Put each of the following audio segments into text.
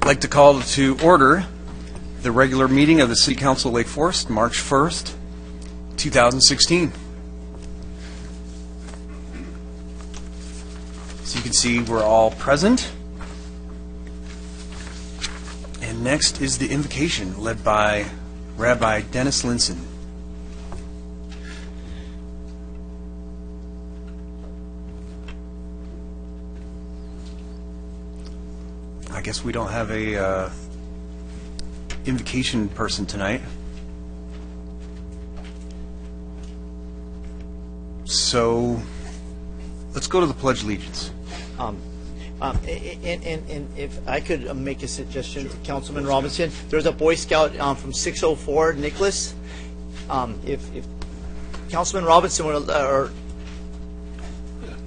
like to call to order the regular meeting of the City Council of Lake Forest, March 1st, 2016. So you can see we're all present. And next is the invocation led by Rabbi Dennis Linson. I guess we don't have a invocation person tonight. So let's go to the Pledge of Allegiance. And if I could make a suggestion to Councilman Robinson, there's a Boy Scout from 604, Nicholas. If Councilman Robinson would, or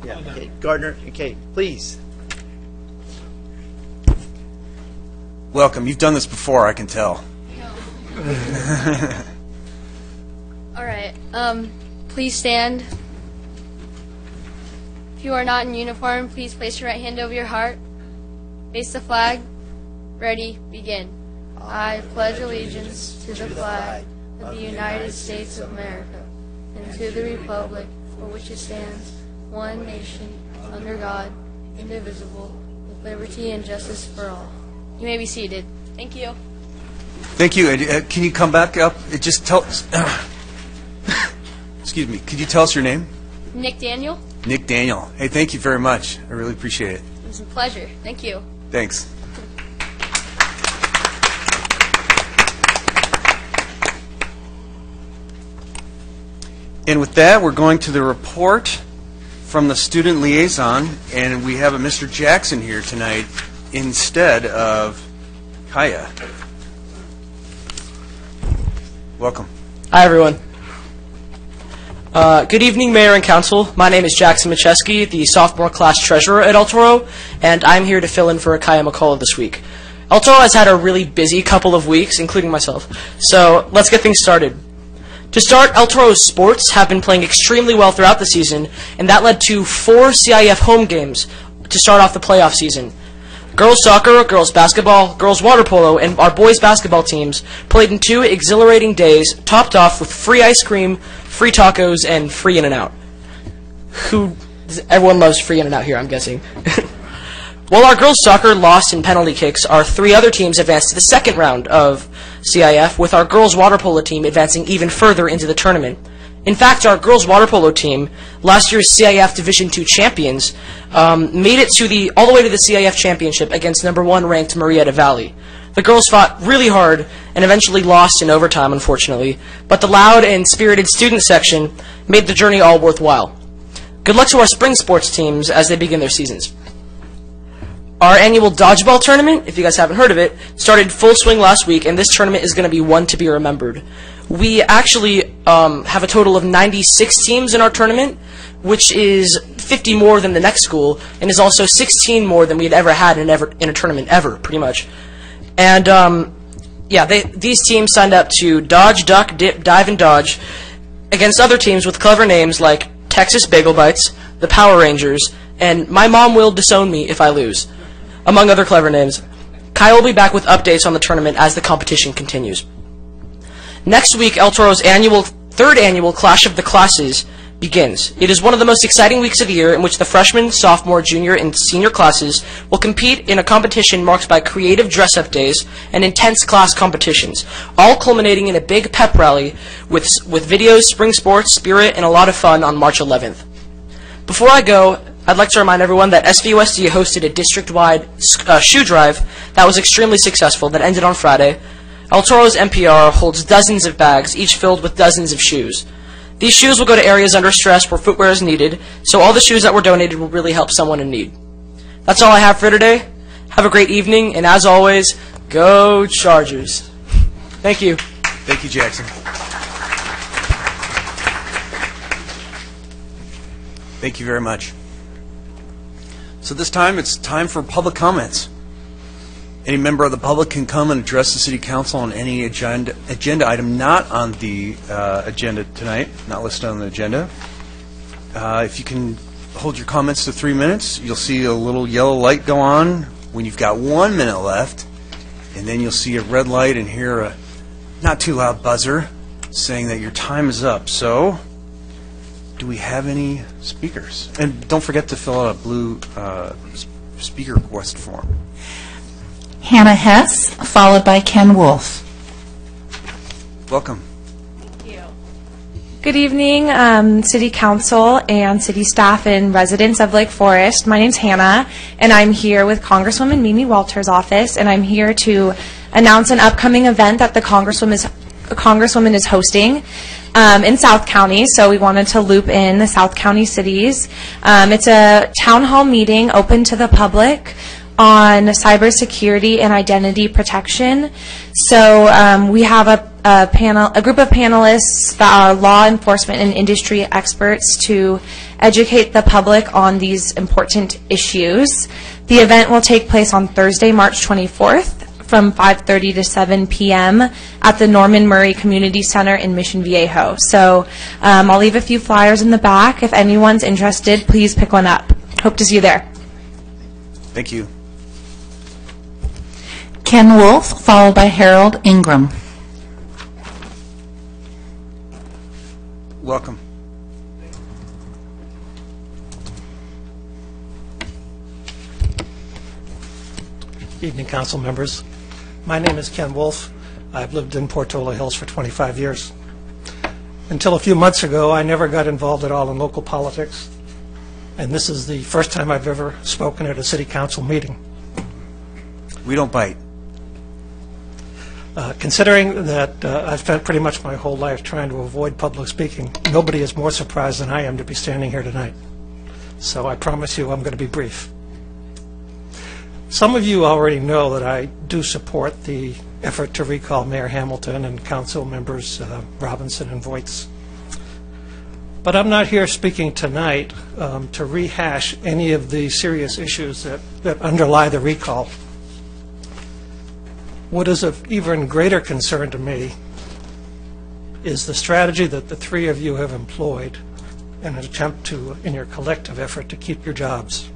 yeah, okay, Gardner, okay, please. Welcome. You've done this before, I can tell. All right. Please stand. If you are not in uniform, please place your right hand over your heart. Face the flag. Ready, begin. I pledge allegiance to the flag of the United States of America and to the republic for which it stands, one nation, under God, indivisible, with liberty and justice for all. You may be seated. Thank you. Thank you. Can you come back up? Just tell us. Excuse me. Could you tell us your name? Nick Daniel. Nick Daniel. Hey, thank you very much. I really appreciate it. It was a pleasure. Thank you. Thanks. And with that, we're going to the report from the Student Liaison, and we have a Mr. Jackson here tonight instead of Kaya. Welcome. Hi, everyone. Good evening, Mayor and Council. My name is Jackson Macheski, the sophomore class treasurer at El Toro, and I'm here to fill in for Kaya McCullough this week. El Toro has had a really busy couple of weeks, including myself, so let's get things started. To start, El Toro's sports have been playing extremely well throughout the season, and that led to 4 CIF home games to start off the playoff season. Girls soccer, girls basketball, girls water polo, and our boys basketball teams played in 2 exhilarating days, topped off with free ice cream, free tacos, and free In-N-Out. Everyone loves free In-N-Out here, I'm guessing. While our girls soccer lost in penalty kicks, our 3 other teams advanced to the second round of CIF, with our girls water polo team advancing even further into the tournament. In fact, our girls water polo team, last year's CIF Division II champions, made it all the way to the CIF championship against number 1 ranked Marietta Valley. The girls fought really hard and eventually lost in overtime, unfortunately, but the loud and spirited student section made the journey all worthwhile. Good luck to our spring sports teams as they begin their seasons. Our annual Dodgeball Tournament, if you guys haven't heard of it, started full swing last week, and this tournament is going to be one to be remembered. We actually have a total of 96 teams in our tournament, which is 50 more than the next school, and is also 16 more than we had ever had in a tournament ever, pretty much. And these teams signed up to dodge, duck, dip, dive, and dodge against other teams with clever names like Texas Bagel Bites, the Power Rangers, and My Mom Will Disown Me If I Lose, among other clever names. Kyle will be back with updates on the tournament as the competition continues. Next week, El Toro's 3rd annual Clash of the Classes begins. It is one of the most exciting weeks of the year in which the freshman, sophomore, junior, and senior classes will compete in a competition marked by creative dress-up days and intense class competitions, all culminating in a big pep rally with videos, spring sports, spirit, and a lot of fun on March 11th. Before I go, I'd like to remind everyone that SVUSD hosted a district-wide shoe drive that was extremely successful that ended on Friday. El Toro's NPR holds dozens of bags, each filled with dozens of shoes. These shoes will go to areas under stress where footwear is needed, so all the shoes that were donated will really help someone in need. That's all I have for today. Have a great evening, and as always, go Chargers. Thank you. Thank you, Jackson. Thank you very much. So this time, it's time for public comments. Any member of the public can come and address the City Council on any agenda item not on the agenda tonight, not listed on the agenda. If you can hold your comments to 3 minutes, you'll see a little yellow light go on. When you've got 1 minute left, and then you'll see a red light and hear a not too loud buzzer saying that your time is up. So, do we have any speakers? And don't forget to fill out a blue speaker request form. Hannah Hess, followed by Ken Wolf. Welcome. Good evening, City Council and City staff and residents of Lake Forest. My name's Hannah, and I'm here with Congresswoman Mimi Walter's office, and I'm here to announce an upcoming event that the Congresswoman is hosting in South County, so we wanted to loop in the South County cities. It's a town hall meeting open to the public on cybersecurity and identity protection. So we have a group of panelists that are law enforcement and industry experts to educate the public on these important issues. The event will take place on Thursday, March 24th from 5:30 to 7 p.m. at the Norman Murray Community Center in Mission Viejo. So I'll leave a few flyers in the back. If anyone's interested, please pick one up. Hope to see you there. Thank you. Ken Wolf, followed by Harold Ingram. Welcome. Evening, council members. My name is Ken Wolf. I've lived in Portola Hills for 25 years. Until a few months ago, I never got involved at all in local politics, and this is the first time I've ever spoken at a city council meeting. We don't bite. Considering that I've spent pretty much my whole life trying to avoid public speaking, nobody is more surprised than I am to be standing here tonight. So I promise you I'm going to be brief. Some of you already know that I do support the effort to recall Mayor Hamilton and council members Robinson and Voights. But I'm not here speaking tonight to rehash any of the serious issues that underlie the recall. What is of even greater concern to me is the strategy that the three of you have employed in an attempt in your collective effort to keep your jobs.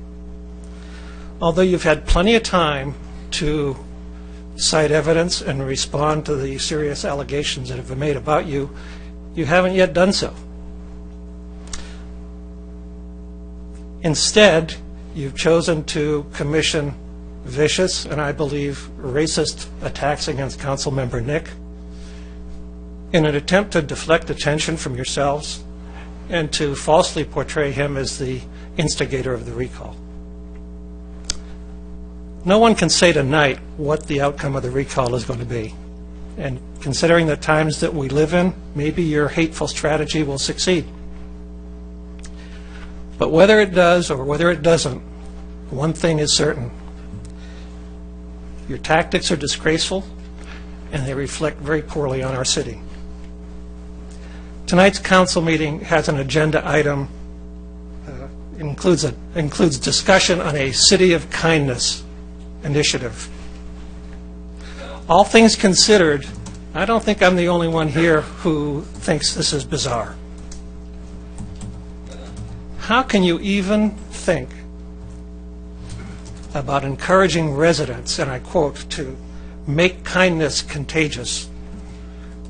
Although you've had plenty of time to cite evidence and respond to the serious allegations that have been made about you, you haven't yet done so. Instead, you've chosen to commission vicious and, I believe, racist attacks against Councilmember Nick in an attempt to deflect attention from yourselves and to falsely portray him as the instigator of the recall. No one can say tonight what the outcome of the recall is going to be. And considering the times that we live in, maybe your hateful strategy will succeed. But whether it does or whether it doesn't, one thing is certain. Your tactics are disgraceful, and they reflect very poorly on our city. Tonight's council meeting has an agenda item, includes discussion on a City of Kindness initiative. All things considered, I don't think I'm the only one here who thinks this is bizarre. How can you even think about encouraging residents, and I quote, to make kindness contagious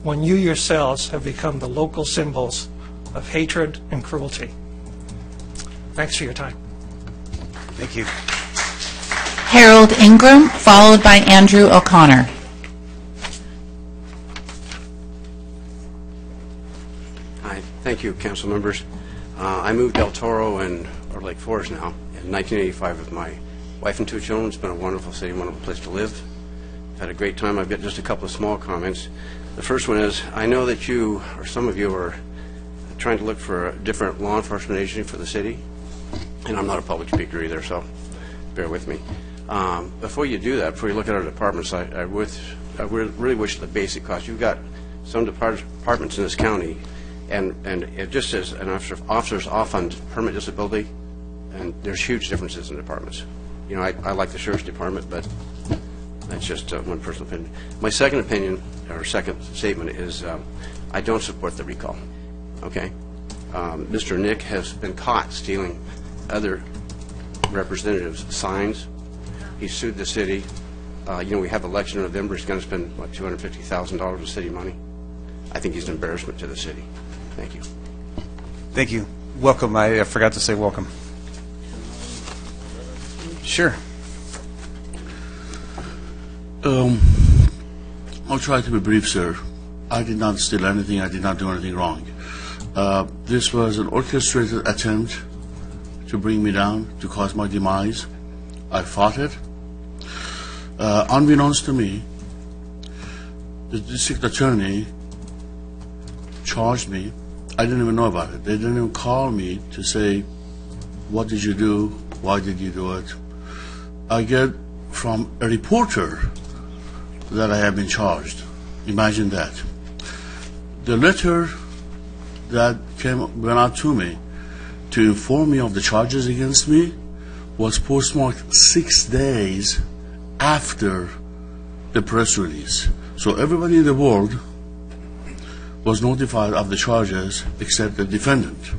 when you yourselves have become the local symbols of hatred and cruelty? Thanks for your time. Thank you. Harold Ingram, followed by Andrew O'Connor. Hi, thank you, council members. I moved Del Toro or Lake Forest now in 1985 with my wife and two children. It's been a wonderful city, wonderful place to live. I've had a great time. I've got just a couple of small comments. The first one is, I know that you, or some of you, are trying to look for a different law enforcement agency for the city, and I'm not a public speaker either, so bear with me. Before you do that, before you look at our departments, I really wish the basic cost. You've got some departments in this county, and it just says an officer's off on permanent disability, and there's huge differences in departments. You know, I like the sheriff's department, but that's just one personal opinion. My second opinion, or second statement, is I don't support the recall. Okay? Mr. Nick has been caught stealing other representatives' signs. He sued the city. We have election in November. He's going to spend, what, $250,000 of city money? I think he's an embarrassment to the city. Thank you. Thank you. Welcome. I forgot to say welcome. Sure. I'll try to be brief, sir. I did not steal anything. I did not do anything wrong. This was an orchestrated attempt to bring me down, to cause my demise. I fought it. Unbeknownst to me, the district attorney charged me. I didn't even know about it. They didn't even call me to say, what did you do? Why did you do it? I get from a reporter that I have been charged. Imagine that. The letter that went out to me to inform me of the charges against me was postmarked 6 days after the press release. So everybody in the world was notified of the charges except the defendant.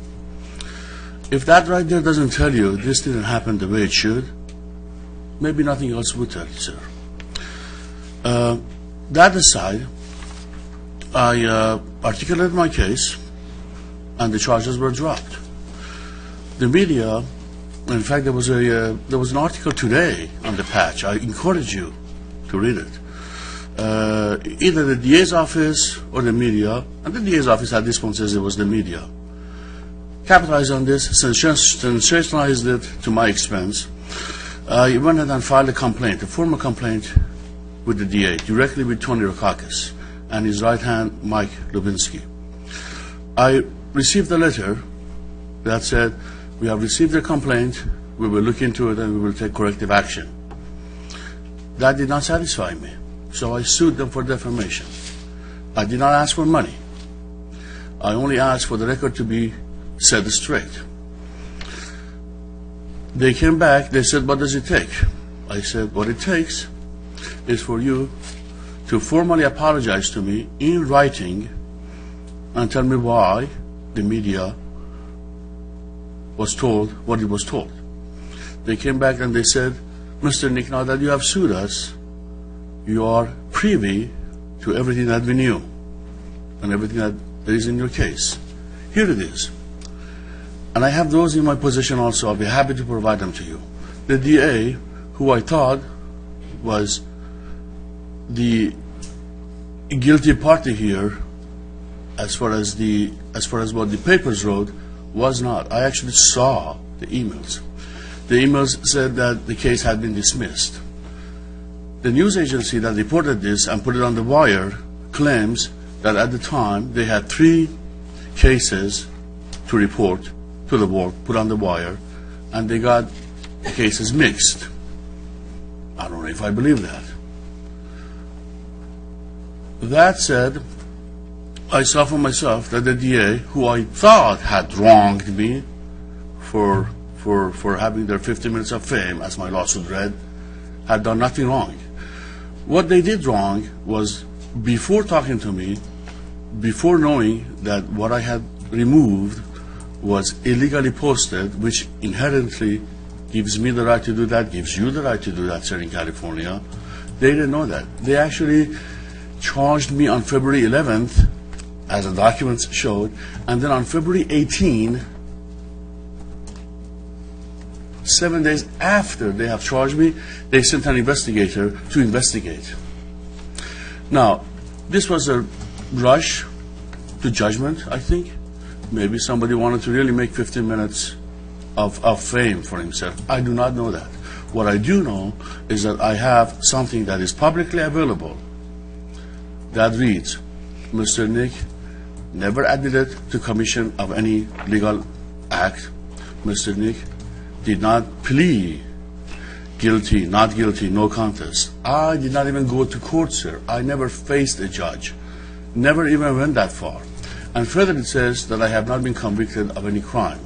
If that right there doesn't tell you this didn't happen the way it should, maybe nothing else would tell you, sir. That aside, I articulated my case and the charges were dropped. The media, in fact, there was an article today on the patch. I encourage you to read it. Either the DA's office or the media, and the DA's office at this point says it was the media, capitalized on this, sensationalized it to my expense. I went ahead and filed a complaint, a formal complaint with the DA, directly with Tony Rakakis and his right hand, Mike Lubinsky. I received a letter that said, we have received a complaint, we will look into it and we will take corrective action. That did not satisfy me, so I sued them for defamation. I did not ask for money. I only asked for the record to be set straight. They came back, they said, what does it take? I said, what it takes is for you to formally apologize to me in writing and tell me why the media was told what it was told. They came back and they said, Mr. Nick, now that you have sued us, you are privy to everything that we knew and everything that is in your case. Here it is. And I have those in my possession also. I'll be happy to provide them to you. The DA, who I thought was the guilty party here, as far as what the papers wrote, was not. I actually saw the emails. The emails said that the case had been dismissed. The news agency that reported this and put it on the wire claims that at the time they had 3 cases to report to the board, put on the wire, and they got the cases mixed. I don't know if I believe that. That said, I saw for myself that the DA, who I thought had wronged me for having their 50 minutes of fame, as my lawsuit read, had done nothing wrong. What they did wrong was, before talking to me, before knowing that what I had removed was illegally posted, which inherently gives me the right to do that, gives you the right to do that, sir, in California, they didn't know that. They actually charged me on February 11th, as the documents showed, and then on February 18, 7 days after they have charged me, they sent an investigator to investigate. Now, this was a rush to judgment, I think. Maybe somebody wanted to really make 15 minutes of fame for himself. I do not know that. What I do know is that I have something that is publicly available that reads, Mr. Nick never admitted to commission of any legal act. Mr. Nick did not plead guilty, not guilty, no contest. I did not even go to court, sir. I never faced a judge. Never even went that far. And further it says that I have not been convicted of any crime.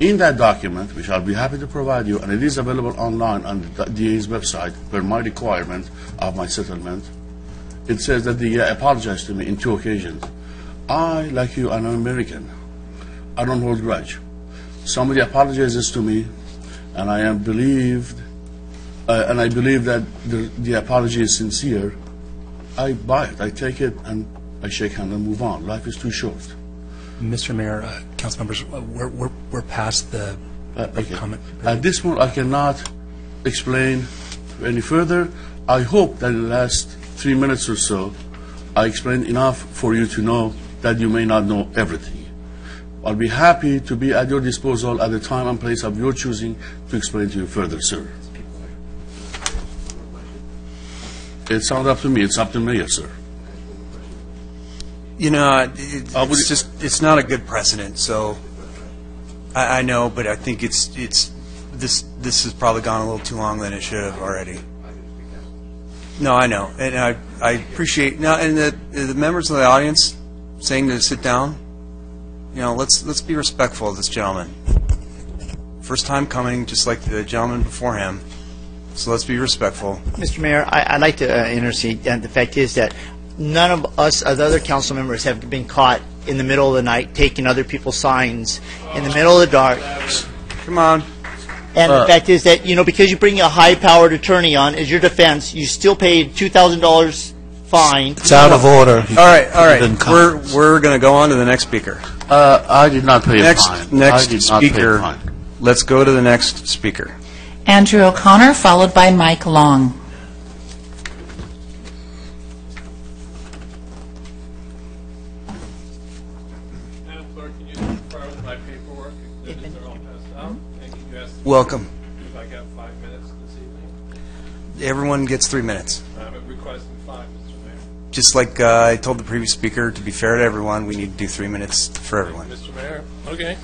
In that document, which I'll be happy to provide you, and it is available online on the DA's website, per my requirement of my settlement, it says that the DA apologized to me in 2 occasions. I, like you, am an American. I don't hold grudge. Somebody apologizes to me, and I am believed and I believe that the apology is sincere, I buy it. I take it and I shake hands and move on. Life is too short. Mr. Mayor, council members, we're past the Okay. comment. At this point, I cannot explain any further. I hope that in the last 3 minutes or so, I explained enough for you to know that you may not know everything. I'll be happy to be at your disposal at the time and place of your choosing to explain to you further, sir. It's not up to me. It's up to the mayor, sir. You know, it's not a good precedent, so I know, but I think this has probably gone a little too long than it should have already. No, I know, and I appreciate now, and the members of the audience saying to sit down. You know, let's be respectful of this gentleman. First time coming, just like the gentleman before him. So let's be respectful. Mr. Mayor, I'd like to intercede, and the fact is that none of us, the other council members, have been caught in the middle of the night taking other people's signs in the middle of the dark. Come on. And the fact is that, you know, because you bring a high-powered attorney on as your defense, you still paid $2,000 fine. It's out of order. All right. We're going to go on to the next speaker. I did not pay a fine. Next I did not pay a speaker. fine. Let's go to the next speaker. Andrew O'Connor, followed by Mike Long. Madam Clerk, can you confirm with my paperwork? Exhibits are all passed out. And can you ask Welcome. if I got 5 minutes this evening? Everyone gets 3 minutes. I'm requesting 5, Mr. Mayor. Just like I told the previous speaker, to be fair to everyone, we need to do 3 minutes for everyone. Mr. Mayor, okay.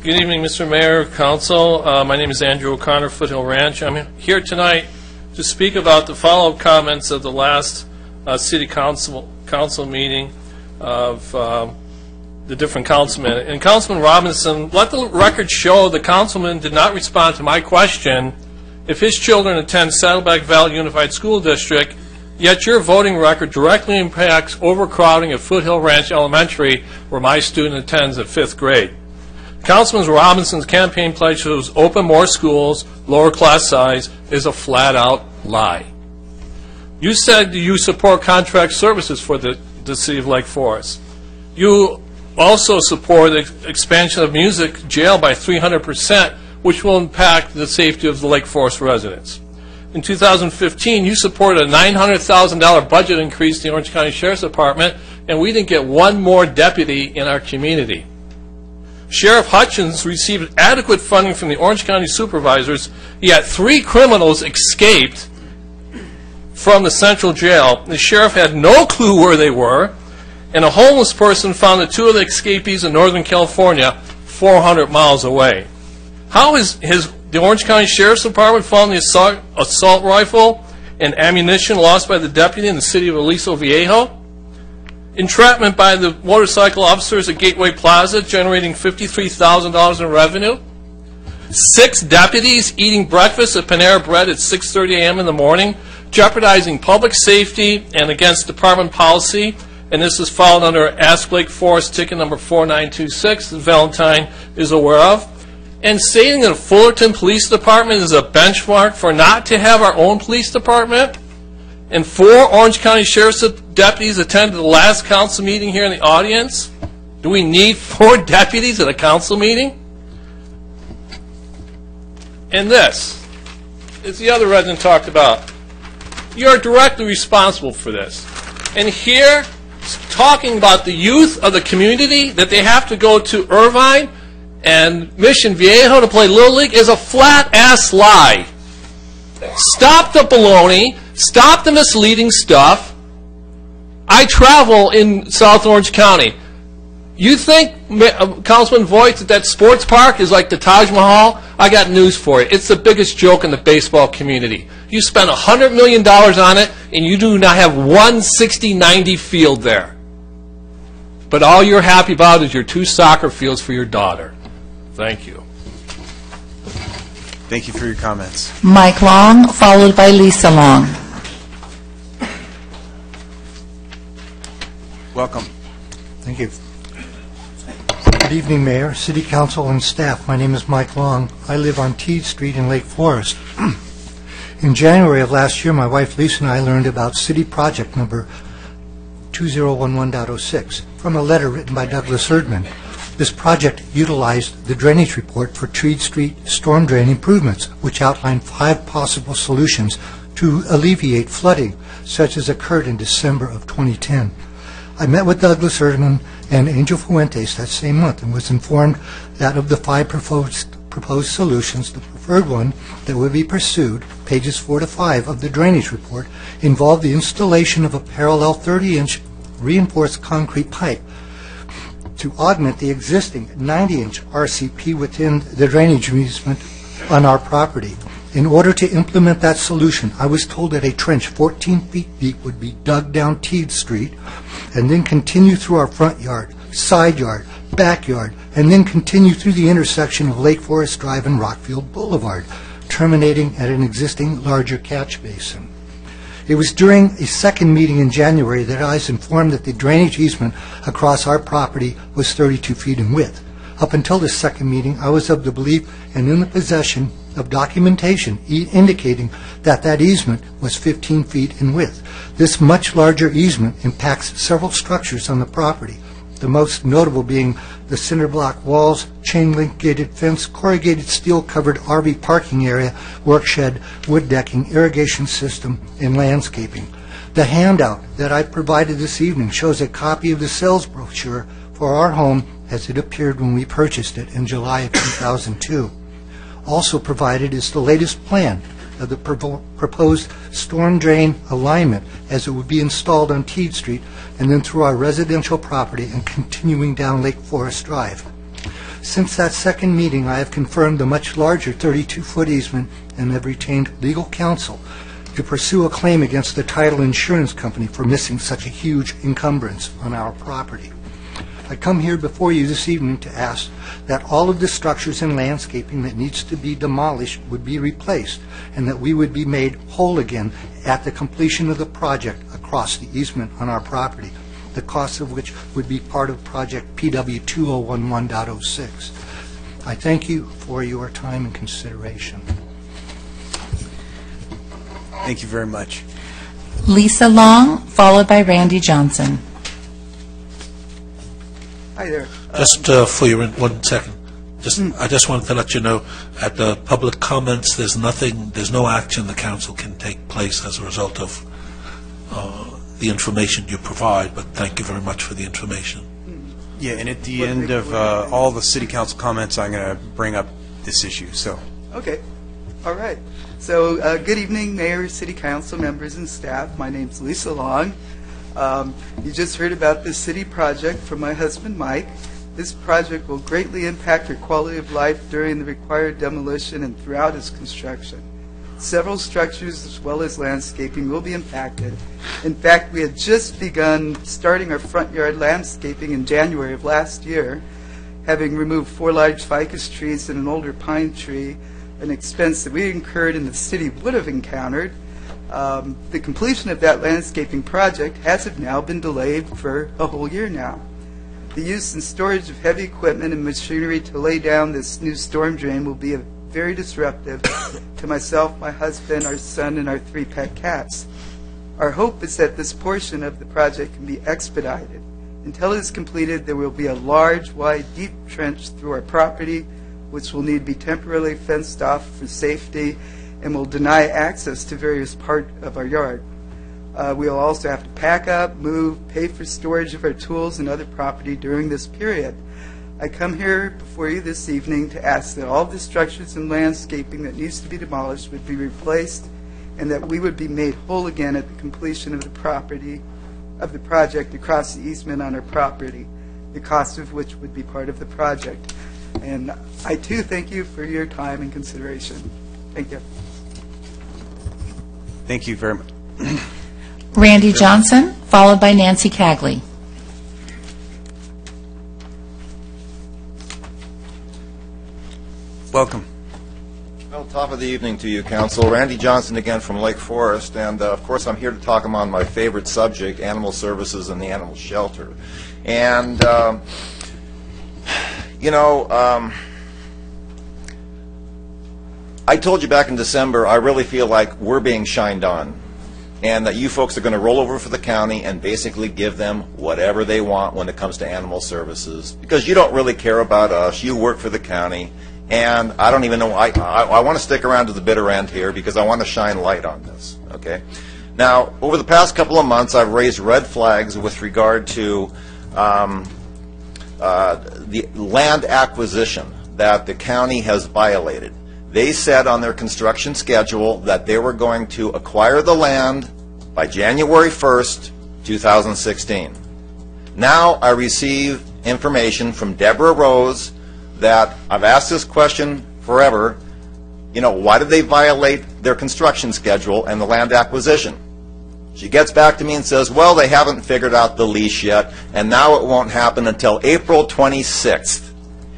Good evening, Mr. Mayor, Council. My name is Andrew O'Connor, Foothill Ranch. I'm here tonight to speak about the follow-up comments of the last City Council meeting of the different councilmen. And Councilman Robinson, let the record show the councilman did not respond to my question if his children attend Saddleback Valley Unified School District, yet your voting record directly impacts overcrowding at Foothill Ranch Elementary, where my student attends at 5th grade. Councilman Robinson's campaign pledge shows open more schools, lower class size, is a flat-out lie. You said you support contract services for the City of Lake Forest. You also support the expansion of music jail by 300%, which will impact the safety of the Lake Forest residents. In 2015, you supported a $900,000 budget increase to the Orange County Sheriff's Department, and we didn't get one more deputy in our community. Sheriff Hutchins received adequate funding from the Orange County supervisors, yet 3 criminals escaped from the central jail. The sheriff had no clue where they were, and a homeless person found the 2 of the escapees in Northern California, 400 miles away. How is the Orange County Sheriff's Department found the assault rifle and ammunition lost by the deputy in the city of Aliso Viejo? Entrapment by the motorcycle officers at Gateway Plaza, generating $53,000 in revenue. 6 deputies eating breakfast at Panera Bread at 6:30 a.m. in the morning, jeopardizing public safety and against department policy. And this is filed under Ask Lake Forest ticket number 4926 that Valentine is aware of. And stating that Fullerton Police Department is a benchmark for not to have our own police department. And 4 Orange County Sheriff's deputies attended the last council meeting here in the audience. Do we need 4 deputies at a council meeting? And this is the other resident talked about. You're directly responsible for this. And here, talking about the youth of the community, that they have to go to Irvine and Mission Viejo to play Little League is a flat-ass lie. Stop the baloney. Stop the misleading stuff. I travel in South Orange County. You think, Councilman Voigt, that sports park is like the Taj Mahal? I got news for you. It's the biggest joke in the baseball community. You spend $100 million on it, and you do not have one 60-90 field there. But all you're happy about is your 2 soccer fields for your daughter. Thank you. Thank you for your comments. Mike Long, followed by Lisa Long. Welcome. Thank you. Good evening, Mayor, City Council, and staff. My name is Mike Long. I live on Teed Street in Lake Forest. In January of last year, my wife Lisa and I learned about city project number 2011.06 from a letter written by Douglas Erdman. This project utilized the drainage report for Treat Street storm drain improvements, which outlined 5 possible solutions to alleviate flooding, such as occurred in December of 2010. I met with Douglas Erdman and Angel Fuentes that same month and was informed that of the 5 proposed solutions, the preferred one that would be pursued, pages 4 to 5 of the drainage report, involved the installation of a parallel 30-inch reinforced concrete pipe to augment the existing 90-inch RCP within the drainage easement on our property. In order to implement that solution, I was told that a trench 14 feet deep would be dug down Teed Street and then continue through our front yard, side yard, backyard, and then continue through the intersection of Lake Forest Drive and Rockfield Boulevard, terminating at an existing larger catch basin. It was during a second meeting in January that I was informed that the drainage easement across our property was 32 feet in width. Up until this second meeting, I was of the belief and in the possession of documentation indicating that that easement was 15 feet in width. This much larger easement impacts several structures on the property, the most notable being the cinder block walls, chain link gated fence, corrugated steel covered RV parking area, work shed, wood decking, irrigation system, and landscaping. The handout that I provided this evening shows a copy of the sales brochure for our home as it appeared when we purchased it in July of 2002. Also provided is the latest plan of the proposed storm drain alignment as it would be installed on Teed Street and then through our residential property and continuing down Lake Forest Drive. Since that second meeting, I have confirmed the much larger 32-foot easement and have retained legal counsel to pursue a claim against the title insurance company for missing such a huge encumbrance on our property. I come here before you this evening to ask that all of the structures and landscaping that needs to be demolished would be replaced and that we would be made whole again at the completion of the project across the easement on our property, the cost of which would be part of project PW 2011.06. I thank you for your time and consideration. Thank you very much. Lisa Long, followed by Randy Johnson. Hi there. Just for you, 1 second. I just wanted to let you know, at the public comments, there's no action the council can take place as a result of the information you provide, but thank you very much for the information. Yeah, and at the end of all the city council comments, I'm going to bring up this issue. So. Okay. All right. So good evening, Mayor, City Council members, and staff. My name's Lisa Long. You just heard about this city project from my husband, Mike. This project will greatly impact your quality of life during the required demolition and throughout its construction. Several structures as well as landscaping will be impacted. In fact, we had just begun starting our front yard landscaping in January of last year, having removed 4 large ficus trees and an older pine tree, an expense that we incurred and the city would have encountered. The completion of that landscaping project has of now been delayed for a whole year now. The use and storage of heavy equipment and machinery to lay down this new storm drain will be very disruptive to myself, my husband, our son, and our 3 pet cats. Our hope is that this portion of the project can be expedited. Until it is completed, there will be a large, wide, deep trench through our property, which will need to be temporarily fenced off for safety and will deny access to various parts of our yard. We will also have to pack up, move, pay for storage of our tools and other property during this period. I come here before you this evening to ask that all the structures and landscaping that needs to be demolished would be replaced and that we would be made whole again at the completion of the project across the easement on our property, the cost of which would be part of the project. And I too thank you for your time and consideration. Thank you. Thank you very much. Randy Johnson, followed by Nancy Cagley. Welcome. Well, top of the evening to you, Council. Randy Johnson again from Lake Forest, and of course I'm here to talk about my favorite subject, animal services and the animal shelter. And, I told you back in December, I really feel like we're being shined on, and that you folks are going to roll over for the county and basically give them whatever they want when it comes to animal services, because you don't really care about us. You work for the county, and I don't even know. I want to stick around to the bitter end here because I want to shine light on this. Okay. Now, over the past couple of months, I've raised red flags with regard to the land acquisition that the county has violated. They said on their construction schedule that they were going to acquire the land by January 1st, 2016. Now I receive information from Deborah Rose that I've asked this question forever. You know, why did they violate their construction schedule and the land acquisition? She gets back to me and says, well, they haven't figured out the lease yet, and now it won't happen until April 26th.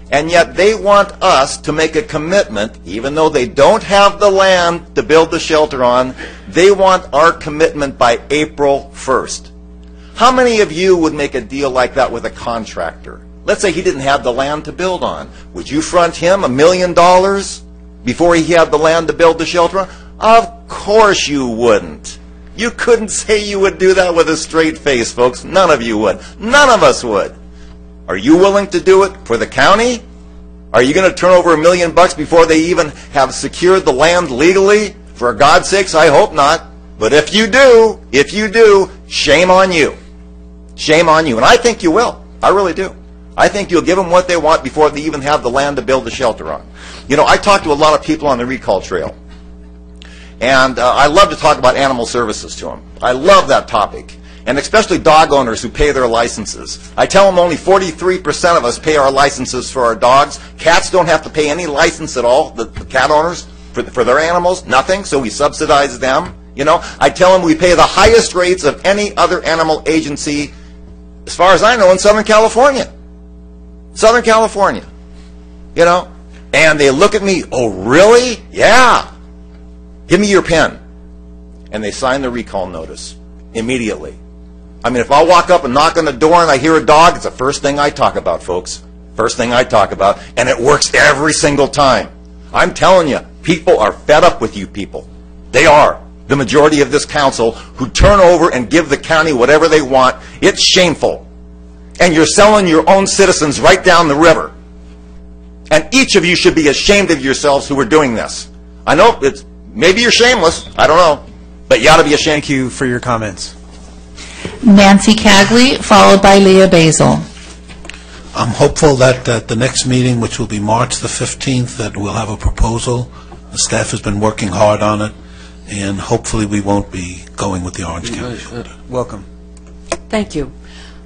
And yet they want us to make a commitment, even though they don't have the land to build the shelter on, they want our commitment by April 1st. How many of you would make a deal like that with a contractor? Let's say he didn't have the land to build on. Would you front him $1 million before he had the land to build the shelter on? Of course you wouldn't. You couldn't say you would do that with a straight face, folks. None of you would. None of us would. Are you willing to do it for the county? Are you going to turn over $1 million before they even have secured the land legally? For God's sakes, I hope not. But if you do, shame on you. Shame on you. And I think you will. I really do. I think you'll give them what they want before they even have the land to build the shelter on. You know, I talk to a lot of people on the recall trail. And I love to talk about animal services to them. I love that topic. And especially dog owners who pay their licenses. I tell them only 43% of us pay our licenses for our dogs. Cats don't have to pay any license at all, the cat owners, for their animals, nothing, so we subsidize them. You know, I tell them we pay the highest rates of any other animal agency, as far as I know, in Southern California. Southern California. You know, and they look at me, oh, really? Yeah. Give me your pen. And they sign the recall notice immediately. I mean, if I walk up and knock on the door and I hear a dog, it's the first thing I talk about, folks. First thing I talk about. And it works every single time. I'm telling you, people are fed up with you people. They are. The majority of this council who turn over and give the county whatever they want. It's shameful. And you're selling your own citizens right down the river. And each of you should be ashamed of yourselves who are doing this. I know it's maybe you're shameless. I don't know. But you ought to be ashamed. Thank you for your comments. Nancy Cagley, followed by Leah Basil. I'm hopeful that at the next meeting, which will be March the 15th, that we'll have a proposal. The staff has been working hard on it, and hopefully we won't be going with the Orange County filter. Welcome. Thank you.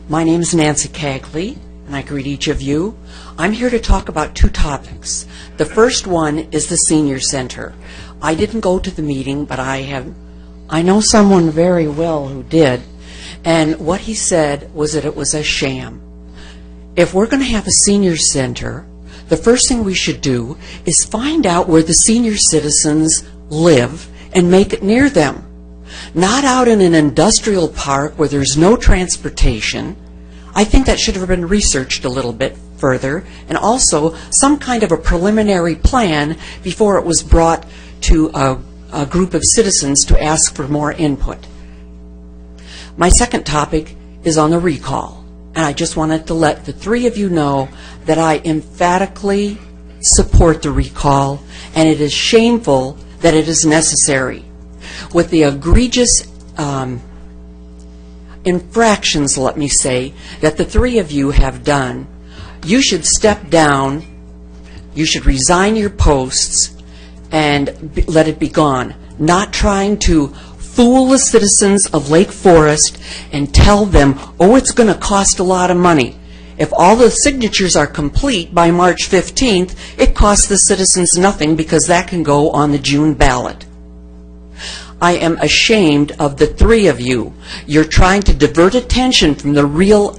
My name is Nancy Cagley, and I greet each of you. I'm here to talk about two topics. The first one is the senior center. I didn't go to the meeting, but I know someone very well who did, and what he said was that it was a sham. If we're going to have a senior center, the first thing we should do is find out where the senior citizens live and make it near them. Not out in an industrial park where there's no transportation. I think that should have been researched a little bit further, and also some kind of a preliminary plan before it was brought to a group of citizens to ask for more input. My second topic is on the recall, and I just wanted to let the three of you know that I emphatically support the recall, and it is shameful that it is necessary. With the egregious infractions, let me say, that the three of you have done, you should step down, you should resign your posts, and let it be gone. Not trying to fool the citizens of Lake Forest and tell them, oh, it's going to cost a lot of money. If all the signatures are complete by March 15th, it costs the citizens nothing because that can go on the June ballot. I am ashamed of the three of you. You're trying to divert attention from the real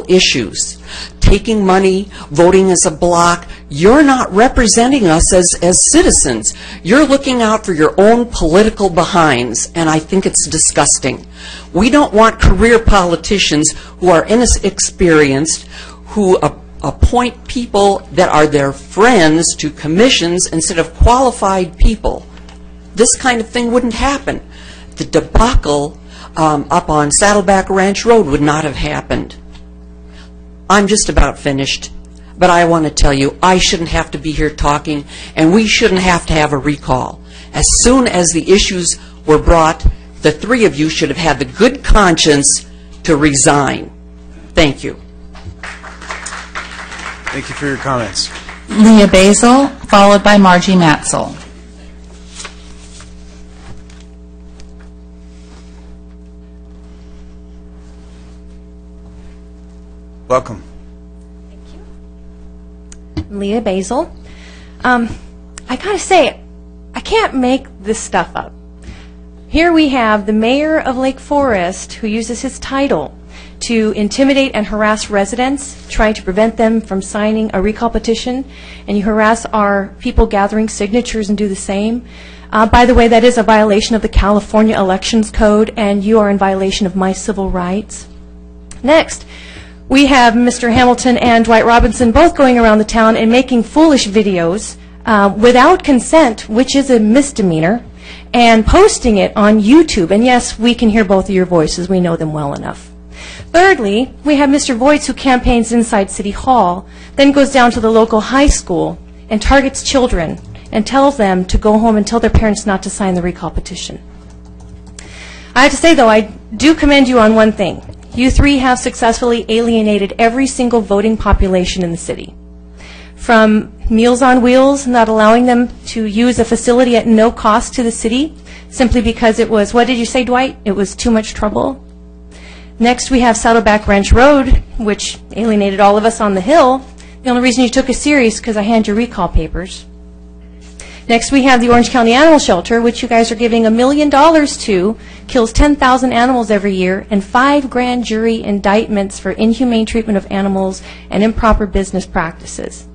issues. Taking money, voting as a bloc. You're not representing us as citizens. You're looking out for your own political behinds, and I think it's disgusting. We don't want career politicians who are inexperienced, who appoint people that are their friends to commissions instead of qualified people, this kind of thing wouldn't happen. The debacle up on Saddleback Ranch Road would not have happened. I'm just about finished, but I want to tell you, I shouldn't have to be here talking, and we shouldn't have to have a recall. As soon as the issues were brought, the three of you should have had the good conscience to resign. Thank you. Thank you for your comments. Leah Basil, followed by Margie Matzel. Welcome. Leah Basil. I gotta say, I can't make this stuff up. Here we have the mayor of Lake Forest who uses his title to intimidate and harass residents, trying to prevent them from signing a recall petition, and you harass our people gathering signatures and do the same. By the way, that is a violation of the California Elections Code, and you are in violation of my civil rights. Next, we have Mr. Hamilton and Dwight Robinson both going around the town and making foolish videos without consent, which is a misdemeanor, and posting it on YouTube. And yes, we can hear both of your voices. We know them well enough. Thirdly, we have Mr. Voights, who campaigns inside City Hall, then goes down to the local high school and targets children and tells them to go home and tell their parents not to sign the recall petition. I have to say, though, I do commend you on one thing. You three have successfully alienated every single voting population in the city. From Meals on Wheels, not allowing them to use a facility at no cost to the city, simply because it was, what did you say, Dwight? It was too much trouble. Next, we have Saddleback Ranch Road, which alienated all of us on the Hill. The only reason you took us serious is because I hand you recall papers. Next, we have the Orange County Animal Shelter, which you guys are giving $1 million to, kills 10,000 animals every year, and 5 grand jury indictments for inhumane treatment of animals and improper business practices.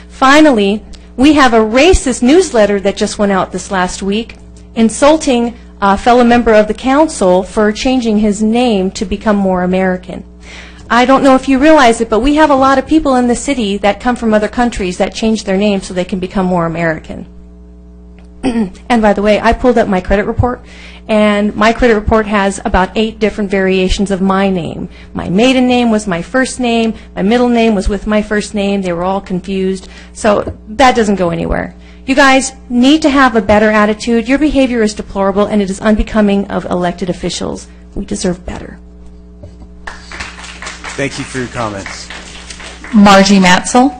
Finally, we have a racist newsletter that just went out this last week, insulting a fellow member of the council for changing his name to become more American. I don't know if you realize it, but we have a lot of people in the city that come from other countries that change their name so they can become more American. And by the way, I pulled up my credit report, and my credit report has about 8 different variations of my name. My maiden name was my first name, my middle name was with my first name, they were all confused, so that doesn't go anywhere. You guys need to have a better attitude. Your behavior is deplorable, and it is unbecoming of elected officials. We deserve better. Thank you for your comments. Margie Matzel.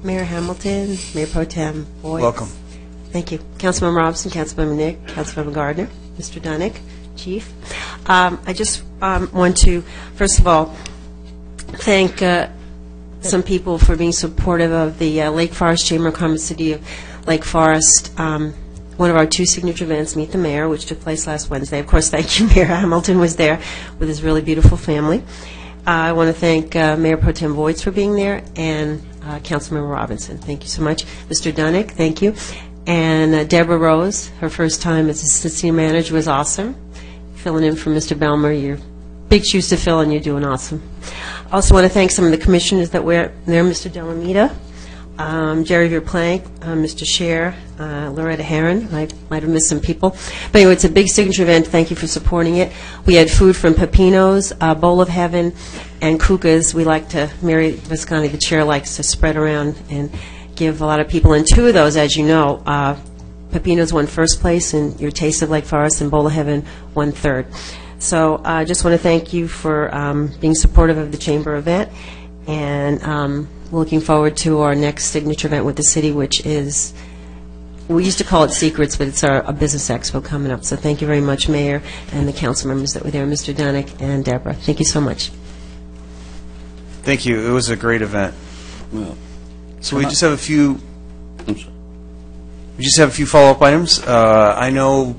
Mayor Hamilton, Mayor Pro Tem Boyd. Welcome. Thank you. Councilmember Robinson, Councilmember Nick, Councilmember Gardner, Mr. Dunick, Chief. I just want to, first of all, thank some people for being supportive of the Lake Forest Chamber of Commerce City of Lake Forest. One of our 2 signature events, Meet the Mayor, which took place last Wednesday. Of course, thank you, Mayor Hamilton was there with his really beautiful family. I want to thank Mayor Pro Tem Voights for being there, and Councilmember Robinson. Thank you so much. Mr. Dunick, thank you. And Deborah Rose, her first time as assistant city manager was awesome. Filling in for Mr. Belmer, you're big shoes to fill, and you're doing awesome. I also want to thank some of the commissioners that were there, Mr. Delamita, Jerry Verplank, Mr. Scher, Loretta Herron. I might have missed some people. But anyway, it's a big signature event. Thank you for supporting it. We had food from Pepino's, Bowl of Heaven, and Kuka's. We like to, Mary Visconti, the chair, likes to spread around and give a lot of people. And 2 of those, as you know, Pepino's won first place, and Your Taste of Lake Forest and Bowl of Heaven won third. So I just want to thank you for being supportive of the Chamber event, and we're looking forward to our next signature event with the city, which is, we used to call it Secrets, but it's a business expo coming up. So thank you very much, Mayor, and the council members that were there, Mr. Dunick and Deborah. Thank you so much. Thank you. It was a great event. Well, so we just have a few. We just have a few follow-up items. I know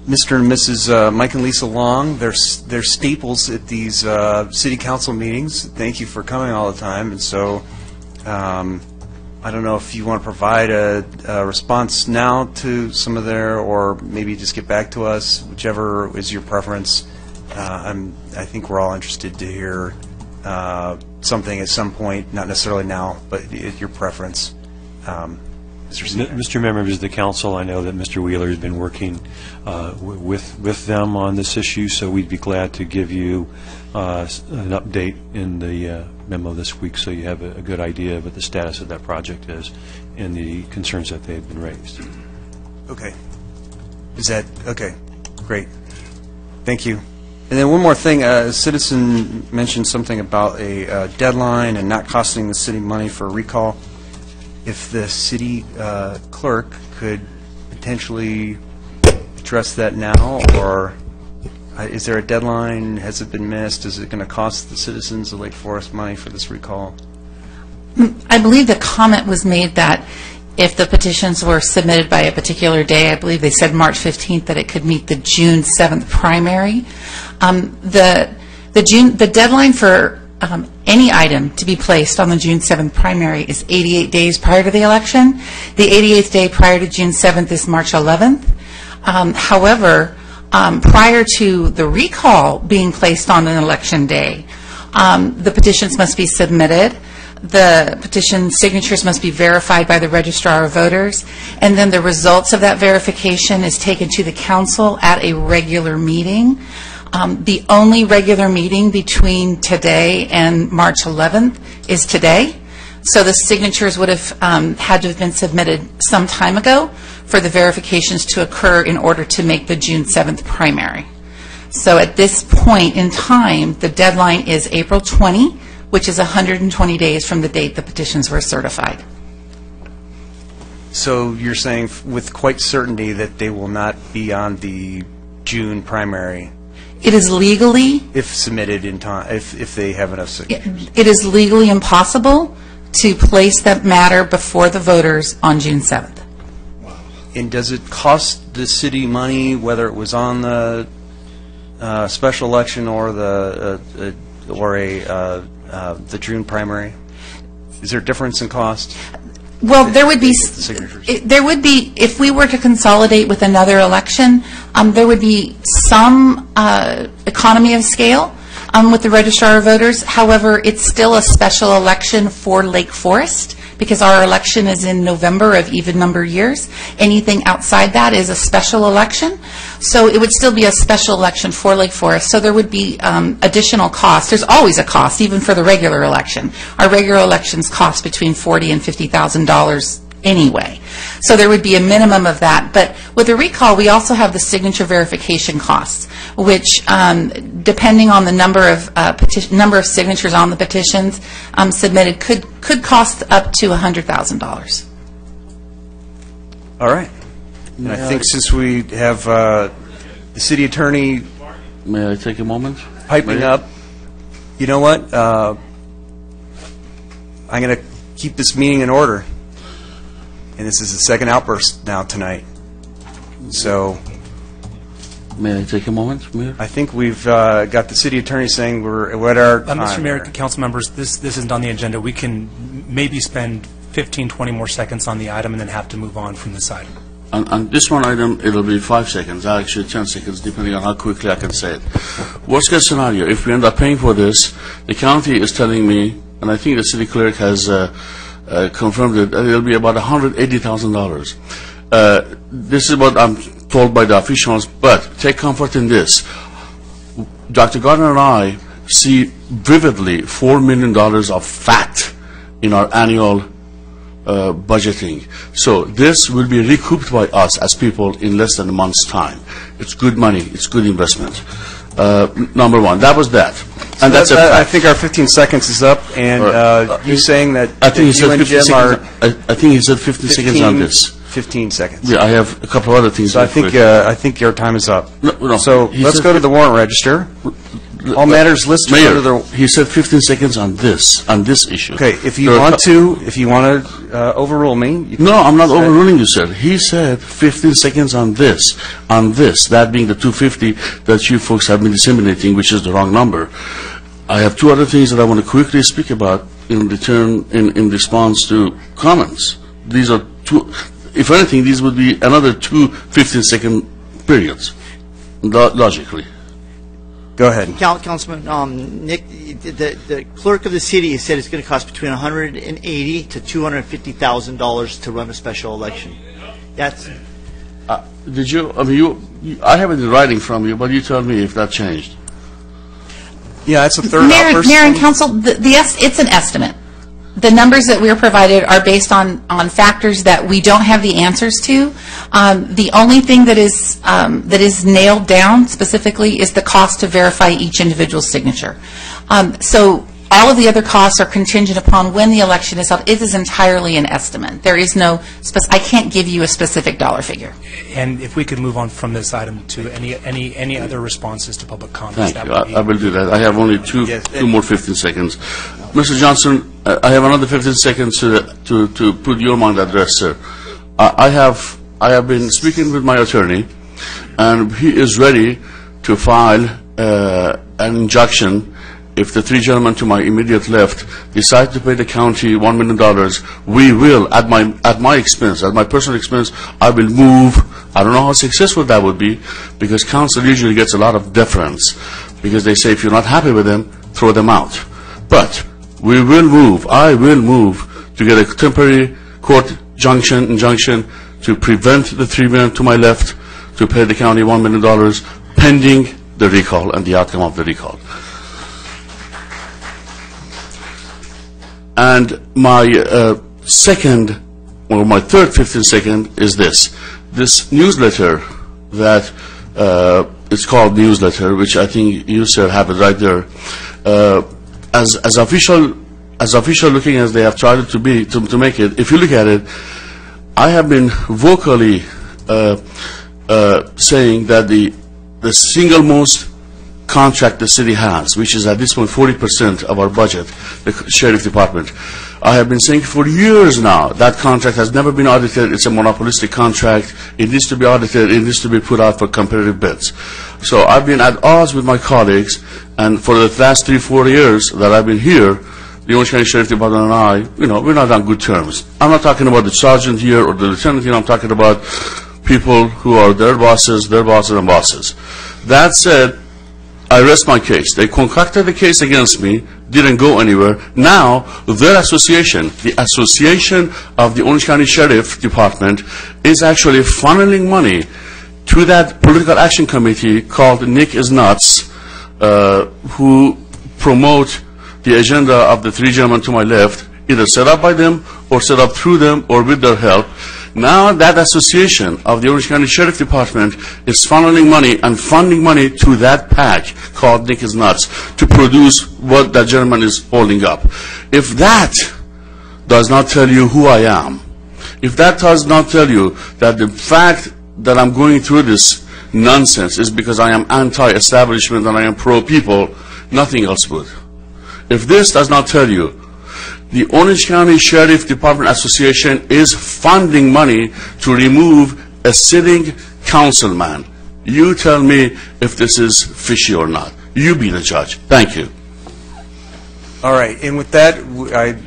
Mr. and Mrs. Mike and Lisa Long, they're staples at these city council meetings. Thank you for coming all the time. And so I I don't know if you want to provide a response now to some of their, or maybe just get back to us, whichever is your preference. I think we're all interested to hear something at some point, not necessarily now, but at your preference. Mr. Mayor, members of the council, I know that Mr. Wheeler has been working with them on this issue, so we'd be glad to give you an update in the memo this week, so you have a good idea of what the status of that project is and the concerns that they have been raised. Okay. Is that okay? Great. Thank you. And then one more thing, a citizen mentioned something about a deadline and not costing the city money for a recall. If the city clerk could potentially address that now, or is there a deadline? Has it been missed? Is it going to cost the citizens of Lake Forest money for this recall? I believe the comment was made that if the petitions were submitted by a particular day, I believe they said March 15th, that it could meet the June 7th primary. The deadline for any item to be placed on the June 7th primary is 88 days prior to the election. The 88th day prior to June 7th is March 11th. However, prior to the recall being placed on an election day, the petitions must be submitted. The petition signatures must be verified by the registrar of voters, and then the results of that verification is taken to the council at a regular meeting. The only regular meeting between today and March 11th is today. So the signatures would have had to have been submitted some time ago for the verifications to occur in order to make the June 7th primary. So at this point in time, the deadline is April 20, which is 120 days from the date the petitions were certified. So you're saying with quite certainty that they will not be on the June primary? It is legally, if submitted in time, if they have enough signatures. It is legally impossible to place that matter before the voters on June 7th. And does it cost the city money, whether it was on the special election or the June primary? Is there a difference in cost? Well, there would be, if we were to consolidate with another election, there would be some economy of scale with the registrar of voters. However, it's still a special election for Lake Forest because our election is in November of even number years. Anything outside that is a special election. So it would still be a special election for Lake Forest. So there would be additional costs. There's always a cost, even for the regular election. Our regular elections cost between $40,000 and $50,000 anyway. So there would be a minimum of that. But with the recall, we also have the signature verification costs, which, depending on the number of signatures on the petitions submitted, could cost up to $100,000. All right. And I think since we have the city attorney, may I take a moment? Piping up. You know what? I'm going to keep this meeting in order. And this is the second outburst now tonight. So, may I take a moment, Mayor? I think we've got the city attorney saying we're at our time. Mr. Mayor, council members, this isn't on the agenda. We can maybe spend 15, 20 more seconds on the item and then have to move on from this item. On this one item, it'll be 5 seconds, actually 10 seconds, depending on how quickly I can say it. Worst case scenario, if we end up paying for this, the county is telling me, and I think the city clerk has confirmed it, it'll be about $180,000. This is what I'm told by the officials, but take comfort in this. Dr. Gardner and I see vividly $4 million of fat in our annual budgeting. So this will be recouped by us as people in less than a month's time. It's good money. It's good investment. Number one. That was that. And that's a fact. I think our 15 seconds is up, and you saying that I think he said you and 15 Jim are... I think he said 15 seconds on this. 15 seconds. Yeah, I have a couple of other things. So I think your time is up. No, so let's go to the warrant register. All matters listed Mayor, under the... he said 15 seconds on this issue. Okay, if you want to overrule me... No, I'm not overruling you, sir. He said 15 seconds on this, that being the 250 that you folks have been disseminating, which is the wrong number. I have two other things that I want to quickly speak about. in return, in response to comments. These are two, if anything, these would be another two 15-second periods, logically. Go ahead. Councilman, Nick, the clerk of the city said it's going to cost between $180,000 to $250,000 to run a special election. That's. Did you? I mean, I have it in writing from you, but you tell me if that changed. Yeah, it's a third. Mayor and Council, it's an estimate. The numbers that we're provided are based on factors that we don't have the answers to. The only thing that is nailed down specifically is the cost to verify each individual's signature. So all of the other costs are contingent upon when the election is held. It is entirely an estimate. There is no I can't give you a specific dollar figure. And if we could move on from this item to any other responses to public comments. Thank you. I will do that. I have only two more 15 seconds. Mr. Johnson, I have another 15 seconds to put your mind at rest, sir. I have been speaking with my attorney, and he is ready to file an injunction if the three gentlemen to my immediate left decide to pay the county $1 million. We will, at my expense, at my personal expense, I will move. I don't know how successful that would be, because council usually gets a lot of deference, because they say if you're not happy with them, throw them out. But we will move. I will move to get a temporary court injunction to prevent the three men to my left to pay the county $1 million pending the recall and the outcome of the recall. And my second, or my third 15 second is this. This newsletter that it's called newsletter, which I think you, sir, have it right there. As official looking as they have tried to be, to make it, if you look at it, I have been vocally saying that the single most contract the city has, which is at this point 40% of our budget, the sheriff department. I have been saying for years now that contract has never been audited. It's a monopolistic contract. It needs to be audited. It needs to be put out for competitive bids. So I've been at odds with my colleagues, and for the last 3-4 years that I've been here, the Orange County Sheriff Department and I, we're not on good terms. I'm not talking about the sergeant here or the lieutenant here. I'm talking about people who are their bosses, and bosses. That said, I rest my case. They concocted the case against me, didn't go anywhere. Now, their association, the Association of the Orange County Sheriff Department, is actually funneling money to that political action committee called Nick is Nuts, who promote the agenda of the three gentlemen to my left, either set up by them or set up through them or with their help. Now that association of the Orange County Sheriff Department is funneling money and funding money to that PAC called Nick is Nuts to produce what that gentleman is holding up. If that does not tell you who I am, if that does not tell you that the fact that I'm going through this nonsense is because I am anti-establishment and I am pro-people, nothing else would. If this does not tell you the Orange County Sheriff Department Association is funding money to remove a sitting councilman, you tell me if this is fishy or not. You be the judge. Thank you. All right, and with that,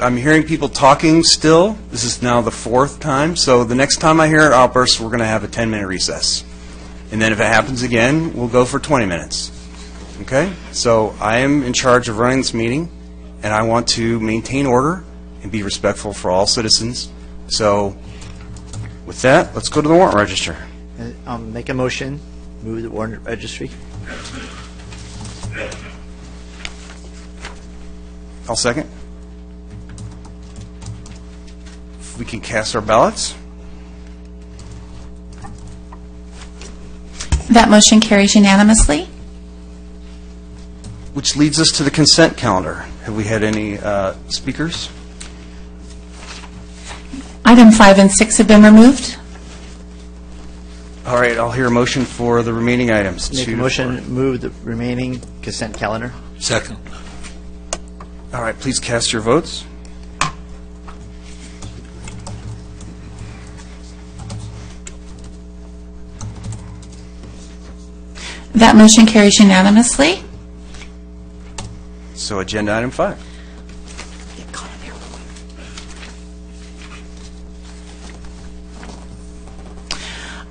I'm hearing people talking still. This is now the fourth time, so the next time I hear an outburst, we're going to have a 10-minute recess. And then if it happens again, we'll go for 20 minutes. Okay? So I am in charge of running this meeting, and I want to maintain order and be respectful for all citizens. So with that, let's go to the warrant register. Make a motion, move the warrant registry. I'll second. If we can cast our ballots. That motion carries unanimously. Which leads us to the consent calendar. Have we had any speakers? Item 5 and 6 have been removed. All right, I'll hear a motion for the remaining items. Make a motion, move the remaining consent calendar. Second. All right, please cast your votes. That motion carries unanimously. So agenda item 5.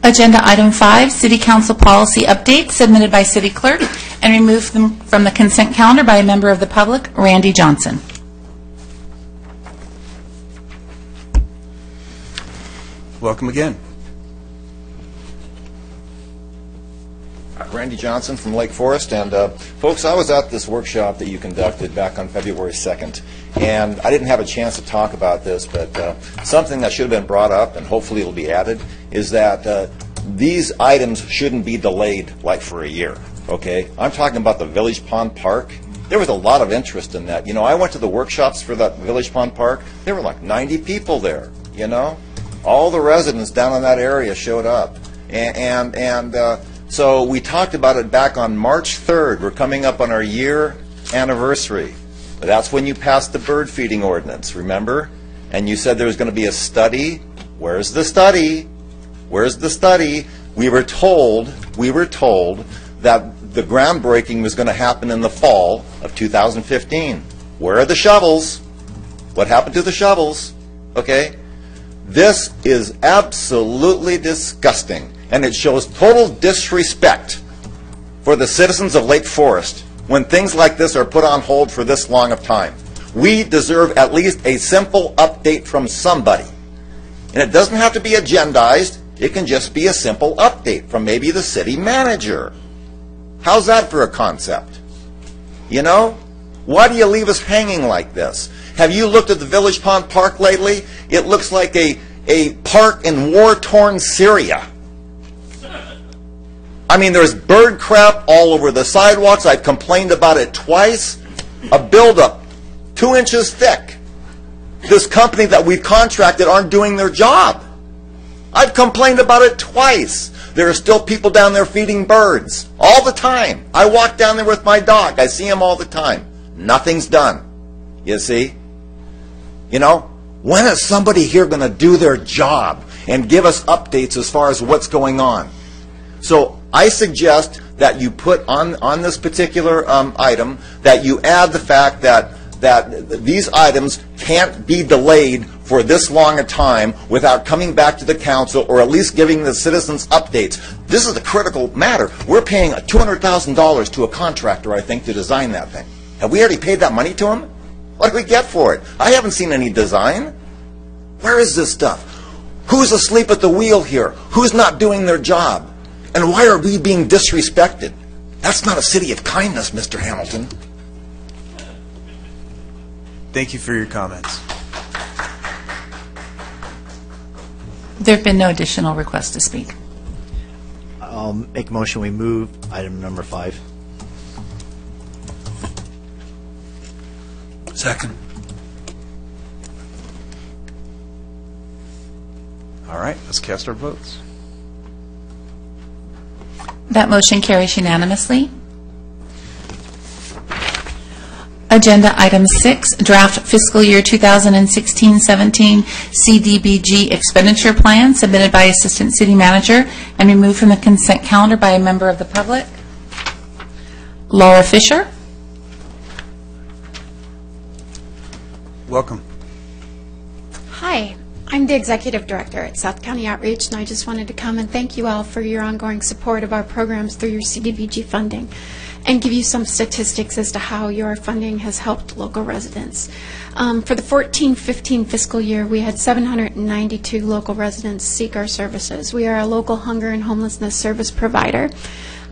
Agenda item 5, City Council policy updates submitted by City Clerk and removed from the consent calendar by a member of the public, Randy Johnson. Welcome again. Randy Johnson from Lake Forest, and folks, I was at this workshop that you conducted back on February 2nd, and I didn't have a chance to talk about this, but something that should have been brought up, and hopefully it'll be added, is that these items shouldn't be delayed like for a year, okay? I'm talking about the Village Pond Park. There was a lot of interest in that. You know, I went to the workshops for that Village Pond Park. There were like 90 people there, you know? All the residents down in that area showed up, so we talked about it back on March 3rd. We're coming up on our year anniversary. That's when you passed the bird feeding ordinance, remember? And you said there was going to be a study. Where's the study? Where's the study? We were told that the groundbreaking was going to happen in the fall of 2015. Where are the shovels? What happened to the shovels? Okay? This is absolutely disgusting. And it shows total disrespect for the citizens of Lake Forest when things like this are put on hold for this long of time. We deserve at least a simple update from somebody. And it doesn't have to be agendized. It can just be a simple update from maybe the city manager. How's that for a concept? You know? Why do you leave us hanging like this? Have you looked at the Village Pond Park lately? It looks like a park in war-torn Syria. I mean, there's bird crap all over the sidewalks. I've complained about it twice. A buildup 2 inches thick. This company that we've contracted aren't doing their job. I've complained about it twice. There are still people down there feeding birds all the time. I walk down there with my dog. I see him all the time. Nothing's done. You see? You know, when is somebody here going to do their job and give us updates as far as what's going on? So I suggest that you put on this particular item that you add the fact that these items can't be delayed for this long a time without coming back to the council or at least giving the citizens updates. This is a critical matter. We're paying $200,000 to a contractor, I think, to design that thing. Have we already paid that money to him? What do we get for it? I haven't seen any design. Where is this stuff? Who's asleep at the wheel here? Who's not doing their job? And why are we being disrespected? That's not a city of kindness, Mr. Hamilton. Thank you for your comments. There have been no additional requests to speak. I'll make a motion we move item number 5. Second. All right, let's cast our votes. That motion carries unanimously. Agenda item 6, draft fiscal year 2016-17 Cdbg expenditure plan submitted by Assistant City Manager and removed from the consent calendar by a member of the public. Laura Fisher. Welcome. Hi, I'm the Executive Director at South County Outreach, and I just wanted to come and thank you all for your ongoing support of our programs through your Cdbg funding and give you some statistics as to how your funding has helped local residents. For the 14-15 fiscal year, we had 792 local residents seek our services. We are a local hunger and homelessness service provider.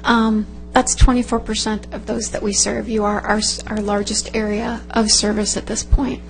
That's 24% of those that we serve. You are our largest area of service at this point.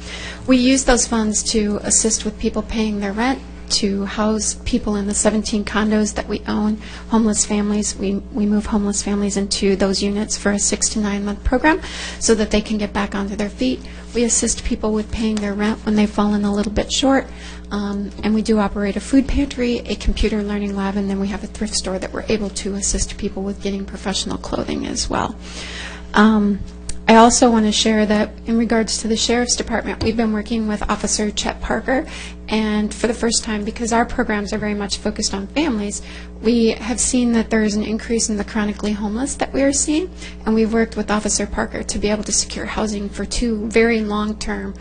We use those funds to assist with people paying their rent, to house people in the 17 condos that we own, homeless families. We move homeless families into those units for a 6 to 9 month program so that they can get back onto their feet. We assist people with paying their rent when they've fallen a little bit short. And we do operate a food pantry, a computer learning lab, and then we have a thrift store that we're able to assist people with getting professional clothing as well. I also want to share that in regards to the Sheriff's Department, we've been working with Officer Chet Parker, and for the first time, because our programs are very much focused on families, we have seen that there is an increase in the chronically homeless that we are seeing, and we've worked with Officer Parker to be able to secure housing for 2 very long-term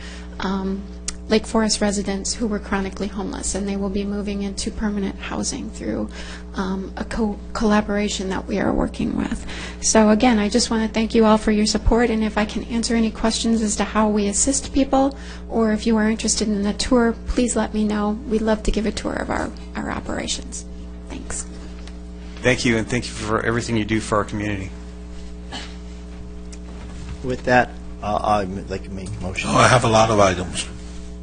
Lake Forest residents who were chronically homeless, and they will be moving into permanent housing through a collaboration that we are working with. So again, I just want to thank you all for your support, and if I can answer any questions as to how we assist people, or if you are interested in a tour, please let me know. We'd love to give a tour of our operations. Thanks. Thank you, and thank you for everything you do for our community. With that, I'd like to make a motion. Oh, I have a lot of items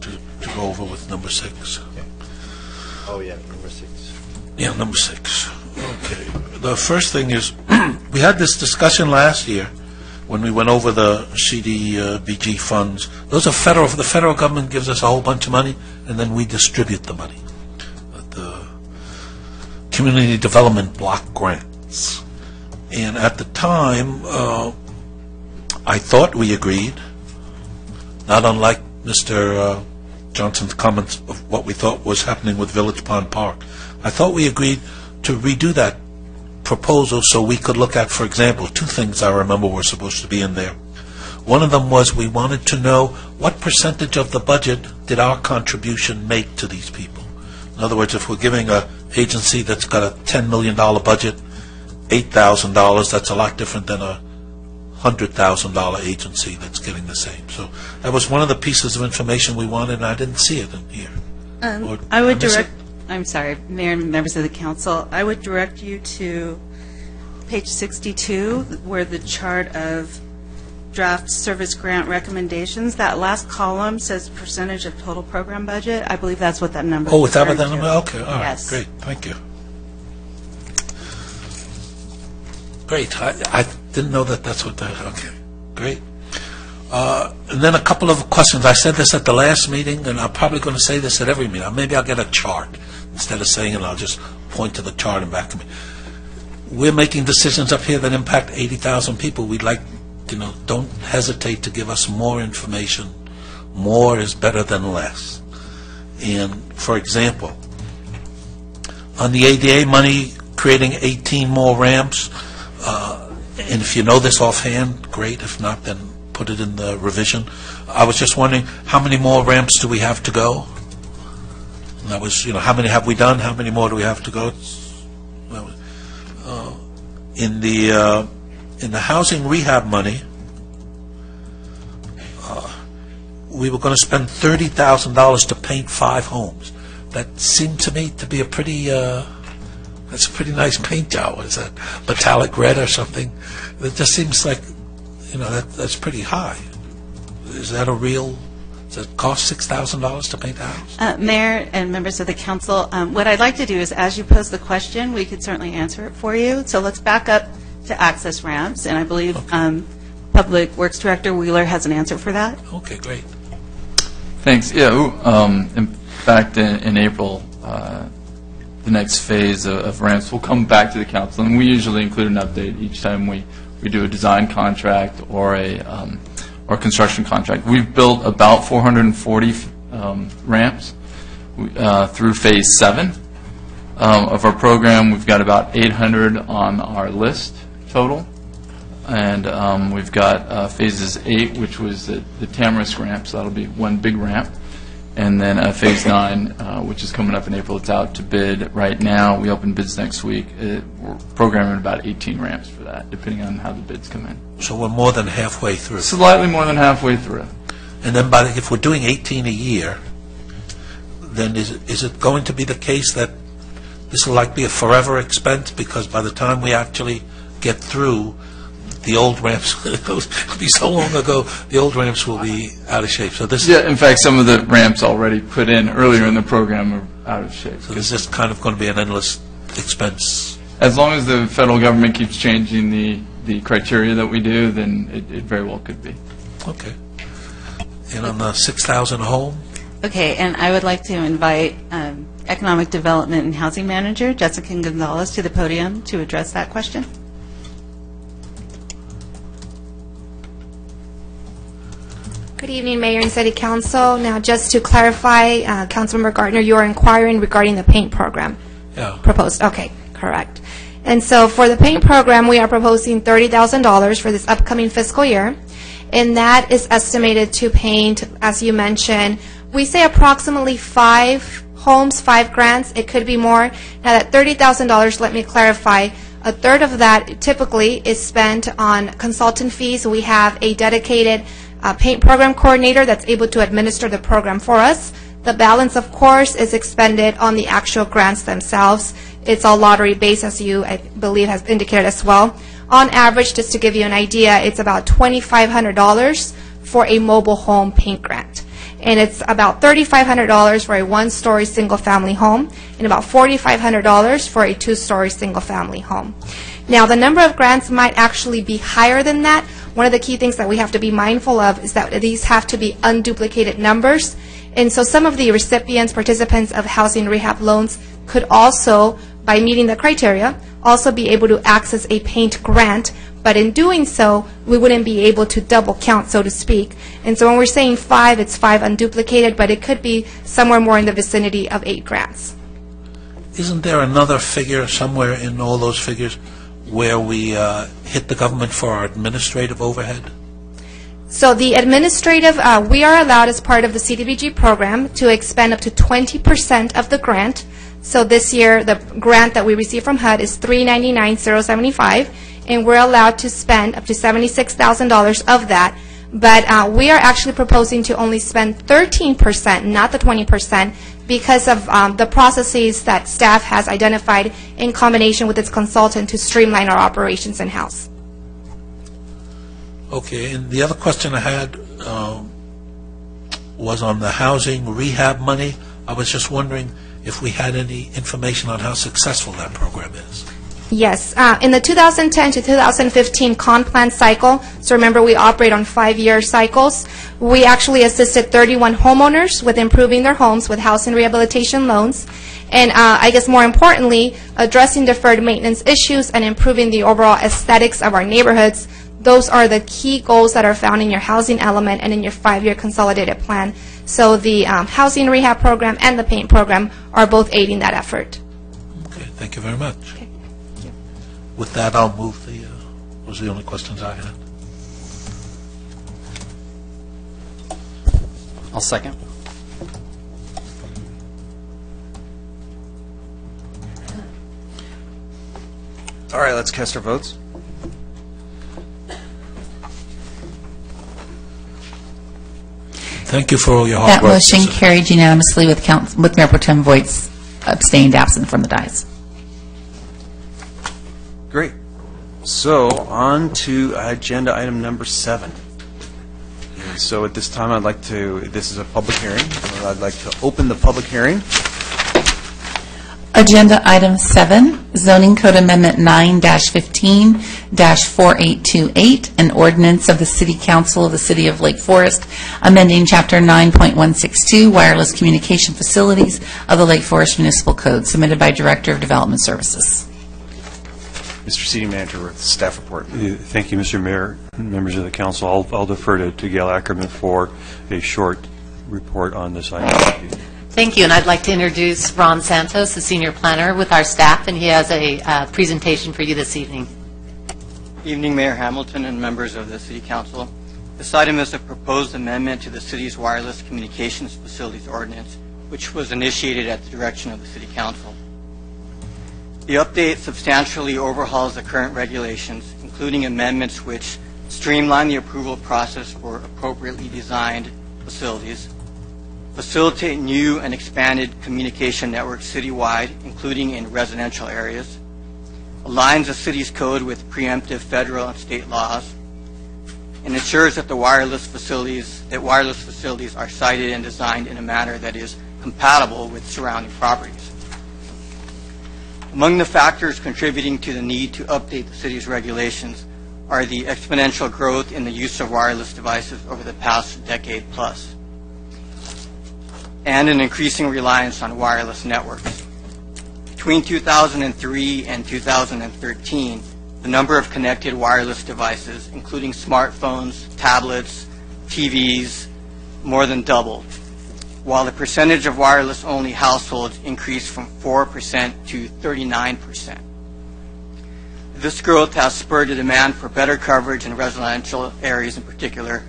to go over with number 6. Okay. Oh, yeah, number 6. Yeah, number 6. Okay. The first thing is, we had this discussion last year when we went over the Cdbg funds. Those are federal. The federal government gives us a whole bunch of money, and then we distribute the money. The community development block grants. And at the time, I thought we agreed, not unlike Mr. Johnson's comments of what we thought was happening with Village Pond Park. I thought we agreed to redo that proposal so we could look at, for example, 2 things I remember were supposed to be in there. One of them was we wanted to know what percentage of the budget did our contribution make to these people. In other words, if we're giving an agency that's got a $10 million budget, $8,000, that's a lot different than a $100,000 agency that's getting the same. So that was one of the pieces of information we wanted, and I didn't see it in here. I would direct, I'm sorry, Mayor and members of the council, I would direct you to page 62, where the chart of draft service grant recommendations, that last column says percentage of total program budget. I believe that's what that number is. Oh, is that what that number? Okay, all right, yes. Great, thank you. Great. I didn't know that that's what that, okay, great. And then a couple of questions. I said this at the last meeting, and I'm probably going to say this at every meeting. Maybe I'll get a chart. Instead of saying it, I'll just point to the chart and back to me. We're making decisions up here that impact 80,000 people. We'd like, don't hesitate to give us more information. More is better than less. And, for example, on the ADA money, creating 18 more ramps, and if you know this offhand, great. If not, then put it in the revision. I was just wondering, how many more ramps do we have to go? And that was, how many have we done? How many more do we have to go? In the housing rehab money, we were going to spend $30,000 to paint 5 homes. That seemed to me to be a pretty. That's a pretty nice paint job. Is that metallic red or something? It just seems like, that's pretty high. Is that a real? Does it cost $6,000 to paint a house? Mayor and members of the council, what I'd like to do is, as you pose the question, we could certainly answer it for you. So let's back up to access ramps, and I believe Public Works Director Wheeler has an answer for that. Okay, great. Thanks. Yeah. In fact, in April, the next phase of ramps will come back to the council, and we usually include an update each time we do a design contract or a construction contract. We've built about 440 ramps through phase 7 of our program. We've got about 800 on our list total, and we've got phases 8, which was the Tamarisk ramp, so that'll be one big ramp. And then phase 9, which is coming up in April, it's out to bid right now. We open bids next week. We're programming about 18 ramps for that, depending on how the bids come in. So we're more than halfway through. Slightly more than halfway through. And then if we're doing 18 a year, then is it going to be the case that this will be a forever expense? Because by the time we actually get through, the old ramps, it'll be so long ago, the old ramps will be out of shape. So this, yeah, in fact, some of the ramps already put in earlier in the program are out of shape. So this is kind of going to be an endless expense. As long as the federal government keeps changing the criteria that we do, then it very well could be. Okay. And on the 6,000 a home? Okay, and I would like to invite Economic Development and Housing Manager Jessica Gonzalez to the podium to address that question. Good evening, Mayor and City Council. Now, just to clarify, Councilmember Gardner, you are inquiring regarding the paint program. Yeah. Proposed. Okay, correct. And so for the paint program, we are proposing $30,000 for this upcoming fiscal year. And that is estimated to paint, as you mentioned, we say approximately 5 homes, 5 grants. It could be more. Now that $30,000, let me clarify. A third of that typically is spent on consultant fees. We have a dedicated paint program coordinator that's able to administer the program for us. The balance, of course, is expended on the actual grants themselves. It's all lottery based, as you, I believe, has indicated as well. On average, just to give you an idea, it's about $2,500 for a mobile home paint grant. And it's about $3,500 for a 1-story single-family home and about $4,500 for a 2-story single-family home. Now, the number of grants might actually be higher than that. One of the key things that we have to be mindful of is that these have to be unduplicated numbers. And so some of the recipients, participants of housing rehab loans could also, by meeting the criteria, also be able to access a paint grant. But in doing so, we wouldn't be able to double count, so to speak. And so when we're saying 5, it's 5 unduplicated, but it could be somewhere more in the vicinity of 8 grants. Isn't there another figure somewhere in all those figures where we hit the government for our administrative overhead? So the administrative, we are allowed as part of the Cdbg program to expend up to 20% of the grant. So this year, the grant that we received from HUD is $399,075, and we're allowed to spend up to $76,000 of that. But we are actually proposing to only spend 13%, not the 20%, because of the processes that staff has identified in combination with its consultant to streamline our operations in-house. Okay, and the other question I had was on the housing rehab money. I was just wondering if we had any information on how successful that program is. Yes. In the 2010 to 2015 con plan cycle, so remember we operate on 5-year cycles, we actually assisted 31 homeowners with improving their homes with housing rehabilitation loans. And I guess more importantly, addressing deferred maintenance issues and improving the overall aesthetics of our neighborhoods. Those are the key goals that are found in your housing element and in your 5-year consolidated plan. So the housing rehab program and the paint program are both aiding that effort. Okay, thank you very much. Okay. With that, I'll move the, those are the only questions I had. I'll second. All right, let's cast our votes. Thank you for all your hard That work. motion carried unanimously with Mayor Pro Tem Voigt's abstained, absent from the dais. Great. So on to agenda item number 7. And so at this time, I'd like to, this is a public hearing. I'd like to open the public hearing. Agenda item 7, Zoning Code Amendment 9-15-4828, an ordinance of the City Council of the City of Lake Forest, amending Chapter 9.162, Wireless Communication Facilities of the Lake Forest Municipal Code, submitted by Director of Development Services. Mr. City Manager with the staff report. Thank you, Mr. Mayor, members of the council. I'll defer to Gail Ackerman for a short report on this item. Thank you, and I'd like to introduce Ron Santos, the senior planner with our staff, and he has a presentation for you this evening. Evening, Mayor Hamilton and members of the City Council. This item is a proposed amendment to the city's wireless communications facilities ordinance, which was initiated at the direction of the City Council. The update substantially overhauls the current regulations, including amendments which streamline the approval process for appropriately designed facilities, facilitate new and expanded communication networks citywide, including in residential areas, aligns the city's code with preemptive federal and state laws, and ensures that wireless facilities are sited and designed in a manner that is compatible with surrounding properties. Among the factors contributing to the need to update the city's regulations are the exponential growth in the use of wireless devices over the past decade plus, and an increasing reliance on wireless networks. Between 2003 and 2013, the number of connected wireless devices, including smartphones, tablets, TVs, more than doubled, while the percentage of wireless-only households increased from 4% to 39%. This growth has spurred the demand for better coverage in residential areas in particular,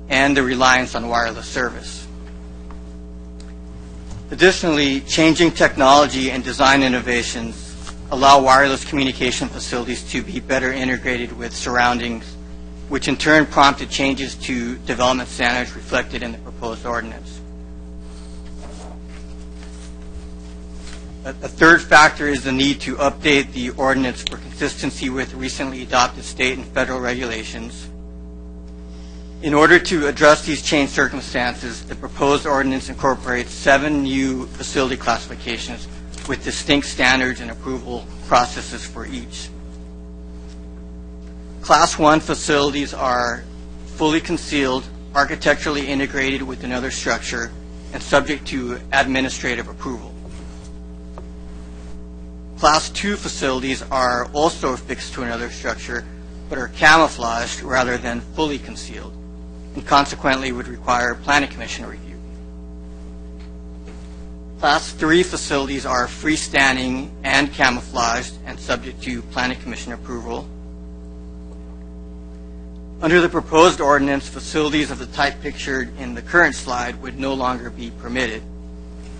and the reliance on wireless service. Additionally, changing technology and design innovations allow wireless communication facilities to be better integrated with surroundings, which in turn prompted changes to development standards reflected in the proposed ordinance. A third factor is the need to update the ordinance for consistency with recently adopted state and federal regulations. In order to address these changed circumstances, the proposed ordinance incorporates 7 new facility classifications with distinct standards and approval processes for each. Class 1 facilities are fully concealed, architecturally integrated with another structure, and subject to administrative approval. Class 2 facilities are also affixed to another structure, but are camouflaged rather than fully concealed, and consequently would require Planning Commission review. Class 3 facilities are freestanding and camouflaged and subject to Planning Commission approval. Under the proposed ordinance, facilities of the type pictured in the current slide would no longer be permitted.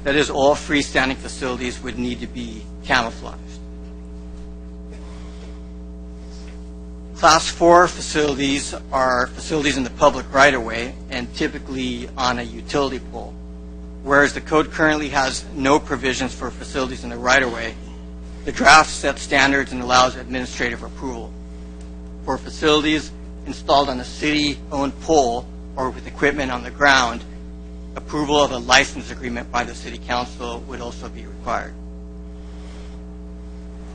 That is, all freestanding facilities would need to be camouflaged. Class 4 facilities are facilities in the public right-of-way and typically on a utility pole. Whereas the code currently has no provisions for facilities in the right-of-way, the draft sets standards and allows administrative approval. For facilities installed on a city-owned pole or with equipment on the ground, approval of a license agreement by the City Council would also be required.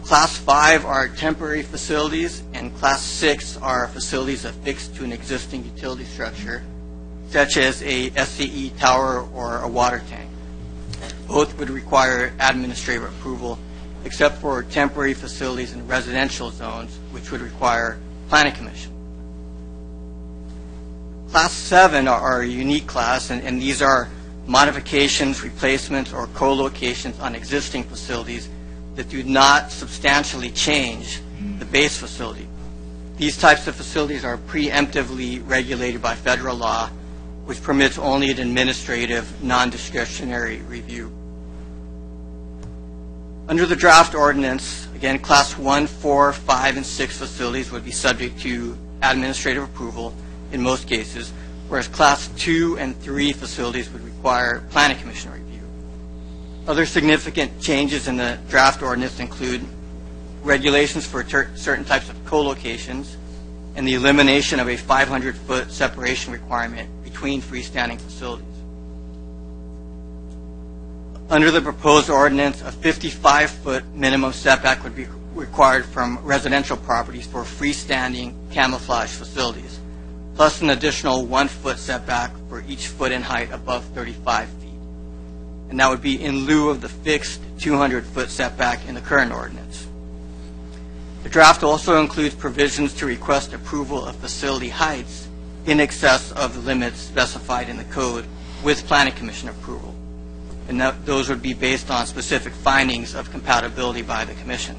Class 5 are temporary facilities, and Class 6 are facilities affixed to an existing utility structure, such as a SCE tower or a water tank. Both would require administrative approval, except for temporary facilities in residential zones, which would require Planning Commission. Class 7 are a unique class, and these are modifications, replacements, or co-locations on existing facilities that do not substantially change the base facility. These types of facilities are preemptively regulated by federal law, which permits only an administrative, non-discretionary review. Under the draft ordinance, again, Class 1, 4, 5, and 6 facilities would be subject to administrative approval in most cases, whereas Class 2 and 3 facilities would require Planning Commission review. Other significant changes in the draft ordinance include regulations for certain types of co-locations and the elimination of a 500-foot separation requirement between freestanding facilities. Under the proposed ordinance, a 55-foot minimum setback would be required from residential properties for freestanding camouflage facilities, plus an additional 1-foot setback for each foot in height above 35 feet. And that would be in lieu of the fixed 200-foot setback in the current ordinance. The draft also includes provisions to request approval of facility heights in excess of the limits specified in the code with Planning Commission approval. And those would be based on specific findings of compatibility by the Commission.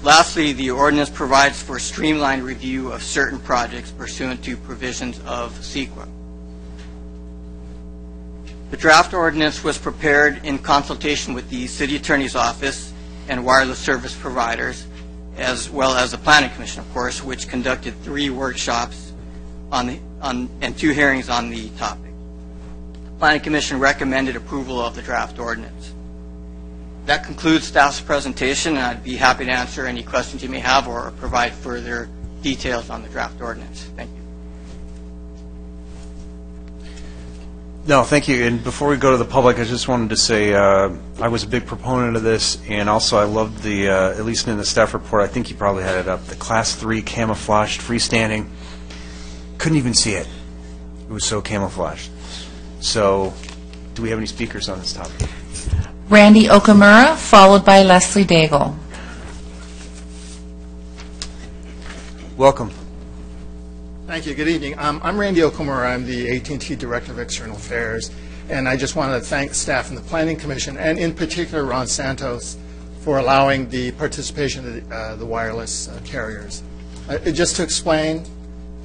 Lastly, the ordinance provides for streamlined review of certain projects pursuant to provisions of CEQA. The draft ordinance was prepared in consultation with the City Attorney's Office and wireless service providers, as well as the Planning Commission, of course, which conducted 3 workshops and 2 hearings on the topic. The Planning Commission recommended approval of the draft ordinance. That concludes staff's presentation, and I'd be happy to answer any questions you may have or provide further details on the draft ordinance. Thank you. No, thank you. And before we go to the public, I just wanted to say I was a big proponent of this, and also I loved the, at least in the staff report, I think you probably had it up, the Class 3 camouflaged freestanding. Couldn't even see it. It was so camouflaged. So, do we have any speakers on this topic? Randy Okamura, followed by Leslie Daigle. Welcome. Thank you. Good evening. I'm Randy Okamura. I'm the AT&T Director of External Affairs, and I just wanted to thank staff in the Planning Commission, and in particular Ron Santos, for allowing the participation of the wireless carriers. Just to explain,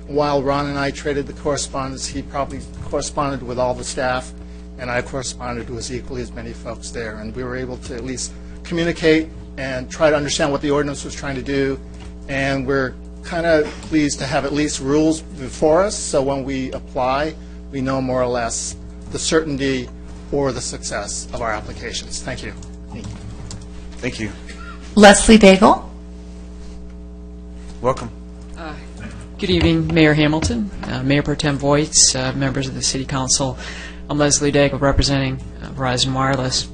while Ron and I traded the correspondence, he probably corresponded with all the staff, and I corresponded with equally as many folks there, and we were able to at least communicate and try to understand what the ordinance was trying to do, and we're kind of pleased to have at least rules before us, so when we apply, we know more or less the certainty or the success of our applications. Thank you. Thank you. Leslie Daigle. Welcome. Good evening, Mayor Hamilton, Mayor Pro Tem Voights, members of the City Council. I'm Leslie Daigle representing Verizon Wireless.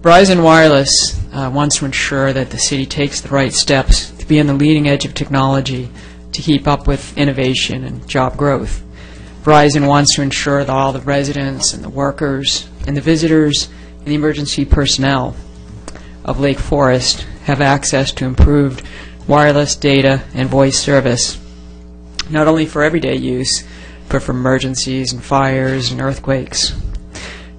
Verizon Wireless wants to ensure that the city takes the right steps to be on the leading edge of technology to keep up with innovation and job growth. Verizon wants to ensure that all the residents and the workers and the visitors and the emergency personnel of Lake Forest have access to improved wireless data and voice service, not only for everyday use, but for emergencies and fires and earthquakes.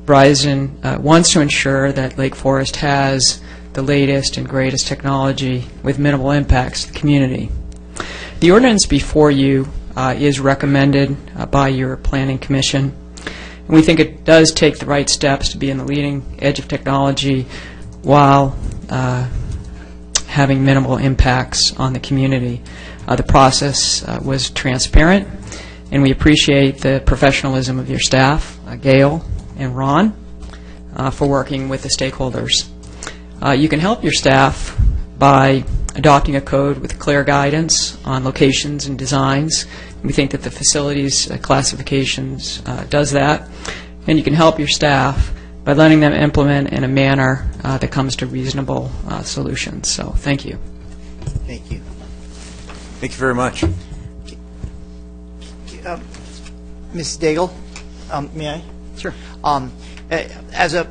Verizon wants to ensure that Lake Forest has the latest and greatest technology with minimal impacts to the community. The ordinance before you is recommended by your Planning Commission, and we think it does take the right steps to be in the leading edge of technology while having minimal impacts on the community. The process was transparent, and we appreciate the professionalism of your staff, Gail and Ron, for working with the stakeholders. You can help your staff by adopting a code with clear guidance on locations and designs. We think that the facilities classifications does that. And you can help your staff by letting them implement in a manner that comes to reasonable solutions. So thank you. Thank you. Thank you very much. Ms. Daigle, may I? Sure. As a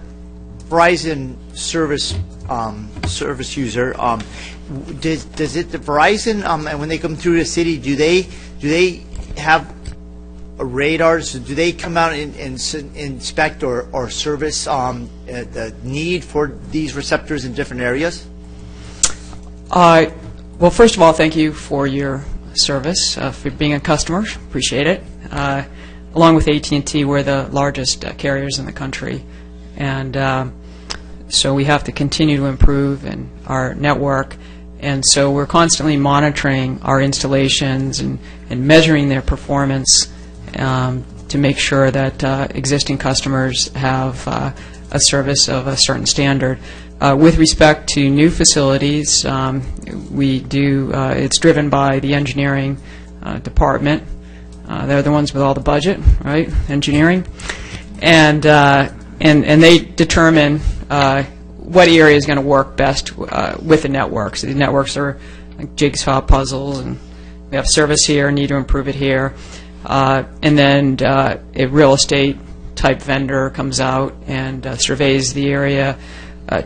Verizon service user, does it the Verizon and when they come through the city, do they have radars? Do they come out and inspect or service the need for these receptors in different areas? Well, first of all, thank you for your service, for being a customer. Appreciate it. Along with AT&T, we're the largest carriers in the country, and so we have to continue to improve in our network, and so we're constantly monitoring our installations and measuring their performance to make sure that existing customers have a service of a certain standard. With respect to new facilities, we do, it's driven by the engineering department. They're the ones with all the budget, right, engineering, and they determine what area is going to work best with the networks. The networks are like jigsaw puzzles, and we have service here, need to improve it here. And then a real estate type vendor comes out and surveys the area,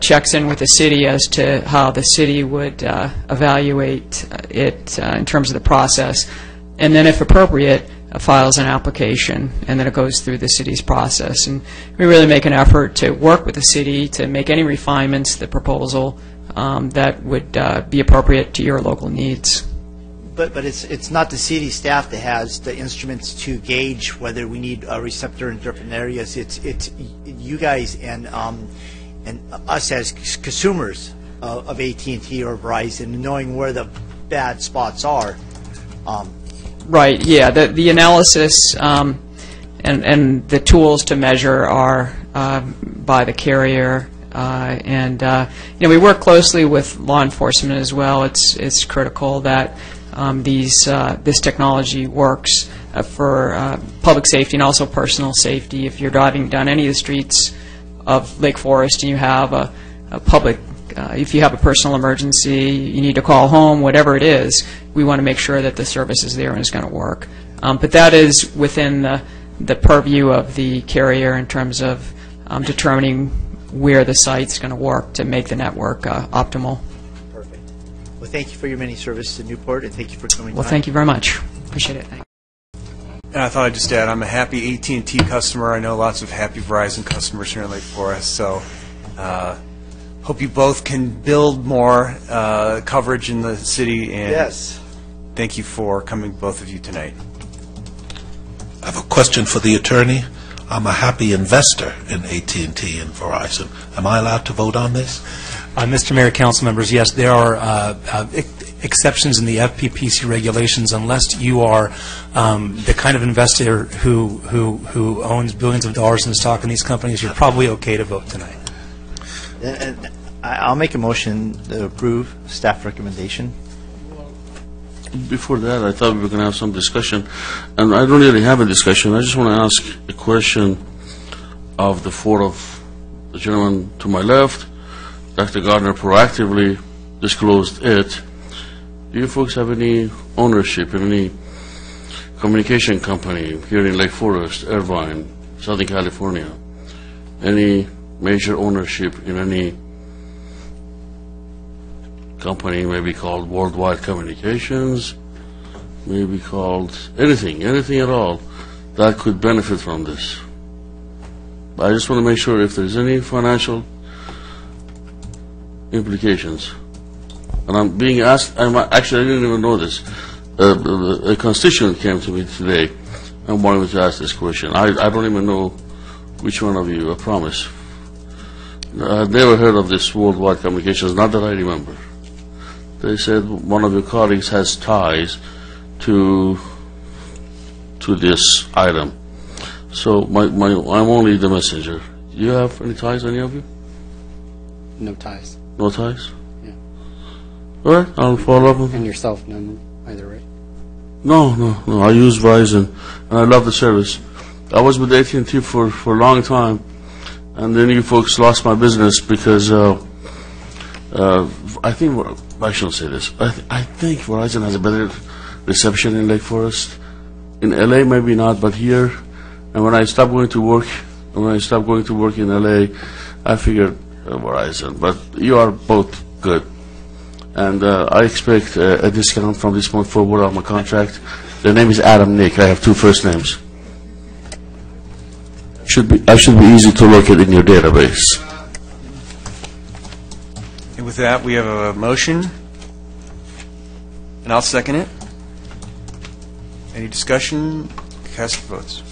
checks in with the city as to how the city would evaluate it in terms of the process, and then if appropriate, files an application, and then it goes through the city's process. And we really make an effort to work with the city to make any refinements to the proposal that would be appropriate to your local needs. But it's not the city staff that has the instruments to gauge whether we need a receptor in different areas. It's you guys and us as consumers of AT&T or Verizon, knowing where the bad spots are. Right. Yeah. The analysis and the tools to measure are by the carrier, and we work closely with law enforcement as well. It's critical that this technology works for public safety and also personal safety. If you're driving down any of the streets of Lake Forest and you have a public, if you have a personal emergency, you need to call home, whatever it is, we want to make sure that the service is there and it's going to work. But that is within the purview of the carrier in terms of determining where the site's going to work to make the network optimal. Perfect. Well, thank you for your many services to Newport, and thank you for coming. Well, thank you very much. Appreciate it. And I thought I'd just add, I'm a happy AT&T customer. I know lots of happy Verizon customers here in Lake Forest. So hope you both can build more coverage in the city. And yes. Thank you for coming, both of you, tonight. I have a question for the attorney. I'm a happy investor in AT&T and Verizon. Am I allowed to vote on this? Mr. Mayor, council members, yes, there are exceptions in the FPPC regulations unless you are the kind of investor who owns billions of dollars in stock in these companies. You're probably okay to vote tonight. And I'll make a motion to approve staff recommendation. Before that, I thought we were going to have some discussion, and I don't really have a discussion. I just want to ask a question of the four of the gentleman to my left. Dr. Gardner proactively disclosed it. Do you folks have any ownership in any communication company here in Lake Forest, Irvine, Southern California? Any major ownership in any company, maybe called Worldwide Communications, maybe called anything at all that could benefit from this? I just want to make sure if there's any financial implications. And I'm being asked, actually I didn't even know this. A constituent came to me today and wanted me to ask this question. I don't even know which one of you, I promise. I've never heard of this Worldwide Communications, not that I remember. They said one of your colleagues has ties to this item. So I'm only the messenger. Do you have any ties, any of you? No ties. No ties? Yeah. All right, I'll follow up. And yourself, none either, right? No. I use Verizon, and I love the service. I was with AT&T for a long time, and then you folks lost my business because I think, I shouldn't say this, I think Verizon has a better reception in Lake Forest. In LA, maybe not, but here. And when I stopped going to work, in LA, I figured Verizon. But you are both good. And I expect a discount from this point forward on my contract. The name is Adam Nick. I have two first names. I should be easy to locate in your database. And with that, we have a motion, and I'll second it. Any discussion? Cast your votes.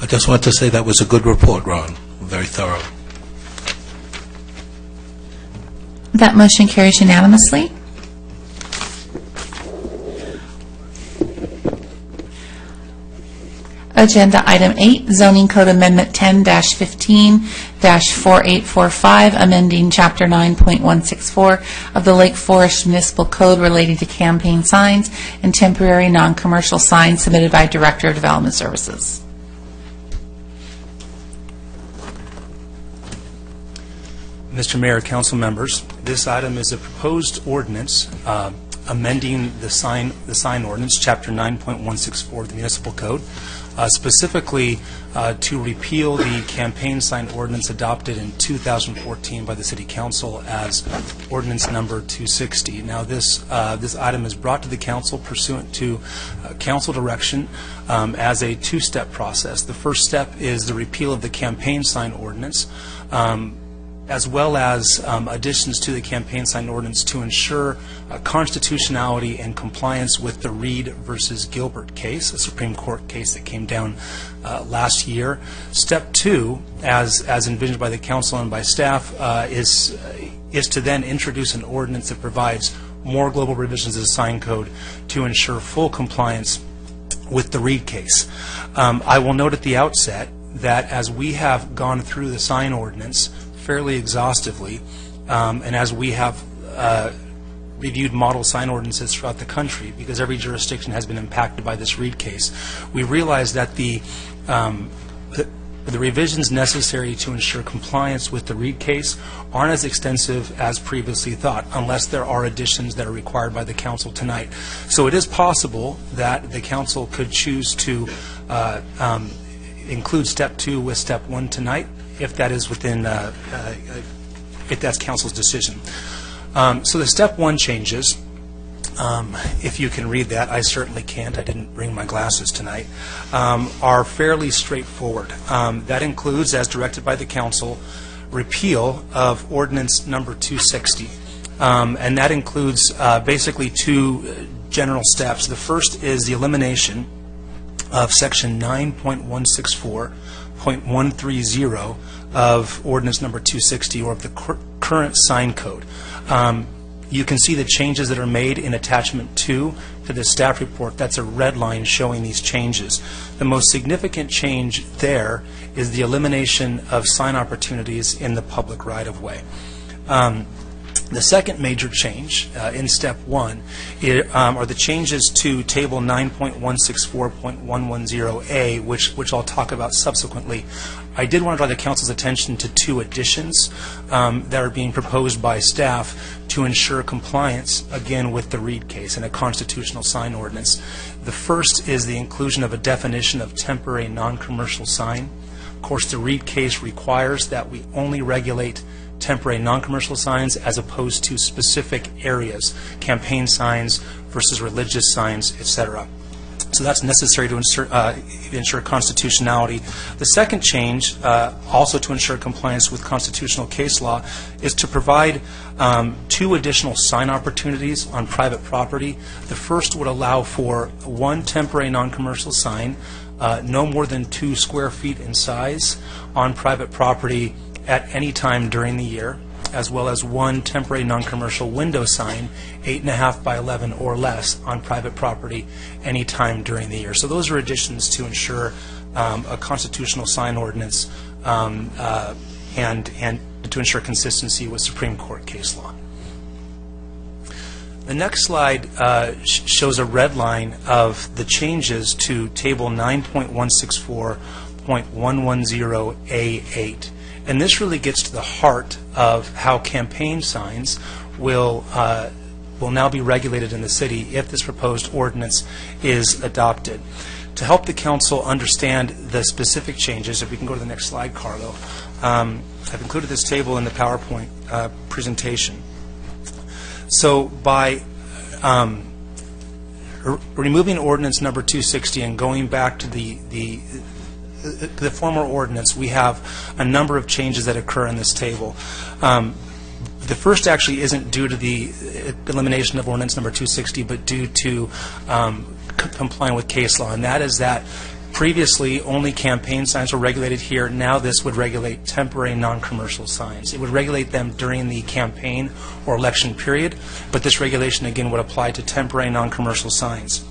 I just want to say that was a good report, Ron. Very thorough. That motion carries unanimously. Agenda Item 8, Zoning Code Amendment 10-15-4845, amending Chapter 9.164 of the Lake Forest Municipal Code relating to campaign signs and temporary non-commercial signs, submitted by Director of Development Services. Mr. Mayor, council members, this item is a proposed ordinance amending the sign ordinance, Chapter 9.164 of the Municipal Code, specifically to repeal the campaign sign ordinance adopted in 2014 by the City Council as ordinance number 260. Now, this item is brought to the council pursuant to council direction as a two-step process. The first step is the repeal of the campaign sign ordinance, as well as additions to the campaign sign ordinance to ensure constitutionality and compliance with the Reed versus Gilbert case, a Supreme Court case that came down last year. Step two, as envisioned by the council and by staff, is to then introduce an ordinance that provides more global revisions of the sign code to ensure full compliance with the Reed case. I will note at the outset that as we have gone through the sign ordinance fairly exhaustively, and as we have reviewed model sign ordinances throughout the country, because every jurisdiction has been impacted by this Reed case, we realize that the revisions necessary to ensure compliance with the Reed case aren't as extensive as previously thought, unless there are additions that are required by the council tonight. So it is possible that the council could choose to include Step 2 with Step 1 tonight, if that is within, if that's council's decision. So the Step 1 changes, if you can read that, I certainly can't, I didn't bring my glasses tonight, are fairly straightforward. That includes, as directed by the council, repeal of ordinance number 260. And that includes basically two general steps. The first is the elimination of Section 9.164.130 of Ordinance Number 260, or of the current sign code. You can see the changes that are made in Attachment 2 to the staff report. That's a red line showing these changes. The most significant change there is the elimination of sign opportunities in the public right-of-way. The second major change in Step 1 are the changes to Table 9.164.110A, which I'll talk about subsequently. I did want to draw the Council's attention to two additions that are being proposed by staff to ensure compliance, again, with the Reed case and a constitutional sign ordinance. The first is the inclusion of a definition of temporary non-commercial sign. Of course, the Reed case requires that we only regulate temporary non-commercial signs as opposed to specific areas, campaign signs versus religious signs, etc. So that's necessary to ensure constitutionality. The second change, also to ensure compliance with constitutional case law, is to provide two additional sign opportunities on private property. The first would allow for one temporary non-commercial sign, no more than 2 square feet in size, on private property at any time during the year, as well as one temporary non-commercial window sign, 8.5 by 11 or less, on private property any time during the year. So those are additions to ensure a constitutional sign ordinance and to ensure consistency with Supreme Court case law. The next slide shows a red line of the changes to Table 9.164.110A8. And this really gets to the heart of how campaign signs will now be regulated in the city if this proposed ordinance is adopted. To help the council understand the specific changes, if we can go to the next slide, Carlo, I've included this table in the PowerPoint presentation. So by removing ordinance number 260 and going back to the former ordinance, we have a number of changes that occur in this table. The first actually isn't due to the elimination of ordinance number 260, but due to complying with case law, and that is that previously only campaign signs were regulated here. Now this would regulate temporary non-commercial signs. It would regulate them during the campaign or election period, but this regulation again would apply to temporary non-commercial signs.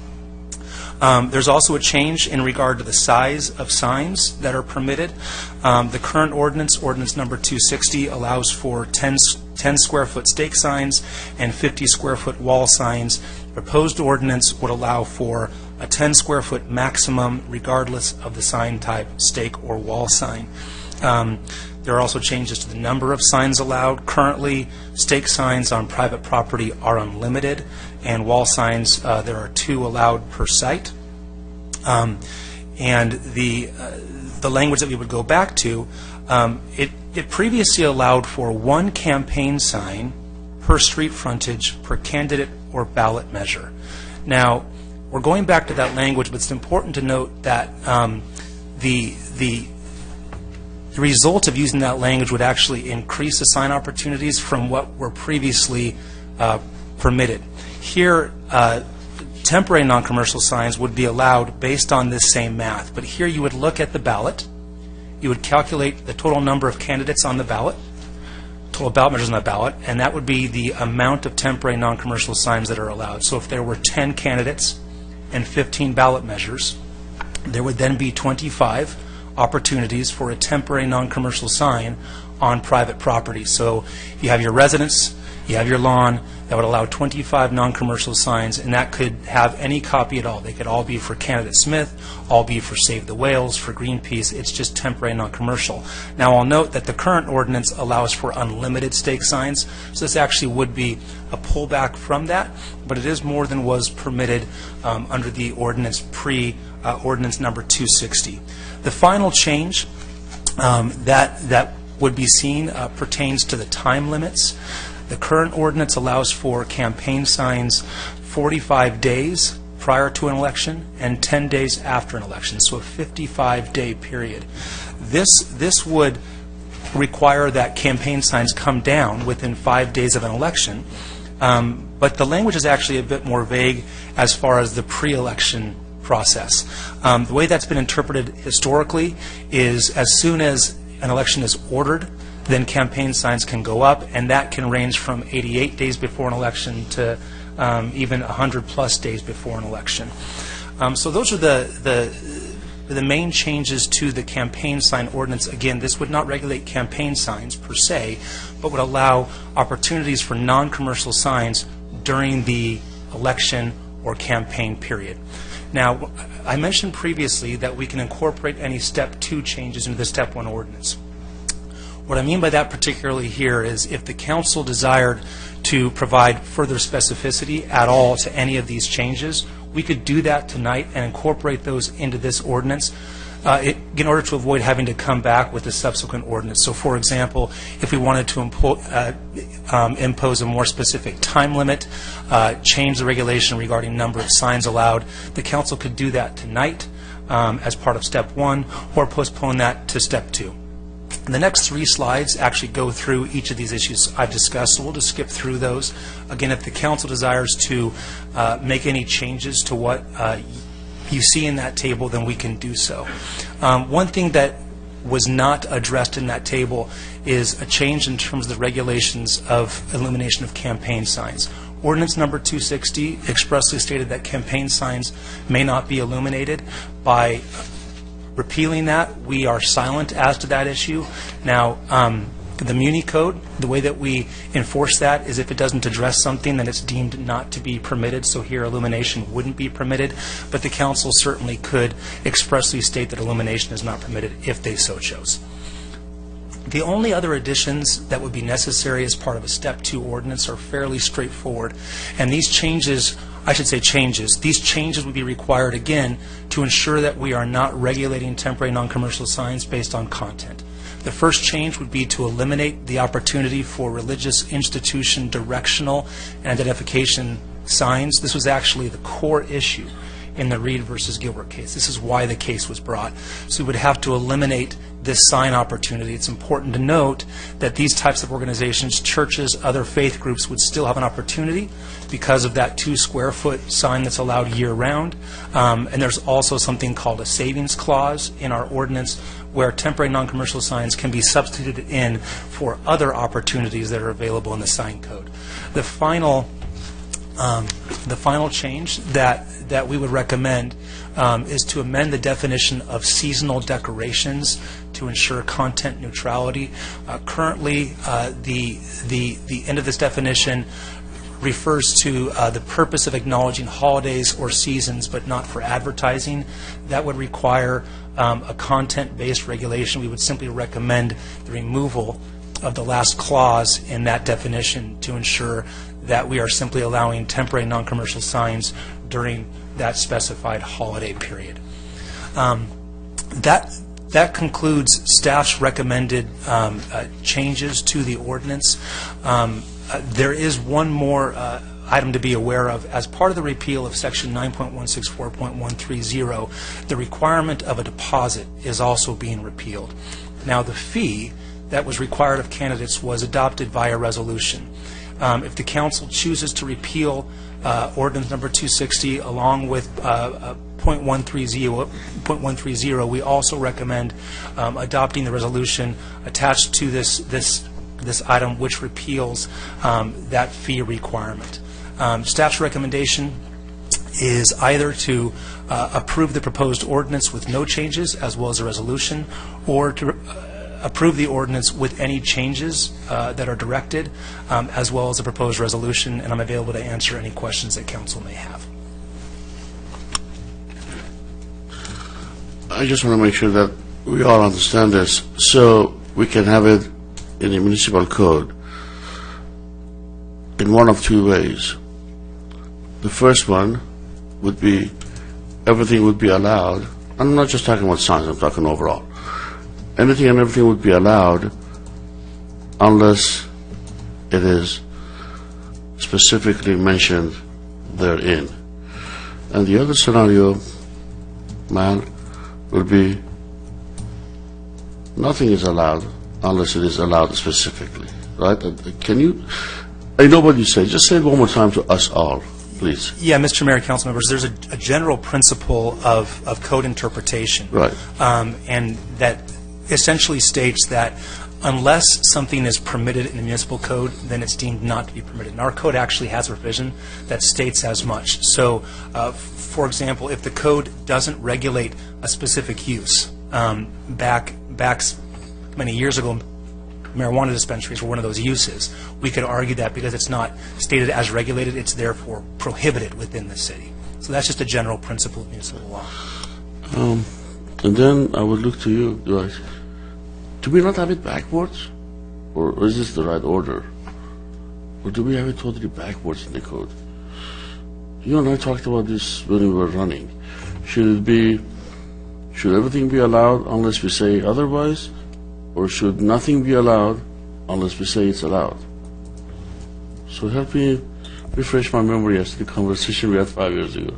There's also a change in regard to the size of signs that are permitted. The current ordinance, ordinance number 260, allows for 10 square foot stake signs and 50 square foot wall signs. The proposed ordinance would allow for a 10 square foot maximum regardless of the sign type, stake or wall sign. There are also changes to the number of signs allowed. Currently, stake signs on private property are unlimited, and wall signs, there are 2 allowed per site. And the language that we would go back to, it previously allowed for 1 campaign sign per street frontage per candidate or ballot measure. Now, we're going back to that language, but it's important to note that the result of using that language would actually increase the sign opportunities from what were previously permitted. Here, temporary non-commercial signs would be allowed based on this same math, but here you would look at the ballot, you would calculate the total number of candidates on the ballot, total ballot measures on the ballot, and that would be the amount of temporary non-commercial signs that are allowed. So if there were 10 candidates and 15 ballot measures, there would then be 25 opportunities for a temporary non-commercial sign on private property. So you have your residence, you have your lawn, that would allow 25 non-commercial signs, and that could have any copy at all. They could all be for Candidate Smith, all be for Save the Whales, for Greenpeace. It's just temporary non-commercial. Now I'll note that the current ordinance allows for unlimited stake signs, so this actually would be a pullback from that, but it is more than was permitted under the ordinance ordinance number 260. The final change that would be seen pertains to the time limits. The current ordinance allows for campaign signs 45 days prior to an election and 10 days after an election, so a 55-day period. This would require that campaign signs come down within 5 days of an election, but the language is actually a bit more vague as far as the pre-election process. The way that's been interpreted historically is as soon as an election is ordered, then campaign signs can go up, and that can range from 88 days before an election to even 100-plus days before an election. So those are the main changes to the campaign sign ordinance. Again, this would not regulate campaign signs per se, but would allow opportunities for non-commercial signs during the election or campaign period. Now, I mentioned previously that we can incorporate any Step 2 changes into the Step 1 ordinance. What I mean by that particularly here is if the council desired to provide further specificity at all to any of these changes, we could do that tonight and incorporate those into this ordinance in order to avoid having to come back with a subsequent ordinance. So, for example, if we wanted to impose a more specific time limit, change the regulation regarding number of signs allowed, the council could do that tonight as part of Step 1 or postpone that to Step 2. The next 3 slides actually go through each of these issues I've discussed, so we'll just skip through those. Again, if the council desires to make any changes to what you see in that table, then we can do so. One thing that was not addressed in that table is a change in terms of the regulations of illumination of campaign signs. Ordinance number 260 expressly stated that campaign signs may not be illuminated. By repealing that, we are silent as to that issue. Now, the Muni Code, the way that we enforce that is if it doesn't address something, then it's deemed not to be permitted. So here, illumination wouldn't be permitted, but the council certainly could expressly state that illumination is not permitted if they so chose. The only other additions that would be necessary as part of a Step 2 ordinance are fairly straightforward, and these changes, these changes would be required again to ensure that we are not regulating temporary non-commercial signs based on content. The first change would be to eliminate the opportunity for religious institution directional and identification signs. This was actually the core issue in the Reed versus Gilbert case. This is why the case was brought. So we would have to eliminate this sign opportunity. It's important to note that these types of organizations, churches, other faith groups would still have an opportunity because of that 2-square-foot sign that's allowed year-round. And there's also something called a savings clause in our ordinance where temporary non-commercial signs can be substituted in for other opportunities that are available in the sign code. The final change that we would recommend is to amend the definition of seasonal decorations to ensure content neutrality. Currently, the end of this definition refers to the purpose of acknowledging holidays or seasons, but not for advertising. That would require a content-based regulation. We would simply recommend the removal of the last clause in that definition to ensure that we are simply allowing temporary non-commercial signs during that specified holiday period. That concludes staff's recommended changes to the ordinance. There is one more item to be aware of. As part of the repeal of Section 9.164.130, the requirement of a deposit is also being repealed. Now, the fee that was required of candidates was adopted via resolution. If the council chooses to repeal ordinance number 260 along with .130, we also recommend adopting the resolution attached to this item, which repeals that fee requirement. Staff's recommendation is either to approve the proposed ordinance with no changes as well as a resolution, or to approve the ordinance with any changes that are directed, as well as a proposed resolution, and I'm available to answer any questions that council may have. I just want to make sure that we all understand this, so we can have it in the municipal code in one of 2 ways. The first one would be everything would be allowed. I'm not just talking about signs, I'm talking overall. Anything and everything would be allowed unless it is specifically mentioned therein. And the other scenario, man, would be nothing is allowed unless it is allowed specifically, right? Can you, I know what you say, just say it one more time to us all. please. Yeah, Mr. Mayor, council members, there's a general principle of code interpretation. Right. And that essentially states that unless something is permitted in the municipal code, then it's deemed not to be permitted. And our code actually has a provision that states as much. So, for example, if the code doesn't regulate a specific use, back many years ago, marijuana dispensaries were one of those uses. We could argue that because it's not stated as regulated, it's therefore prohibited within the city. So that's just a general principle of municipal law. And then I would look to you, do we not have it backwards? Or is this the right order? Or do we have it totally backwards in the code? You and I talked about this when we were running. Should everything be allowed unless we say otherwise? Or should nothing be allowed unless we say it's allowed? So help me refresh my memory as to the conversation we had 5 years ago.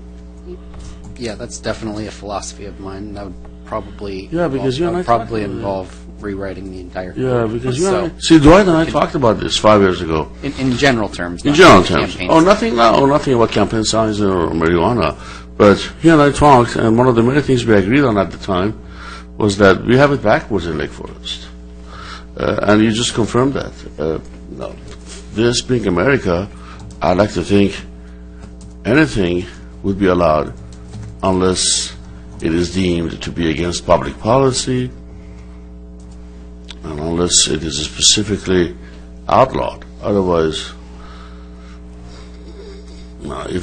Yeah, that's definitely a philosophy of mine. That would probably involve rewriting the entire code. Yeah, because see, Dwight and I talked about this 5 years ago. In general terms. In general terms. Nothing about campaign signs or marijuana. But he and I talked, and one of the many things we agreed on at the time was that we have it backwards in Lake Forest. And you just confirmed that. No. This being America, I like to think anything would be allowed unless it is deemed to be against public policy and unless it is specifically outlawed. Otherwise, no, if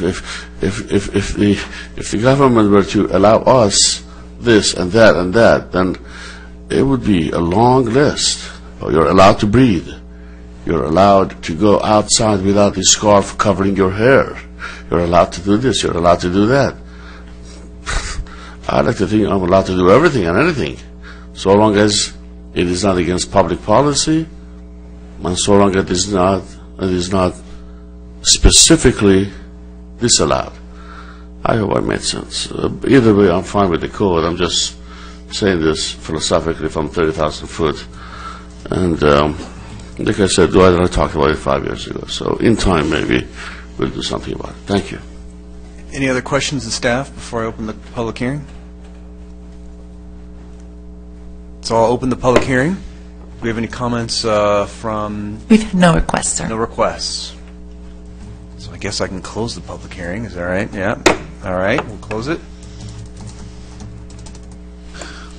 the government were to allow us this and that, then it would be a long list. You're allowed to breathe. You're allowed to go outside without a scarf covering your hair. You're allowed to do this. You're allowed to do that. I like to think I'm allowed to do everything and anything, so long as it is not against public policy, and so long as it is not specifically disallowed. I hope I made sense. Either way, I'm fine with the code. I'm just saying this philosophically from 30,000 foot. And like I said, Dwight and I talked about it 5 years ago. So in time, maybe we'll do something about it. Thank you. Any other questions of staff before I open the public hearing? So I'll open the public hearing. Do we have any comments from... We've had no requests, sir. No requests. So I guess I can close the public hearing. Is that right? Yeah. All right. We'll close it.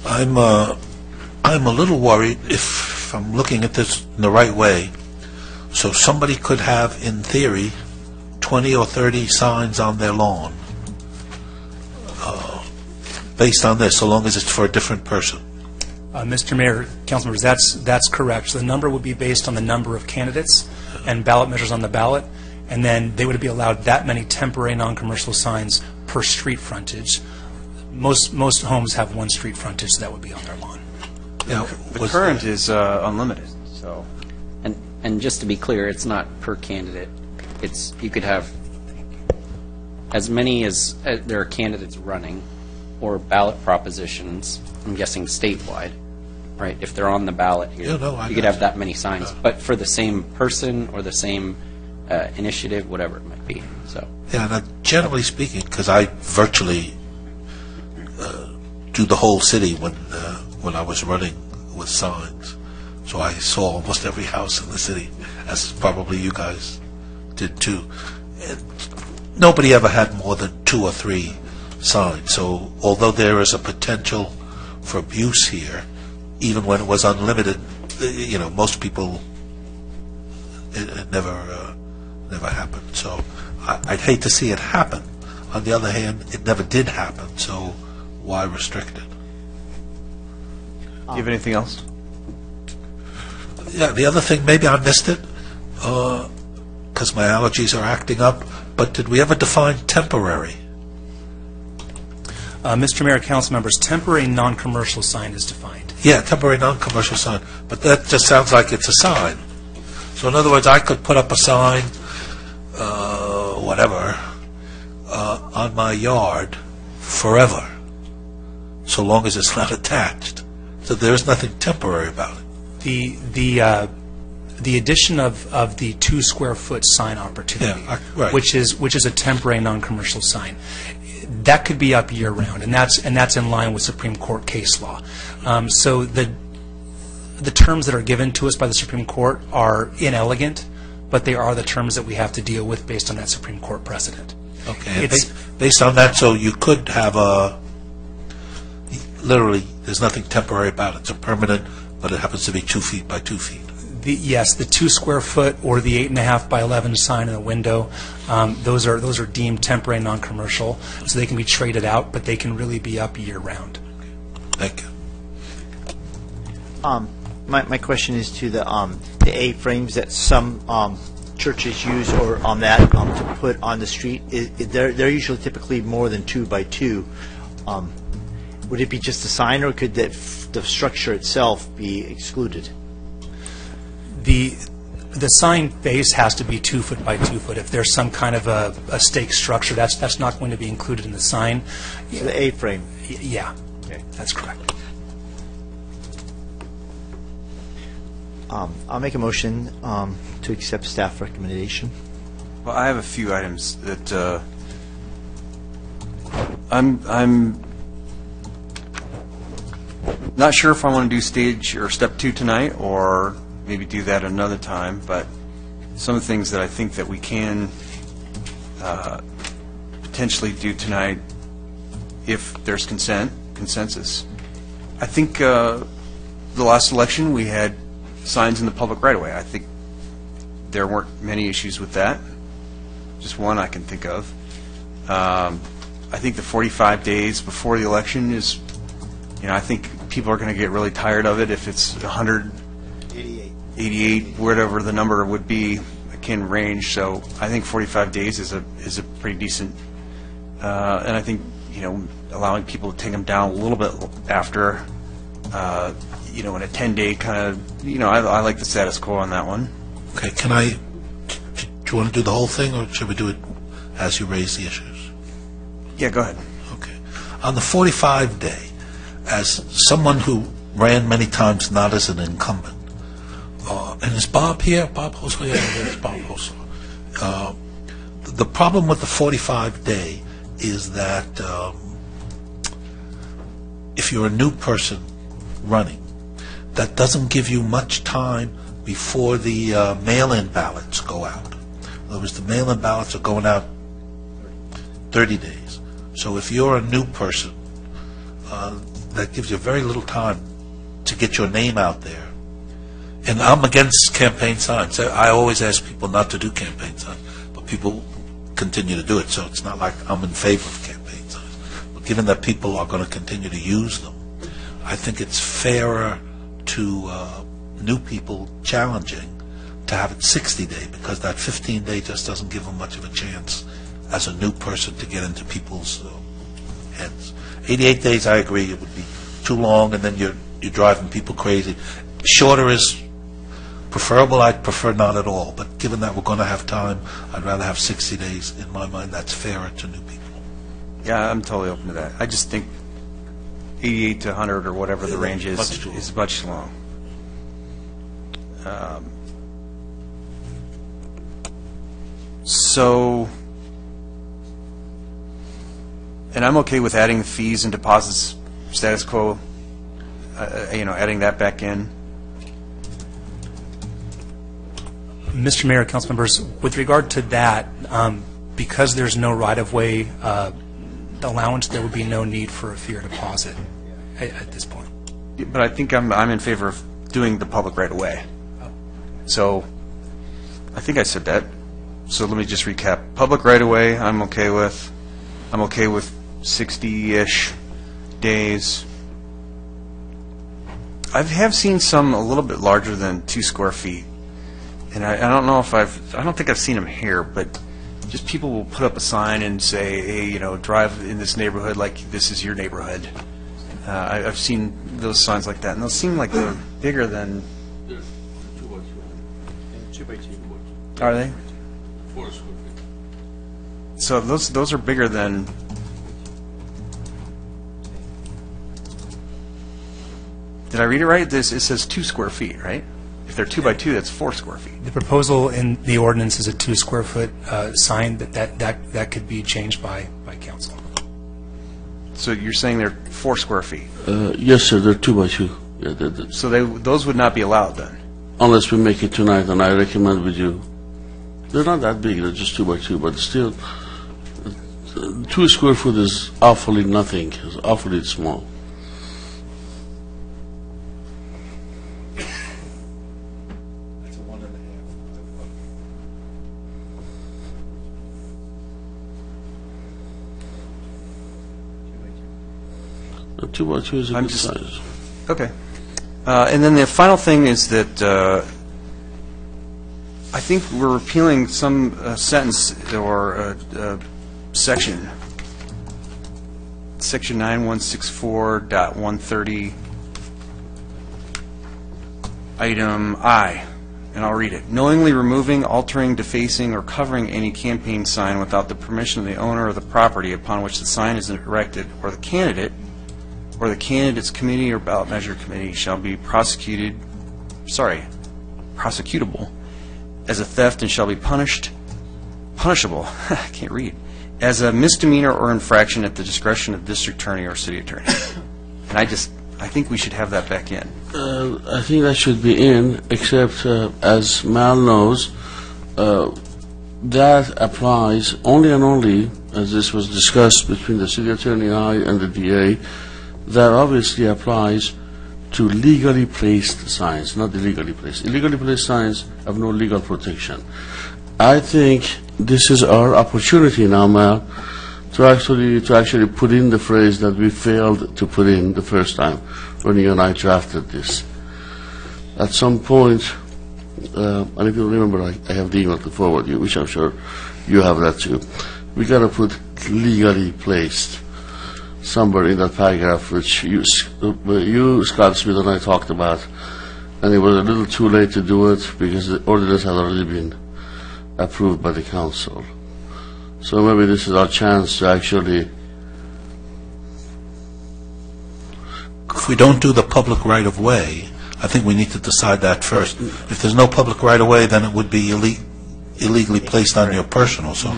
I'm a little worried if I'm looking at this in the right way. So somebody could have, in theory, 20 or 30 signs on their lawn based on this, so long as it's for a different person. Mr. Mayor, council members, that's correct. So the number would be based on the number of candidates and ballot measures on the ballot, and then they would be allowed that many temporary non-commercial signs per street frontage. Most homes have one street frontage, so that would be on their lawn. Yeah, the current is unlimited. So, and just to be clear, it's not per candidate. It's you could have as many as there are candidates running, or ballot propositions. I'm guessing statewide, right? If they're on the ballot here, you could have that many signs, but for the same person or the same initiative, whatever it might be. So yeah, now, generally speaking, because I virtually do the whole city when I was running with signs, so I saw almost every house in the city, as probably you guys did too. And nobody ever had more than 2 or 3 signs. So although there is a potential for abuse here, even when it was unlimited, most people, it never happened. So I'd hate to see it happen. On the other hand, it never did happen. So why restrict it? Do you have anything else? Yeah, the other thing, maybe I missed it, because my allergies are acting up, but did we ever define temporary? Mr. Mayor, council members, temporary non-commercial sign is defined. Yeah, temporary non-commercial sign, but that just sounds like it's a sign. So in other words, I could put up a sign, on my yard forever, so long as it's not attached. So there's nothing temporary about it. the addition of the 2 square foot sign opportunity, right. which is a temporary non-commercial sign, that could be up year round, and that's in line with Supreme Court case law. So the terms that are given to us by the Supreme Court are inelegant, but they are the terms that we have to deal with based on that Supreme Court precedent. Okay. Based on that, so you could have literally, there's nothing temporary about it. It's a permanent, but it happens to be 2 feet by 2 feet. Yes, the 2 square foot or the 8.5 by 11 sign in the window, those are deemed temporary non-commercial, so they can be traded out, but they can really be up year round. Thank you. My question is to the A-frames that some churches use or on that to put on the street. They're usually typically more than 2 by 2. Would it be just the sign, or could the structure itself be excluded? The sign base has to be 2 foot by 2 foot. If there's some kind of a stake structure, that's not going to be included in the sign. So the A-frame. Yeah, okay. That's correct. I'll make a motion to accept staff recommendation. Well, I have a few items that I'm not sure if I want to do stage or step 2 tonight, or maybe do that another time, but some of the things that I think that we can potentially do tonight, if there's consensus. I think the last election we had signs in the public right-of-way. I think there weren't many issues with that. Just one I can think of. I think the 45 days before the election is, I think people are going to get really tired of it if it's 188, whatever the number would be, can range. So I think 45 days is a pretty decent, and I think allowing people to take them down a little bit after, in a 10-day kind of, I like the status quo on that one. Okay, do you want to do the whole thing, or should we do it as you raise the issues? Yeah, go ahead. Okay. On the 45-day, as someone who ran many times not as an incumbent, and is Bob here? Bob Hosler? Yeah, there's Bob Hosler. The problem with the 45-day is that if you're a new person running, that doesn't give you much time before the mail-in ballots go out. In other words, the mail-in ballots are going out 30 days. So if you're a new person, that gives you very little time to get your name out there. And I'm against campaign signs. I always ask people not to do campaign signs, but people continue to do it, so it's not like I'm in favor of campaign signs. But given that people are going to continue to use them, I think it's fairer to new people challenging to have it 60-day, because that 15-day just doesn't give them much of a chance as a new person to get into people's heads. 88 days, I agree, it would be too long, and then you're driving people crazy. Shorter is preferable. I'd prefer not at all, but given that we're going to have time, I'd rather have 60 days. In my mind, that's fairer to new people. Yeah, I'm totally open to that. I just think 88 to 100 or whatever the range is much too long. And I'm okay with adding fees and deposits, status quo, adding that back in. Mr. Mayor, council members, with regard to that, because there's no right-of-way allowance, there would be no need for a fee or deposit at this point. But I think I'm in favor of doing the public right-of-way. So I think I said that. So let me just recap. Public right-of-way, I'm okay with. I'm okay with 60-ish days. I have seen some a little bit larger than 2 square feet. And I don't know if I don't think I've seen them here, but just people will put up a sign and say, hey, drive in this neighborhood like this is your neighborhood. I've seen those signs like that, and those seem like they're bigger than... They're 2 by 2. 2 by 2. Are they? 4 square feet. So those are bigger than... Did I read it right? It says 2 square feet, right? If they're 2 by 2, that's 4 square feet. The proposal in the ordinance is a 2 square foot sign that could be changed by council. So you're saying they're 4 square feet? Yes, sir, they're 2 by 2. Yeah, So those would not be allowed then? Unless we make it tonight, and I recommend with you. They're not that big, they're just 2 by 2, but still, 2 square foot is awfully nothing, it's awfully small. That's a 1.5. 2 by 2 is a good size. Okay. And then the final thing is that I think we're repealing some sentence or section. Section 9164.130, item I, and I'll read it. Knowingly removing, altering, defacing, or covering any campaign sign without the permission of the owner of the property upon which the sign is erected, or the candidate's committee or ballot measure committee shall be prosecutable as a theft and shall be punishable, I can't read, as a misdemeanor or infraction at the discretion of district attorney or city attorney. And I think we should have that back in. I think that should be in, except as Mal knows, that applies only and only, as this was discussed between the city attorney and the DA, that obviously applies to legally placed signs, not illegally placed. Illegally placed signs have no legal protection. I think this is our opportunity now, Mal, to actually put in the phrase that we failed to put in the first time when you and I drafted this. At some point, and if you remember, I have the email to forward you, which I'm sure you have that too. We got to put legally placed somewhere in that paragraph, which you, Scott Smith, and I talked about, and it was a little too late to do it because the ordinance had already been approved by the council. So maybe this is our chance to actually... If we don't do the public right-of-way, I think we need to decide that first. If there's no public right-of-way, then it would be illegally placed on your personal. So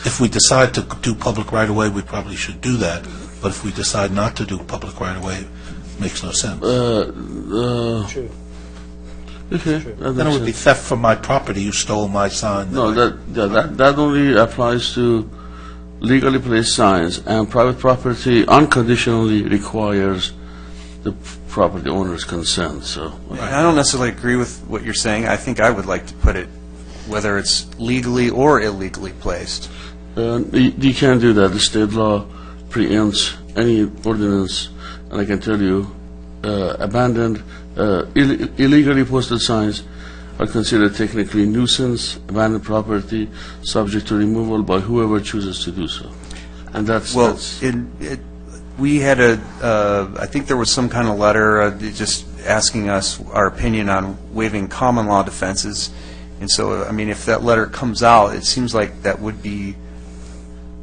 if we decide to do public right-of-way, we probably should do that. But if we decide not to do public right-of-way, it makes no sense. True. Okay. Then it would be theft from my property. You stole my sign. No, that only applies to legally placed signs, and private property unconditionally requires the property owner's consent. So I don't necessarily agree with what you're saying. I think I would like to put it whether it's legally or illegally placed. You can't do that. The state law preempts any ordinance, and I can tell you, abandoned, illegally posted signs are considered technically nuisance, abandoned property, subject to removal by whoever chooses to do so. And that's... Well, we had I think there was some kind of letter just asking us our opinion on waiving common law defenses. And so, I mean, if that letter comes out, it seems like that would be,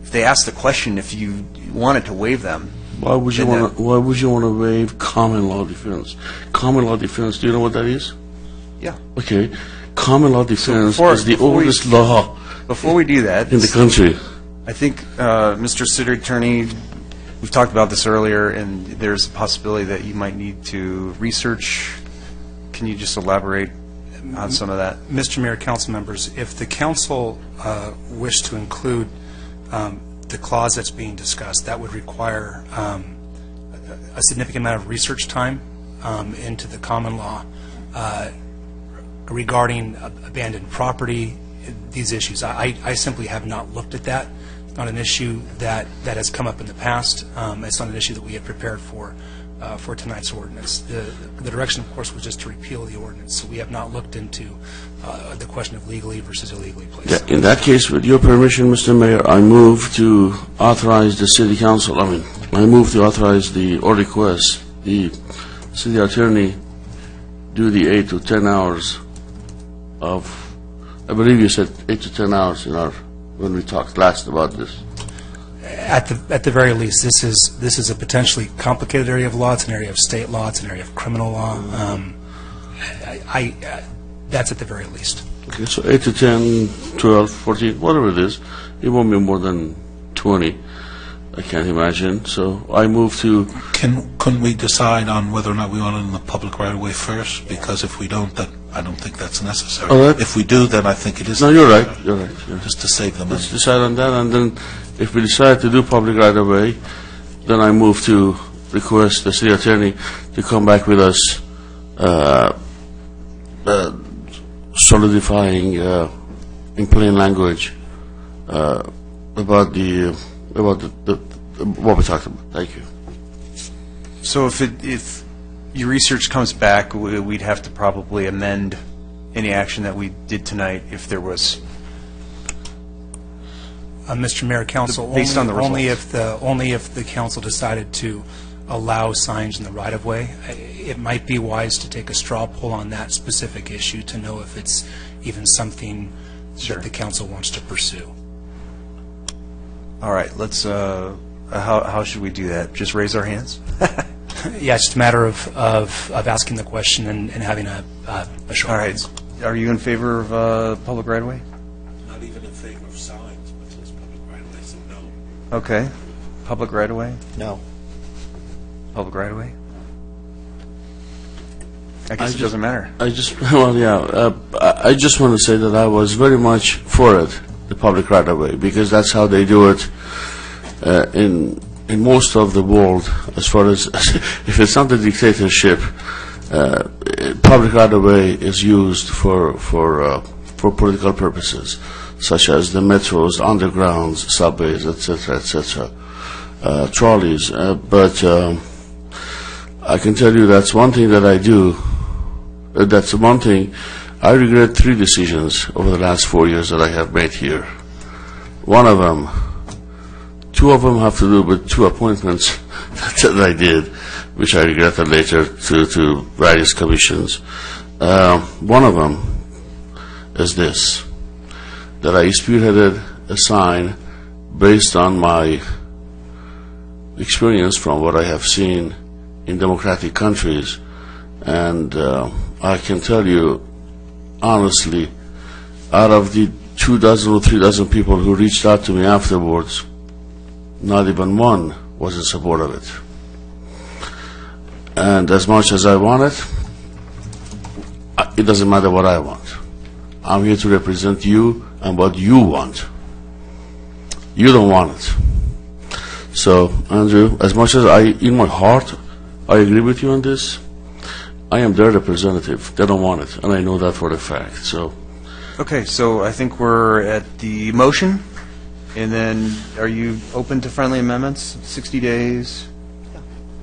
if they ask the question if you wanted to waive them. Why would you want to waive common law defense? Common law defense, do you know what that is? Yeah. Okay. Common law defense is the oldest law before we do that in the country. I think, Mr. City Attorney, we've talked about this earlier, and there's a possibility that you might need to research. Can you just elaborate on some of that? Mr. Mayor, council members, if the council wished to include the clause that's being discussed, that would require a significant amount of research time into the common law regarding abandoned property, these issues. I simply have not looked at that. It's not an issue that has come up in the past. It's not an issue that we had prepared for tonight's ordinance. The direction, of course, was just to repeal the ordinance, so we have not looked into the question of legally versus illegally placed. Yeah, in that case, with your permission, Mr. Mayor, I move to authorize the City Council, I move to authorize or request the City Attorney do the 8 to 10 hours of, I believe you said 8 to 10 hours when we talked last about this. At the very least, this is a potentially complicated area of law. It's an area of state law. It's an area of criminal law. That's at the very least. Okay, so 8 to 10, 12, 14, whatever it is, it won't be more than 20. I can't imagine. So I move to. Couldn't we decide on whether or not we want it in the public right of way first? Because if we don't, then I don't think that's necessary. All right. If we do, then I think it is. No, you're right. You're right. Yeah. Just to save the money. Let's decide on that, and then if we decide to do public right of way, then I move to request the city attorney to come back with us, solidifying in plain language about what we talked about. Thank you. So if your research comes back, we'd have to probably amend any action that we did tonight if there was. Mr. Mayor, Council, Based on the only if the council decided to allow signs in the right-of-way, it might be wise to take a straw poll on that specific issue to know if it's even something that the council wants to pursue. All right, let's. How should we do that? Just raise our hands? Yeah, it's just a matter of asking the question and having a short. All right. Are you in favor of public right-of-way? Not even in favor of signs, but just public right of way, so no. Okay. Public right-of-way? No. Public right-of-way? I guess it doesn't matter. I just want to say that I was very much for it, the public right-of-way, because that's how they do it in most of the world. As far as if it's not a dictatorship, public right-of-way is used for political purposes, such as the metros, undergrounds, subways, etc., trolleys. But I can tell you that's one thing that I do. That's one thing. I regret 3 decisions over the last 4 years that I have made here. One of them, 2 of them have to do with 2 appointments that I did, which I regretted later to various commissions. One of them is this, that I spearheaded a sign based on my experience from what I have seen in democratic countries. And I can tell you, honestly, out of the 2 dozen or 3 dozen people who reached out to me afterwards, not even one was in support of it. And as much as I want it, it doesn't matter what I want. I'm here to represent you and what you want. You don't want it. So, Andrew, as much as in my heart, I agree with you on this, I am their representative. They don't want it, and I know that for a fact. So, okay, so I think we're at the motion, and then are you open to friendly amendments? 60 days?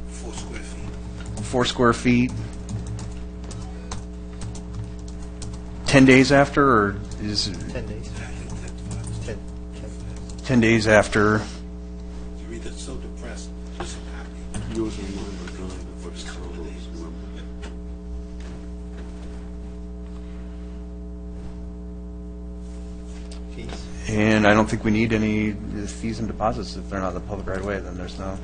4 square feet. 4 square feet? 10 days after, or is it 10 days. 10 days after? You read that so depressed, just happy. yours and mine are going for the And I don't think we need any fees and deposits if they're not in the public right away. Then there's no.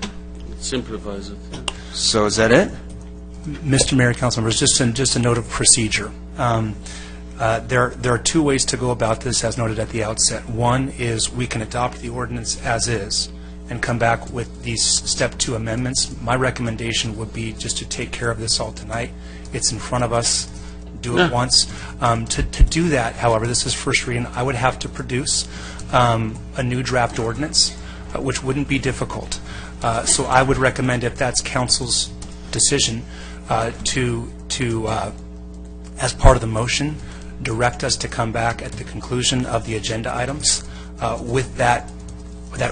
It simplifies it. So is that it? Mr. Mayor, council members, just a note of procedure. There are 2 ways to go about this, as noted at the outset. One is we can adopt the ordinance as is and come back with these step 2 amendments. My recommendation would be just to take care of this all tonight. It's in front of us. Do it once. To do that, however, this is first reading, I would have to produce a new draft ordinance, which wouldn't be difficult. So I would recommend, if that's council's decision, to as part of the motion, direct us to come back at the conclusion of the agenda items with that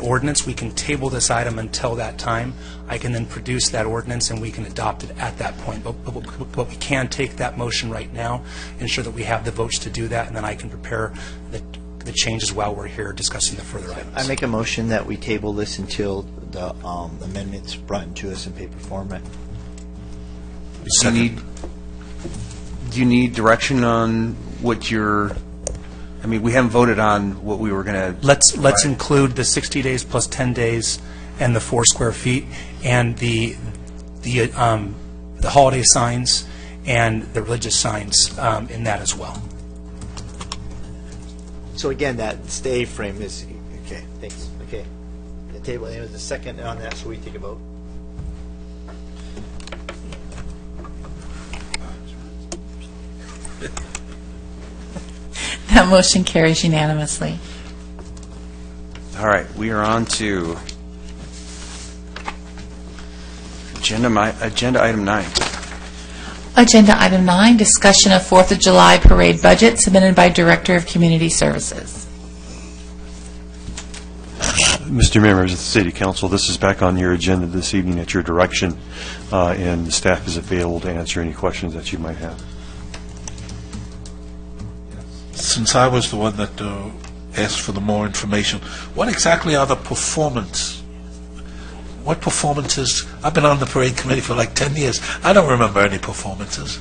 ordinance. We can table this item until that time. I can then produce that ordinance and we can adopt it at that point. But we can take that motion right now, ensure that we have the votes to do that, and then I can prepare the changes while we're here discussing the further items. I make a motion that we table this until the amendments brought to us in paper format. Do you need direction on what your? I mean, we haven't voted on what we were going to. Let's include the 60 days plus 10 days and the 4 square feet and the holiday signs and the religious signs in that as well. So again, that's the A-frame is, okay, thanks. Okay. The table, there's a second on that, so we take a vote. That motion carries unanimously. All right, we are on to agenda item 9. Agenda item 9, discussion of 4th of July parade budget submitted by Director of Community Services. Mr. Mayor, members of the City Council, this is back on your agenda this evening at your direction, and the staff is available to answer any questions that you might have. Since I was the one that asked for the more information, what exactly are the performances? I've been on the parade committee for like 10 years. I don't remember any performances.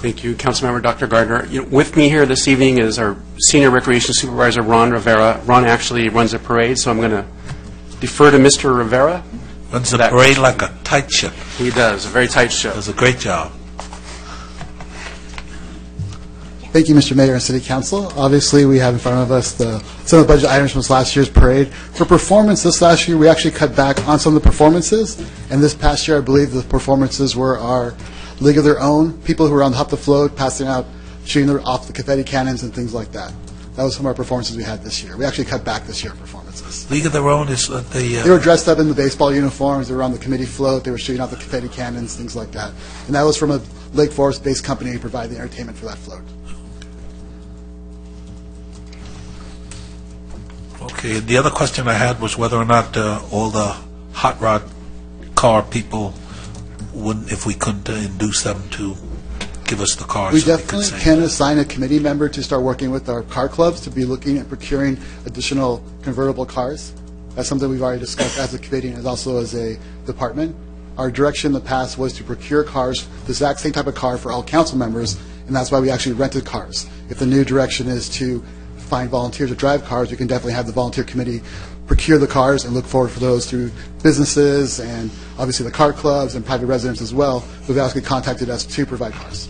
Thank you, Councilmember Dr. Gardner. With me here this evening is our Senior Recreation Supervisor, Ron Rivera. Ron actually runs a parade, so I'm going to defer to Mr. Rivera. Runs the parade like a tight ship. He does, a very tight ship. Does a great job. Thank you, Mr. Mayor and City Council. Obviously, we have in front of us some of the budget items from last year's parade. For performance this last year, we actually cut back on some of the performances. And this past year, I believe the performances were our League of Their Own, people who were on top of the float, passing out, shooting off the confetti cannons and things like that. That was some of our performances we had this year. We actually cut back this year performances. League of Their Own is They were dressed up in the baseball uniforms. They were on the committee float. They were shooting off the confetti cannons, things like that. And that was from a Lake Forest-based company who provided the entertainment for that float. Okay, the other question I had was whether or not all the hot rod car people wouldn't, if we couldn't induce them to give us the cars. We definitely can assign a committee member to start working with our car clubs to be looking at procuring additional convertible cars. That's something we've already discussed as a committee and also as a department. Our direction in the past was to procure cars, the exact same type of car for all council members, and that's why we actually rented cars. If the new direction is to find volunteers to drive cars, we can definitely have the volunteer committee procure the cars and look forward for those through businesses and obviously the car clubs and private residents as well, who've actually contacted us to provide cars.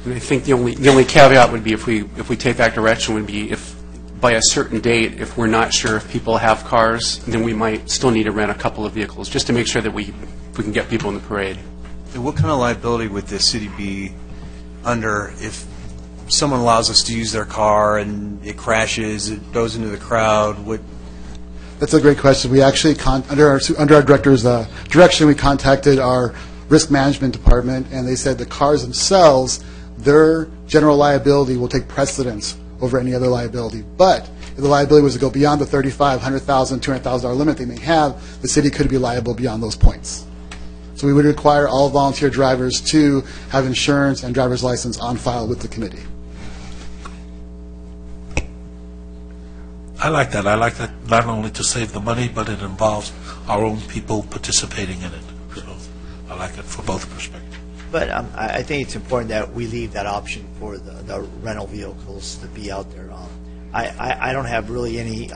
And I think the only caveat would be if we take that direction would be if by a certain date, if we're not sure if people have cars, then we might still need to rent a couple of vehicles just to make sure that we can get people in the parade. And what kind of liability would the city be under if someone allows us to use their car and it crashes, it goes into the crowd? That's a great question. We actually, under our director's direction, we contacted our risk management department, and they said the cars themselves, their general liability will take precedence over any other liability. But if the liability was to go beyond the $35,000, $100,000, $200,000 limit they may have, the city could be liable beyond those points. So we would require all volunteer drivers to have insurance and driver's license on file with the committee. I like that. I like that not only to save the money, but it involves our own people participating in it. So I like it for both perspectives. But I think it's important that we leave that option for the rental vehicles to be out there. I don't have really any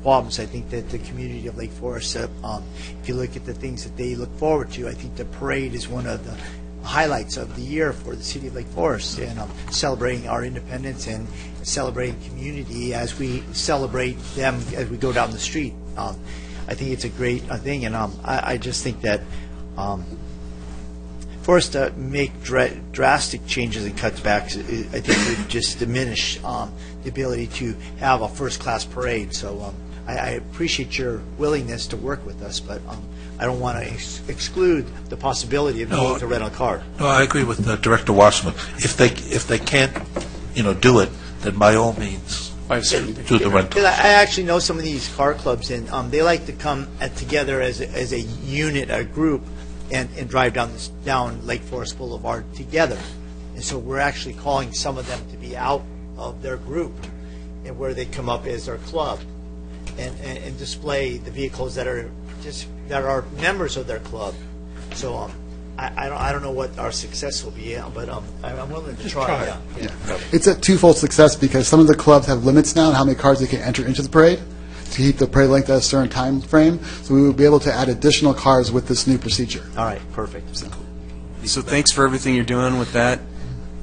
problems. I think that the community of Lake Forest, if you look at the things that they look forward to, I think the parade is one of the highlights of the year for the city of Lake Forest, and celebrating our independence and celebrating community as we celebrate them as we go down the street. I think it's a great thing, and I just think that for us to make drastic changes and cutbacks, I think would just diminish the ability to have a first-class parade. So I appreciate your willingness to work with us, but I don't want to exclude the possibility of needing to rent a car. No, I agree with Director Wasserman. If they can't, do it, then by all means, do the rental. I actually know some of these car clubs, and they like to come together as a unit, a group, and drive down Lake Forest Boulevard together. And so we're actually calling some of them to be out of their group, and where they come up as their club, and display the vehicles that are members of their club. So I don't know what our success will be, but I'm willing to try. Yeah. It's a twofold success because some of the clubs have limits now on how many cars they can enter into the parade to keep the parade length at a certain time frame. So we will be able to add additional cars with this new procedure. All right, perfect. So thanks for everything you're doing with that.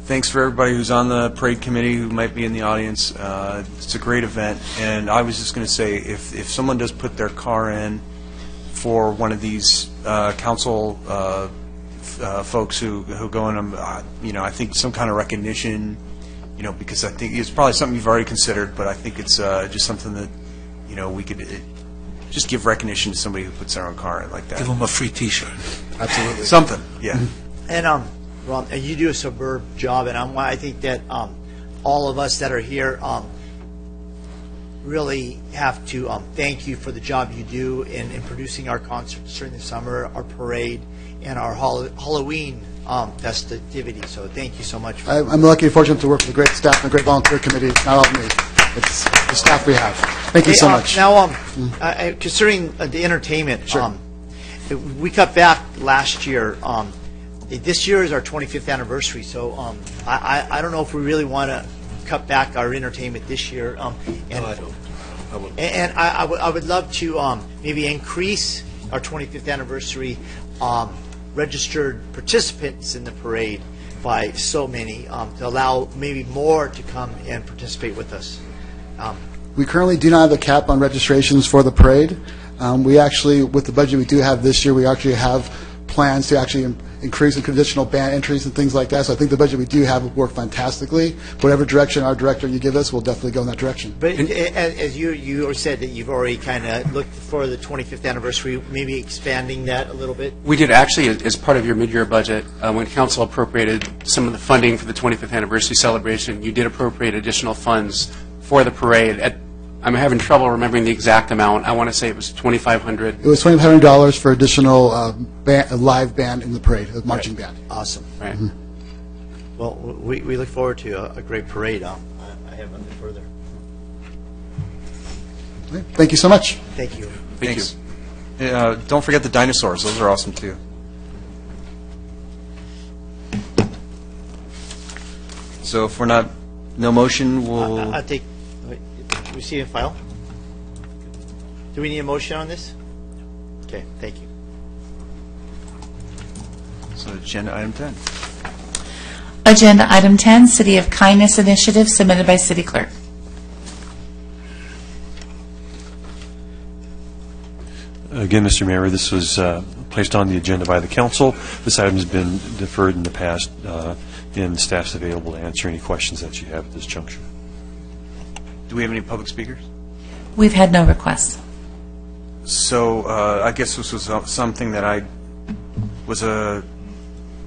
Thanks for everybody who's on the parade committee who might be in the audience. It's a great event, and I was just going to say, if someone does put their car in for one of these council folks who go in them, I think some kind of recognition, because I think it's probably something you've already considered, but I think it's just something that, we could just give recognition to somebody who puts their own car in like that. Give them a free T-shirt. Absolutely. Something, yeah. And Ron, and you do a superb job, and I think that all of us that are here really have to thank you for the job you do in producing our concerts during the summer, our parade, and our Halloween festivity. So thank you so much. I'm lucky and fortunate to work with a great staff and a great volunteer committee. It's not all me. It's the staff we have. Thank you so much. Now, concerning the entertainment, Sure. We cut back last year. This year is our 25th anniversary, so I don't know if we really want to cut back our entertainment this year. And I would love to maybe increase our 25th anniversary registered participants in the parade by so many to allow maybe more to come and participate with us. We currently do not have a cap on registrations for the parade. We actually, with the budget we do have this year, we actually have plans to actually increase in additional band entries and things like that. So I think the budget we do have will work fantastically. Whatever direction our director you give us, we'll definitely go in that direction. But as you said that you've already kind of looked for the 25th anniversary, maybe expanding that a little bit? We did actually, as part of your mid-year budget, when council appropriated some of the funding for the 25th anniversary celebration, you did appropriate additional funds for the parade. I'm having trouble remembering the exact amount. I want to say it was $2,500. It was $2,500 for additional live band in the parade, a marching band. Awesome. Right. Mm-hmm. Well, we look forward to a great parade. I have nothing further. Thank you so much. Thank you. Thanks. Don't forget the dinosaurs. Those are awesome, too. So if we're not, no motion, we'll... I'll take... We see a file? Do we need a motion on this? Okay, thank you. So agenda item 10. Agenda item 10, City of Kindness Initiative, submitted by City Clerk. Again, Mr. Mayor, this was placed on the agenda by the council. This item has been deferred in the past, and staff's available to answer any questions that you have at this juncture. Do we have any public speakers? We've had no requests. So I guess this was something that I was a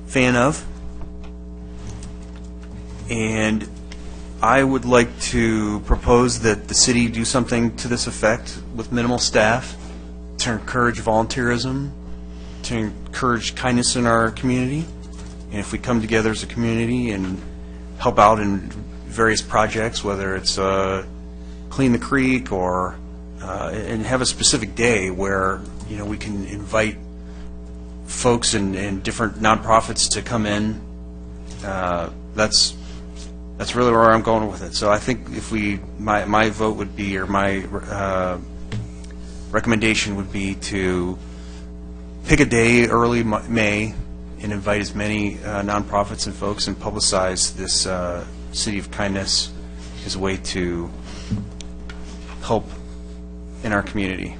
fan of, and I would like to propose that the city do something to this effect with minimal staff to encourage volunteerism, to encourage kindness in our community, and if we come together as a community and help out in various projects, whether it's clean the creek or and have a specific day where we can invite folks and different nonprofits to come in. That's really where I'm going with it. So I think if my vote would be, or my recommendation would be to pick a day early May and invite as many nonprofits and folks and publicize this City of Kindness as a way to help in our community.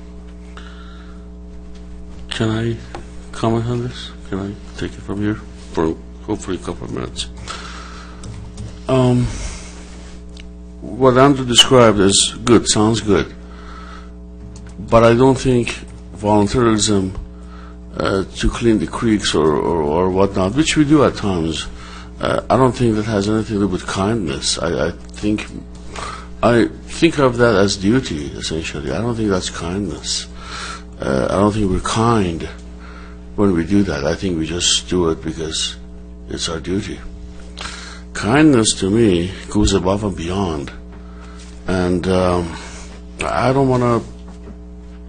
Can I comment on this? Can I take it from here for hopefully a couple of minutes? What Andrew described is good, sounds good. But I don't think volunteerism to clean the creeks or whatnot, which we do at times, I don't think that has anything to do with kindness. I think of that as duty, essentially. I don't think that's kindness. I don't think we're kind when we do that. I think we just do it because it's our duty. Kindness, to me, goes above and beyond. And I don't want to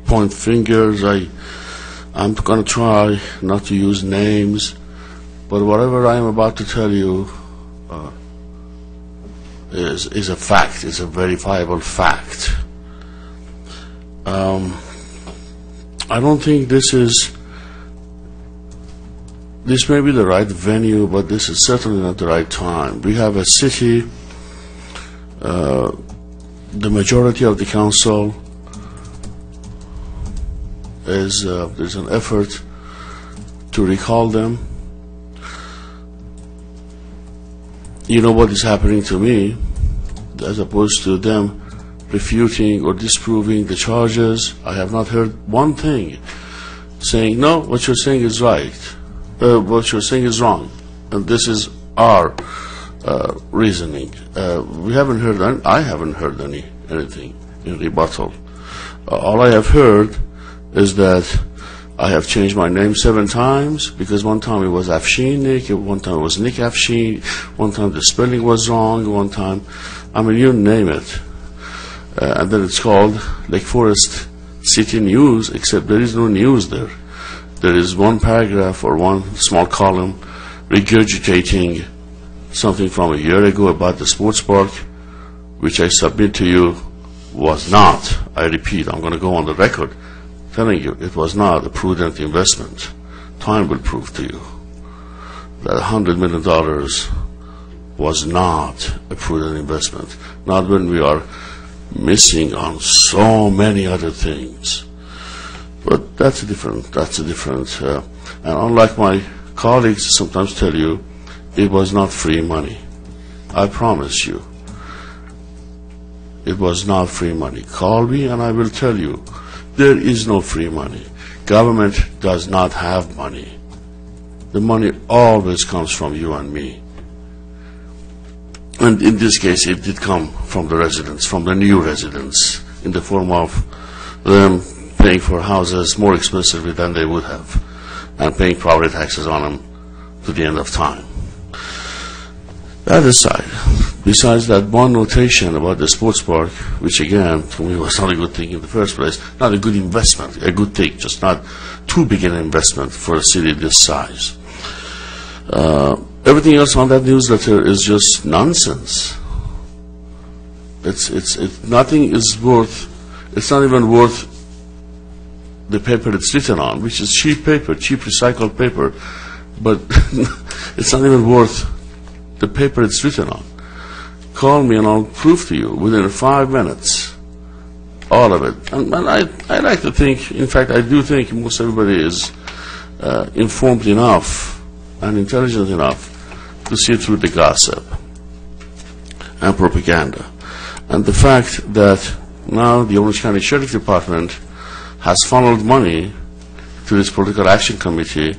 point fingers. I'm going to try not to use names. But whatever I am about to tell you is a fact, is a verifiable fact. I don't think this is this may be the right venue, but this is certainly not the right time. We have a city, the majority of the council is, there's an effort to recall them. You know what is happening to me, as opposed to them refuting or disproving the charges. I have not heard one thing saying, no, what you're saying is right, what you're saying is wrong, and this is our reasoning. We haven't heard, I haven't heard anything in rebuttal. All I have heard is that I have changed my name 7 times, because one time it was Afshin Nick, one time it was Nick Afshin, one time the spelling was wrong, one time, I mean, you name it. And then it's called Lake Forest City News, except there is no news there. There is one paragraph or one small column regurgitating something from a year ago about the sports park, which I submit to you was not, I repeat, I'm going to go on the record telling you it was not a prudent investment. Time will prove to you that $100 million was not a prudent investment, not when we are missing on so many other things. But that's a different, and unlike my colleagues sometimes tell you, it was not free money. I promise you, it was not free money. Call me and I will tell you, there is no free money. Government does not have money. The money always comes from you and me. And in this case, it did come from the residents, from the new residents, in the form of them paying for houses more expensively than they would have, and paying property taxes on them to the end of time. That aside, besides that one notation about the sports park, which again, to me was not a good thing in the first place, not a good investment, a good thing, just not too big an investment for a city this size. Everything else on that newsletter is just nonsense. Nothing is worth, it's not even worth the paper it's written on, which is cheap paper, cheap recycled paper, but it's not even worth the paper it's written on. Call me and I'll prove to you within 5 minutes all of it. And I like to think, in fact, I do think most everybody is informed enough and intelligent enough to see through the gossip and propaganda. And the fact that now the Orange County Sheriff Department has funneled money to this political action committee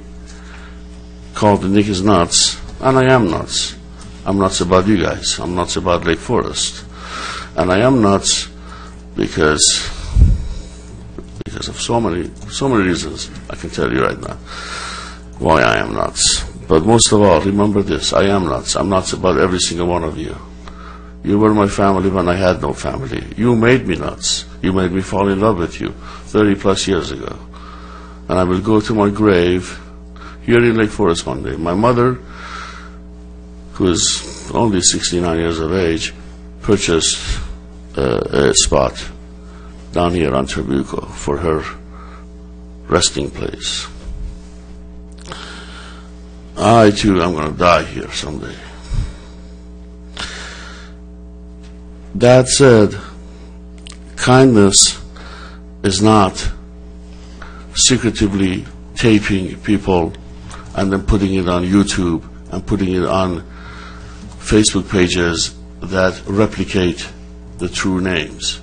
called the Nick is Nuts, and I am nuts. I'm nuts about you guys. I'm nuts about Lake Forest. And I am nuts because of so many reasons I can tell you right now why I am nuts. But most of all, remember this, I am nuts. I'm nuts about every single one of you. You were my family when I had no family. You made me nuts. You made me fall in love with you 30 plus years ago. And I will go to my grave here in Lake Forest one day. My mother, who is only 69 years of age, purchased a spot down here on Trabuco for her resting place. I too am going to die here someday. That said, kindness is not secretively taping people and then putting it on YouTube and putting it on Facebook pages that replicate the true names.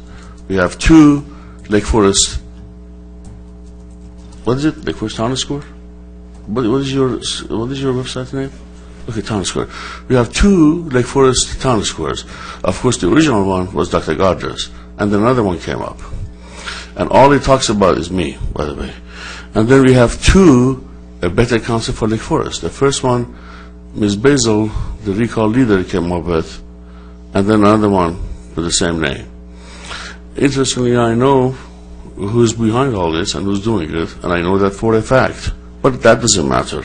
We have 2 Lake Forest, what is it, Lake Forest Town Square? What is your website name? Okay, Town Square. We have 2 Lake Forest Town Squares. Of course, the original one was Dr. Gardner's, and then another one came up. And all it talks about is me, by the way. And then we have 2, a better council for Lake Forest. The first one, Ms. Basil, the recall leader, came up with, and then another one with the same name. Interestingly, I know who's behind all this and who's doing it, and I know that for a fact. But that doesn't matter.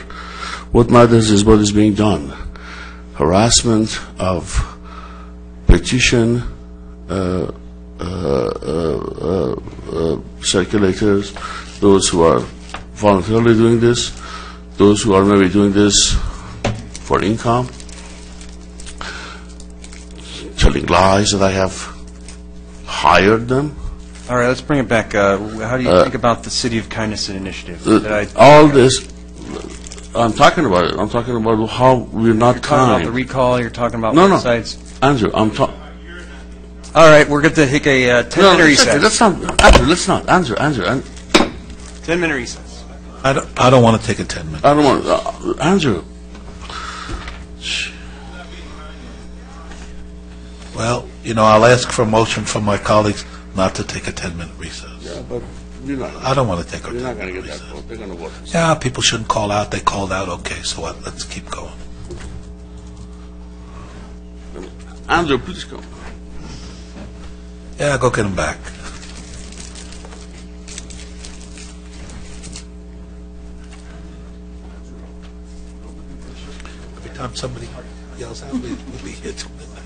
What matters is what is being done. Harassment of petition circulators, those who are voluntarily doing this, those who are maybe doing this for income, telling lies that I have hired them. All right, let's bring it back. How do you think about the City of Kindness initiative? All this, I'm talking about it. I'm talking about how we're not You're talking about kind. the recall, you're talking about No, no. websites. Andrew, I'm talking. All right, we're going to take a 10-minute recess. Let's not, Andrew, let's not. Andrew. 10-minute recess. I don't want to take a 10 minute. I don't want, Andrew. Well, I'll ask for a motion from my colleagues not to take a 10-minute recess. Yeah, but you're not. I don't want to take a You're not 10-minute going to get recess. that vote. They're going to vote. Yeah, people shouldn't call out. They called out. Okay, so what? Let's keep going. Andrew, please come. Yeah, go get them back. Every time somebody yells out, we'll be hit till midnight.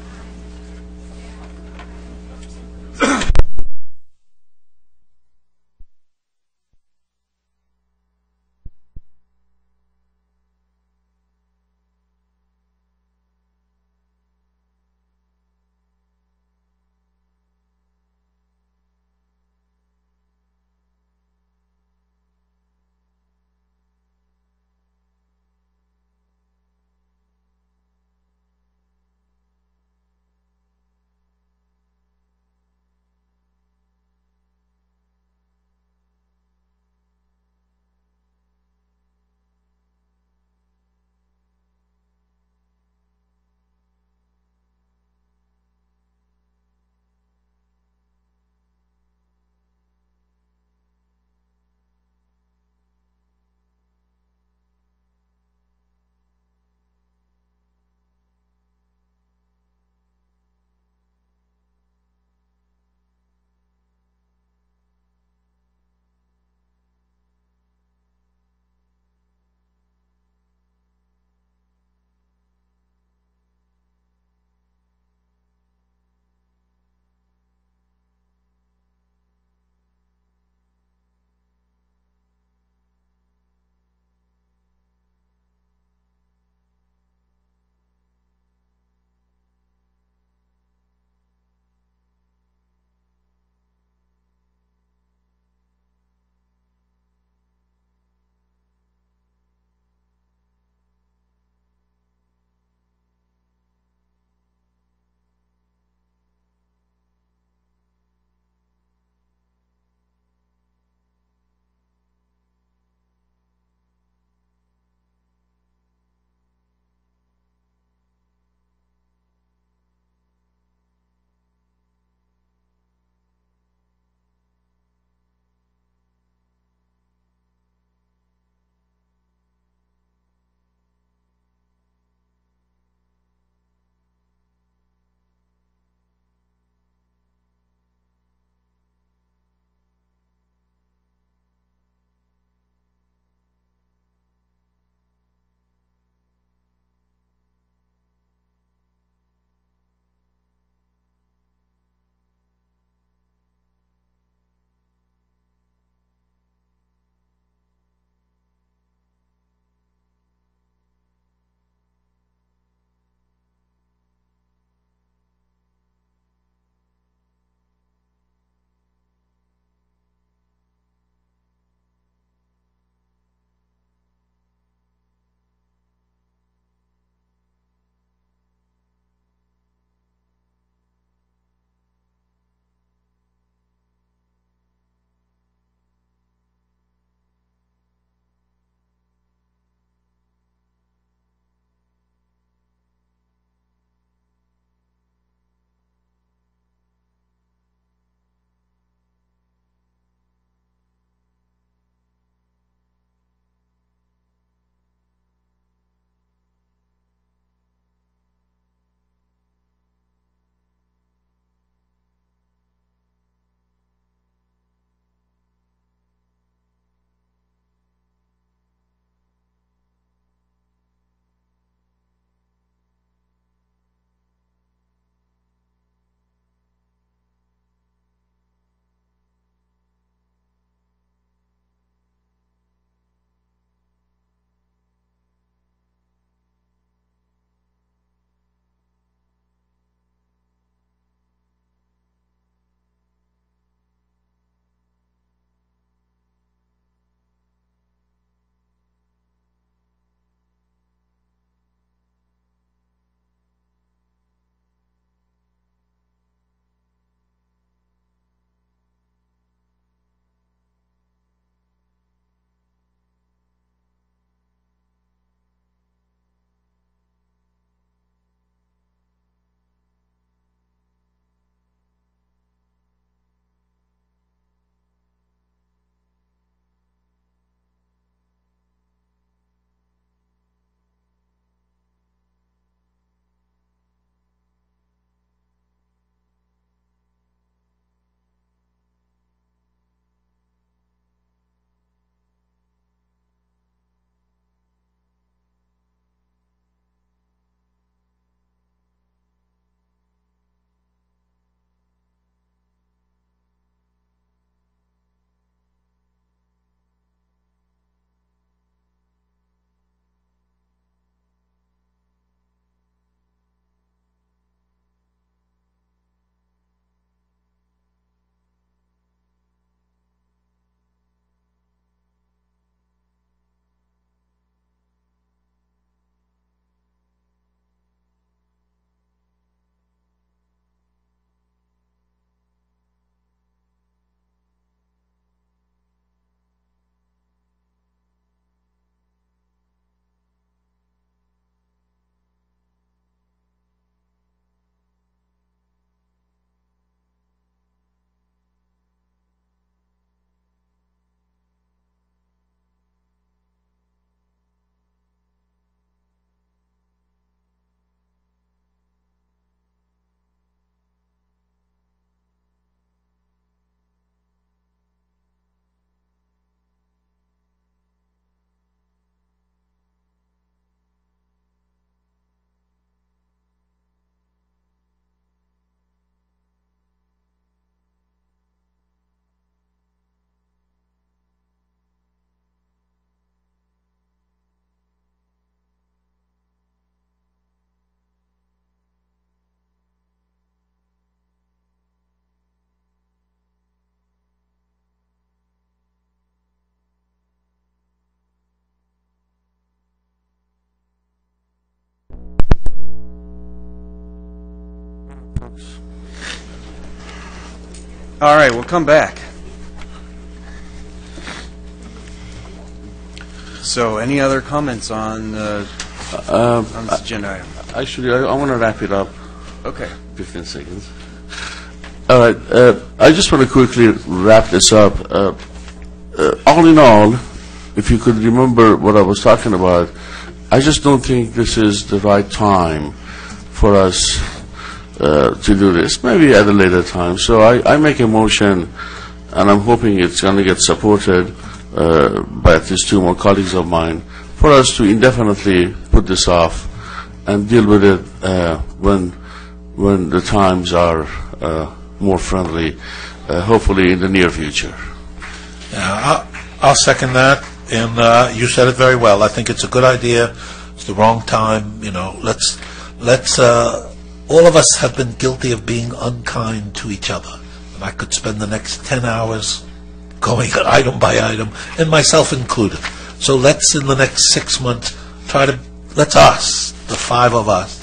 All right, we'll come back. So, any other comments on this agenda item? Actually, I want to wrap it up. Okay. 15 seconds. All right. I just want to quickly wrap this up. All in all, if you could remember what I was talking about, I just don't think this is the right time for us to do this. Maybe at a later time. So I make a motion, and I'm hoping it's going to get supported by at least 2 more colleagues of mine, for us to indefinitely put this off and deal with it when the times are more friendly, hopefully in the near future. Yeah, I'll second that, and you said it very well. I think it's a good idea. It's the wrong time. You know, let's all of us have been guilty of being unkind to each other, and I could spend the next 10 hours going item by item, and myself included. So let's, in the next 6 months, let's us, the 5 of us,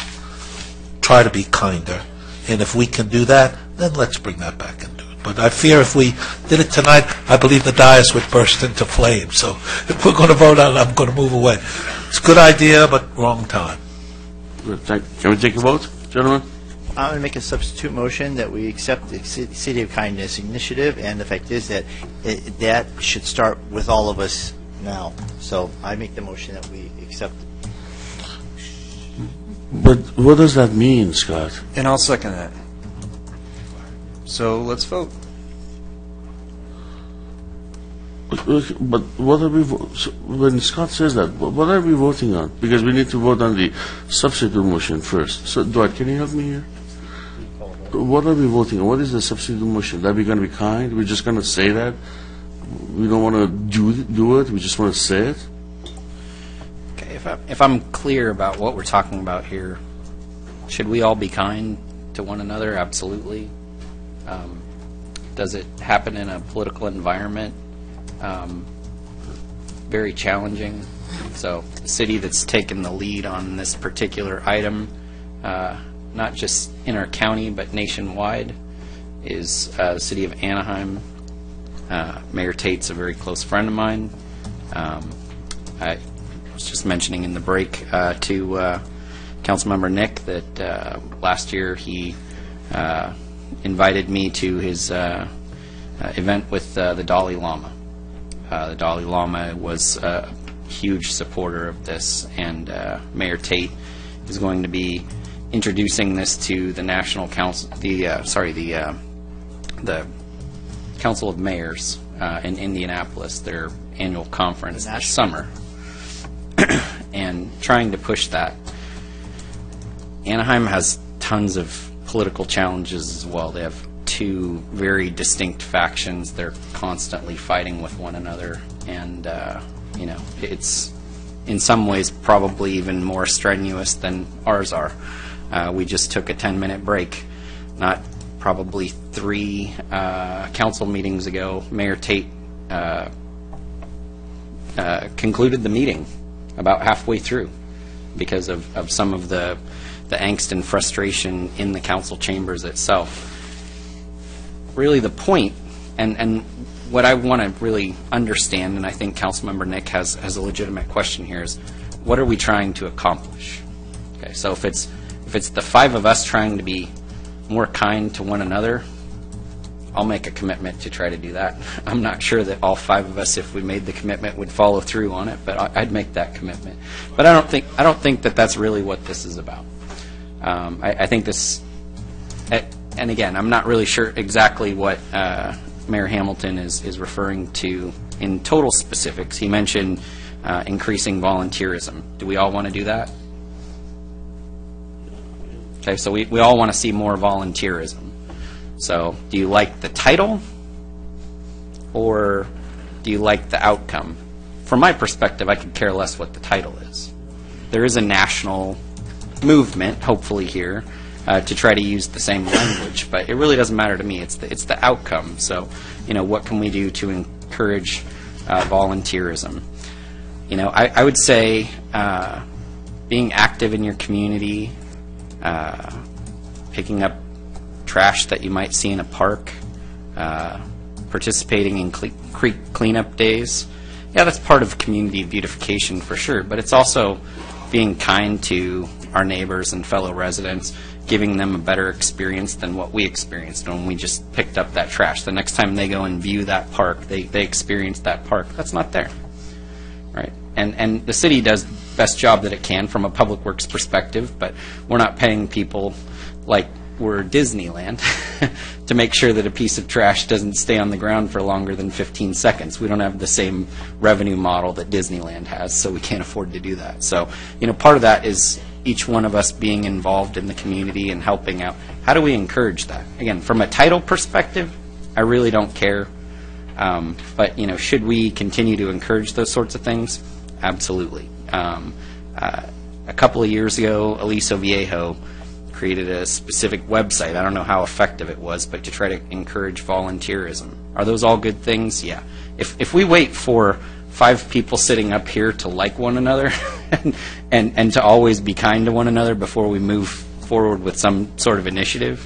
try to be kinder. And if we can do that, then let's bring that back and do it. But I fear if we did it tonight, I believe the dais would burst into flames. So if we're going to vote on it, I'm going to move away. It's a good idea, but wrong time. Can we take a vote, gentlemen? I'm going to make a substitute motion that we accept the City of Kindness initiative, and the fact is that that should start with all of us now. So I make the motion that we accept it. But what does that mean, Scott? And I'll second that. So let's vote. But what are we when Scott says that, what are we voting on? Because we need to vote on the substitute motion first. So, Dwight, can you help me here? What are we voting on? What is the substitute motion? That we're going to be kind? We're just going to say that? We don't want to do it? We just want to say it? Okay, if I'm clear about what we're talking about here, should we all be kind to one another? Absolutely. Does it happen in a political environment? Very challenging. So the city that's taken the lead on this particular item, not just in our county but nationwide, is the city of Anaheim. Mayor Tate's a very close friend of mine. I was just mentioning in the break to Councilmember Nick that last year he invited me to his event with the Dalai Lama. The Dalai Lama was a huge supporter of this, and Mayor Tate is going to be introducing this to the National Council, the Council of Mayors in Indianapolis, their annual conference this summer, and trying to push that. Anaheim has tons of political challenges as well. They have 2 very distinct factions. They're constantly fighting with one another, and you know, it's in some ways probably even more strenuous than ours are. We just took a 10-minute break, not probably 3 council meetings ago. Mayor Tate concluded the meeting about halfway through because of some of the angst and frustration in the council chambers itself. Really the point, and what I want to really understand, and I think Councilmember Nick has a legitimate question here, is what are we trying to accomplish? Okay, so if it's the 5 of us trying to be more kind to one another, I'll make a commitment to try to do that. I'm not sure that all 5 of us, if we made the commitment, would follow through on it, but I'd make that commitment. But I don't think that that's really what this is about. I think this, and again, I'm not really sure exactly what Mayor Hamilton is referring to in total specifics. He mentioned increasing volunteerism. Do we all want to do that? Okay, so we all want to see more volunteerism. So do you like the title, or do you like the outcome? From my perspective, I could care less what the title is. There is a national movement, hopefully here, to try to use the same language, but it really doesn't matter to me. It's the outcome. So, you know, what can we do to encourage volunteerism? You know, I would say being active in your community, picking up trash that you might see in a park, participating in creek cleanup days. Yeah, that's part of community beautification for sure, but it's also being kind to our neighbors and fellow residents, giving them a better experience than what we experienced when we just picked up that trash. The next time they go and view that park, they experience that park. That's not there, right? And the city does the best job that it can from a public works perspective, but we're not paying people like we're Disneyland to make sure that a piece of trash doesn't stay on the ground for longer than 15 seconds. We don't have the same revenue model that Disneyland has, so we can't afford to do that. So, part of that is each one of us being involved in the community and helping out. How do we encourage that? Again, from a title perspective, I really don't care. But, should we continue to encourage those sorts of things? Absolutely. A couple of years ago, Aliso Viejo created a specific website. I don't know how effective it was, but to try to encourage volunteerism. Are those all good things? Yeah. If we wait for 5 people sitting up here to like one another and to always be kind to one another before we move forward with some sort of initiative,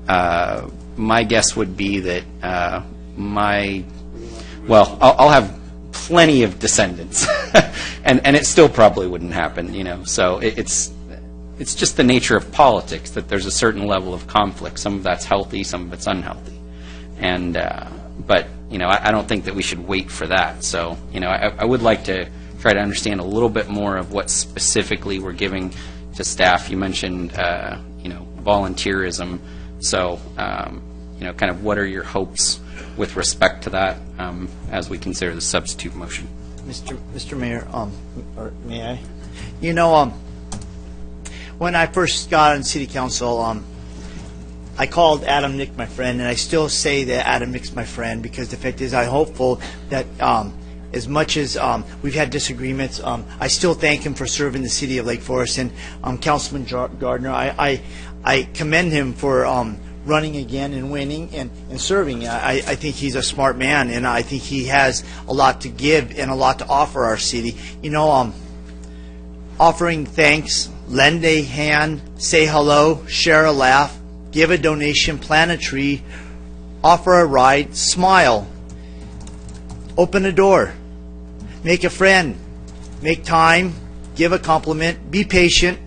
my guess would be that I'll have plenty of descendants, and it still probably wouldn't happen, So it's just the nature of politics that there's a certain level of conflict. Some of that's healthy, some of it's unhealthy, but I don't think that we should wait for that. So I would like to try to understand a little bit more of what specifically we're giving to staff. You mentioned volunteerism, so kind of what are your hopes with respect to that as we consider the substitute motion? Mr. Mayor, or may I? When I first got on City Council, I called Adam Nick my friend, and I still say that Adam Nick's my friend because the fact is I'm hopeful that as much as we've had disagreements, I still thank him for serving the city of Lake Forest. And Councilman Gardner, I commend him for running again and winning and serving. I think he's a smart man, and I think he has a lot to give and a lot to offer our city. Offering thanks, lend a hand, say hello, share a laugh, give a donation, plant a tree, offer a ride, smile, open a door, make a friend, make time, give a compliment, be patient,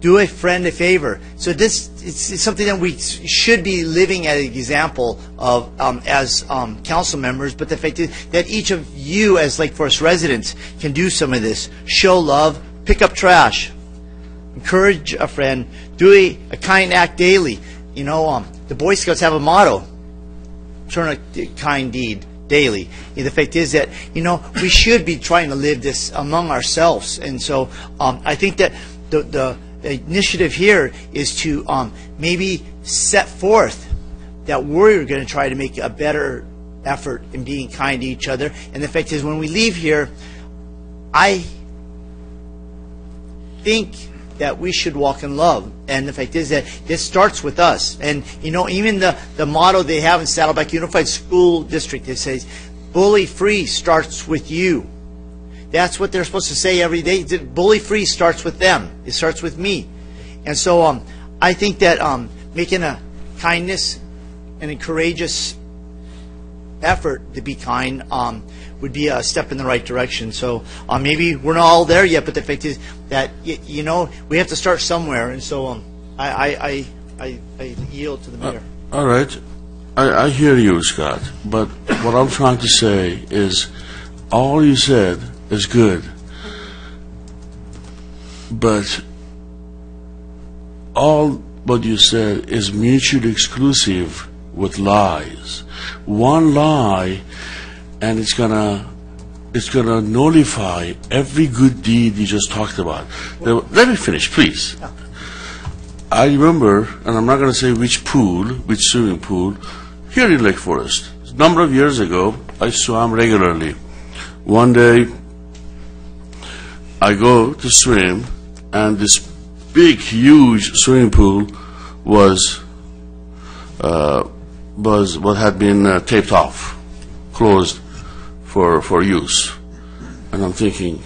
do a friend a favor. So this it's something that we should be living as an example of as council members, but the fact is that each of you as Lake Forest residents can do some of this. Show love, pick up trash, encourage a friend, do a kind act daily. The Boy Scouts have a motto, turn a kind deed daily. The fact is that, we should be trying to live this among ourselves. And so I think that the initiative here is to maybe set forth that we're going to try to make a better effort in being kind to each other. And the fact is, when we leave here, I think that we should walk in love. And the fact is that this starts with us. And, even the motto they have in Saddleback Unified School District, it says, bully free starts with you. That's what they're supposed to say every day. Bully free starts with them. It starts with me. And so I think that making a kindness and a courageous effort to be kind would be a step in the right direction. So maybe we're not all there yet, but the fact is that we have to start somewhere. And so I yield to the mayor. All right, I hear you, Scott. But what I'm trying to say is, all you said is good, but all what you said is mutually exclusive with lies. One lie, and it's gonna nullify every good deed you just talked about. Now, let me finish, please. I remember, and I'm not going to say which swimming pool, here in Lake Forest. A number of years ago, I swam regularly. One day, I go to swim, and this big, huge swimming pool was what had been taped off, closed for use. And I'm thinking,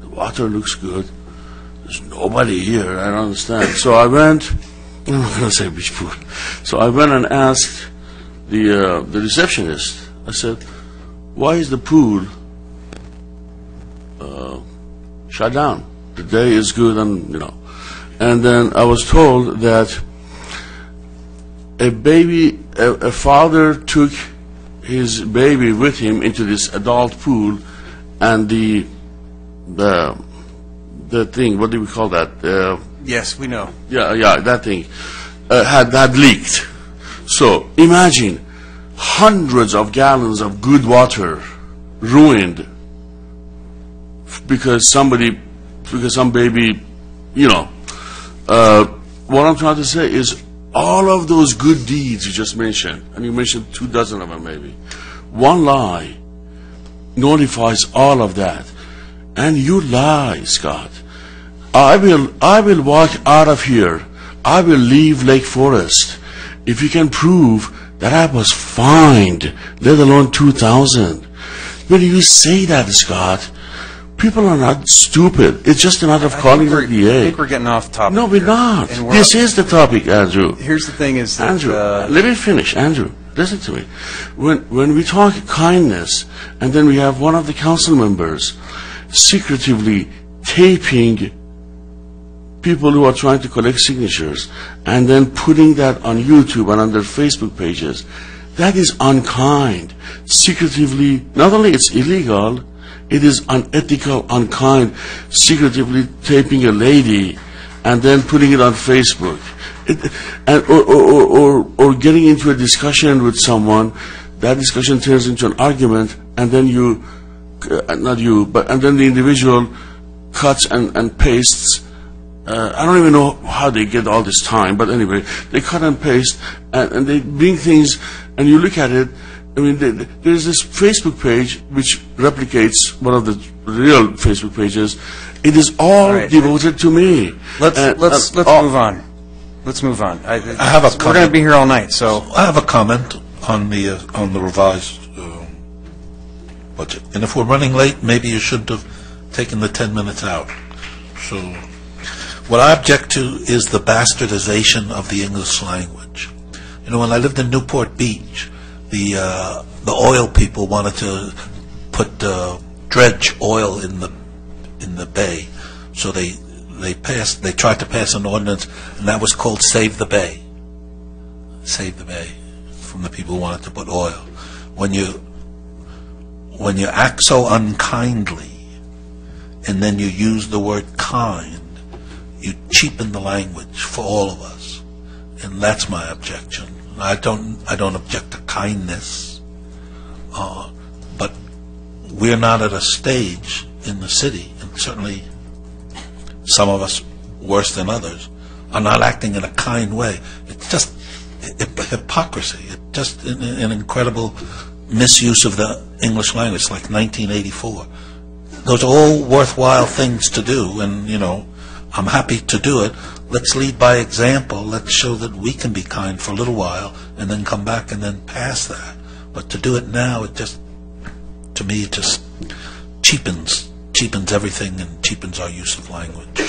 the water looks good. There's nobody here. I don't understand. So I went I'm not going to say which pool. So I went and asked the receptionist. I said, "Why is the pool shut down? The day is good, and you know." And then I was told that a father took his baby with him into this adult pool, and the thing, what do we call that? Yes, we know. Yeah, that thing had leaked. So imagine hundreds of gallons of good water ruined because some baby, you know. What I'm trying to say is all of those good deeds you just mentioned, and you mentioned 24 of them maybe, one lie nullifies all of that. And you lie, Scott. I will walk out of here. I will leave Lake Forest if you can prove that I was fined, let alone 2,000. When you say that, Scott, people are not stupid. It's just a matter of calling the DA. I think we're getting off topic. No, we're not. This is the topic, Andrew. Here's the thing is that... Andrew, let me finish. Andrew, listen to me. When we talk kindness, and then we have one of the council members secretively taping people who are trying to collect signatures and then putting that on YouTube and on their Facebook pages, that is unkind. Secretively, not only it's illegal, it is unethical, unkind, secretively taping a lady and then putting it on Facebook. Or getting into a discussion with someone, that discussion turns into an argument, and then and then the individual cuts and pastes. I don't even know how they get all this time, but anyway, they cut and paste, and they bring things, and you look at it. I mean, there's this Facebook page which replicates one of the real Facebook pages. It is all devoted to me. Let's move on. Let's move on. I have a comment. We're going to be here all night, so I have a comment on the revised budget. And if we're running late, maybe you shouldn't have taken the 10 minutes out. So what I object to is the bastardization of the English language. You know, when I lived in Newport Beach, the oil people wanted to put dredge oil in the bay, so they tried to pass an ordinance, and that was called Save the Bay. Save the Bay, from the people who wanted to put oil. When you act so unkindly, and then you use the word kind, you cheapen the language for all of us, and that's my objection. I don't object to kindness, but we're not at a stage in the city, and certainly some of us, worse than others, are not acting in a kind way. It's just hypocrisy. It's just an incredible misuse of the English language, like 1984. Those are all worthwhile things to do, and, you know, I'm happy to do it. Let's lead by example. Let's show that we can be kind for a little while and then come back and then pass that. But to do it now, to me, it just cheapens everything and cheapens our use of language.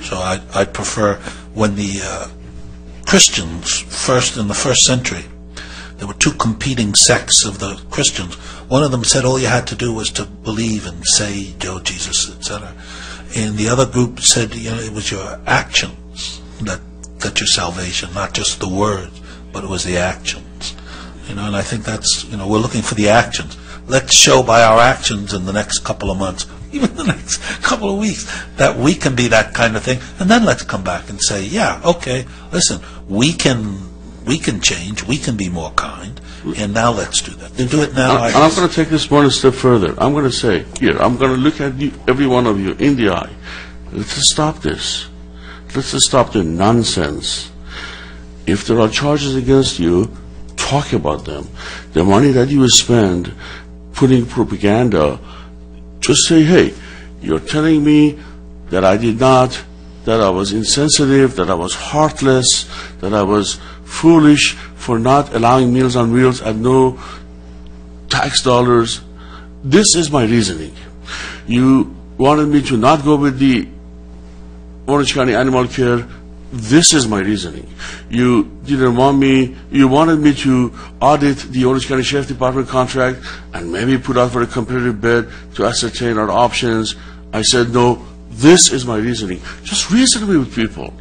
So I prefer when the Christians, in the first century, there were two competing sects of the Christians. One of them said all you had to do was to believe and say, "Oh, Jesus," etc. And the other group said, you know, it was your actions that got your salvation, not just the words, but it was the actions. You know, and I think that's, you know, we're looking for the actions. Let's show by our actions in the next couple of months, even the next couple of weeks, that we can be that kind of thing. And then let's come back and say, yeah, okay, listen, we can change, we can be more kind, and now let's do that. Do it now. I'm going to take this one step further. I'm going to say, here, I'm going to look at you, every one of you in the eye. Let's just stop this. Let's just stop the nonsense. If there are charges against you, talk about them. The money that you spend putting propaganda, just say, hey, you're telling me that I did not, that I was insensitive, that I was heartless, that I was foolish for not allowing Meals on Wheels at no tax dollars. This is my reasoning. You wanted me to not go with the Orange County Animal Care This is my reasoning. You didn't want me, you wanted me to audit the Orange County Sheriff Department contract and maybe put out for a competitive bid to ascertain our options. I said, no, this is my reasoning. Just reason with people.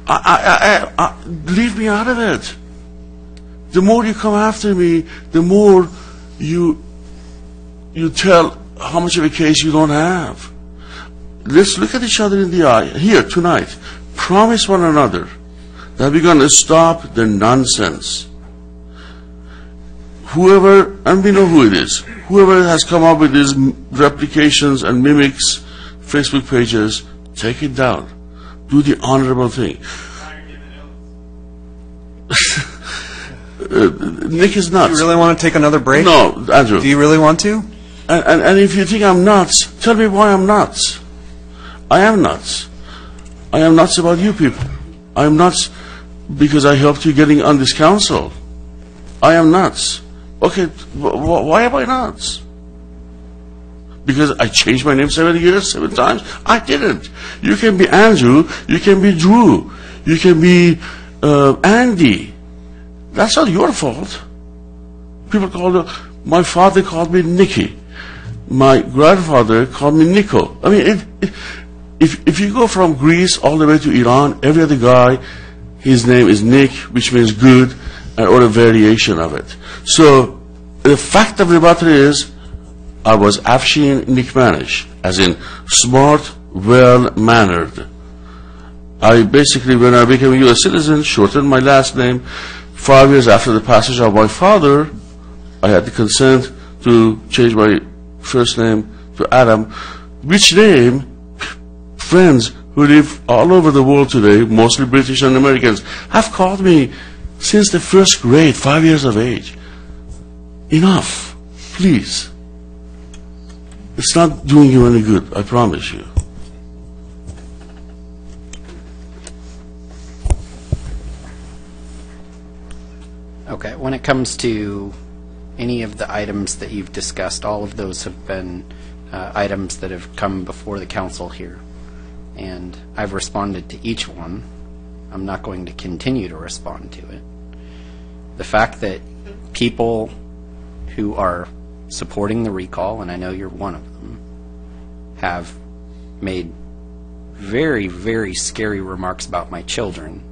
Leave me out of it. The more you come after me, the more you tell how much of a case you don't have. Let's look at each other in the eye here tonight. Promise one another that we're going to stop the nonsense. Whoever, and we know who it is, whoever has come up with these replications and mimics Facebook pages, take it down. Do the honorable thing. Nick is nuts. Do you really want to take another break? No, Andrew. Do you really want to? And if you think I'm nuts, tell me why I'm nuts. I am nuts. I am nuts about you people. I am nuts because I helped you getting on this council. I am nuts. Okay, why am I nuts? Because I changed my name 7 years, 7 times? I didn't. You can be Andrew, you can be Drew, you can be Andy. That's not your fault. People my father called me Nicky. My grandfather called me Nico. I mean, if you go from Greece all the way to Iran, every other guy, his name is Nick, which means good, or a variation of it. So the fact of the matter is, I was Afshin Nikmanish, as in smart, well-mannered. I basically, when I became a U.S. citizen, shortened my last name. 5 years after the passage of my father, I had the consent to change my first name to Adam, which name friends who live all over the world today, mostly British and Americans, have called me since the first grade, 5 years of age. Enough, please. It's not doing you any good, I promise you. Okay, when it comes to any of the items that you've discussed, all of those have been items that have come before the council here. And I've responded to each one. I'm not going to continue to respond to it. The fact that people who are supporting the recall, and I know you're one of them, have made very, very scary remarks about my children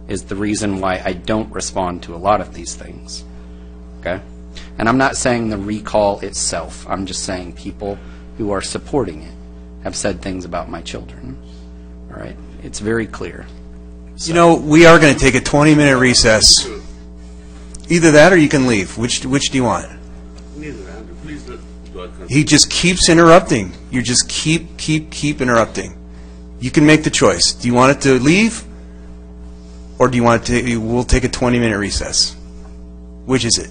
is the reason why I don't respond to a lot of these things. Okay? And I'm not saying the recall itself. I'm just saying people who are supporting it have said things about my children. All right? It's very clear. So, you know, we are going to take a 20-minute recess. Either that or you can leave. Which do you want? Neither, Andrew. Please don't. He just keeps interrupting. You just keep interrupting. You can make the choice. Do you want it to leave? Or do you want it to, we'll take a 20-minute recess? Which is it?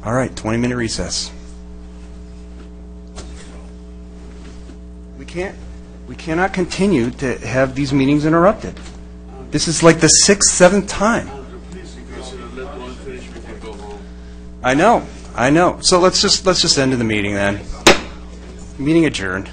All right, 20-minute recess. We cannot continue to have these meetings interrupted. This is like the 6th, 7th time. I know. So let's just end the meeting then. Meeting adjourned.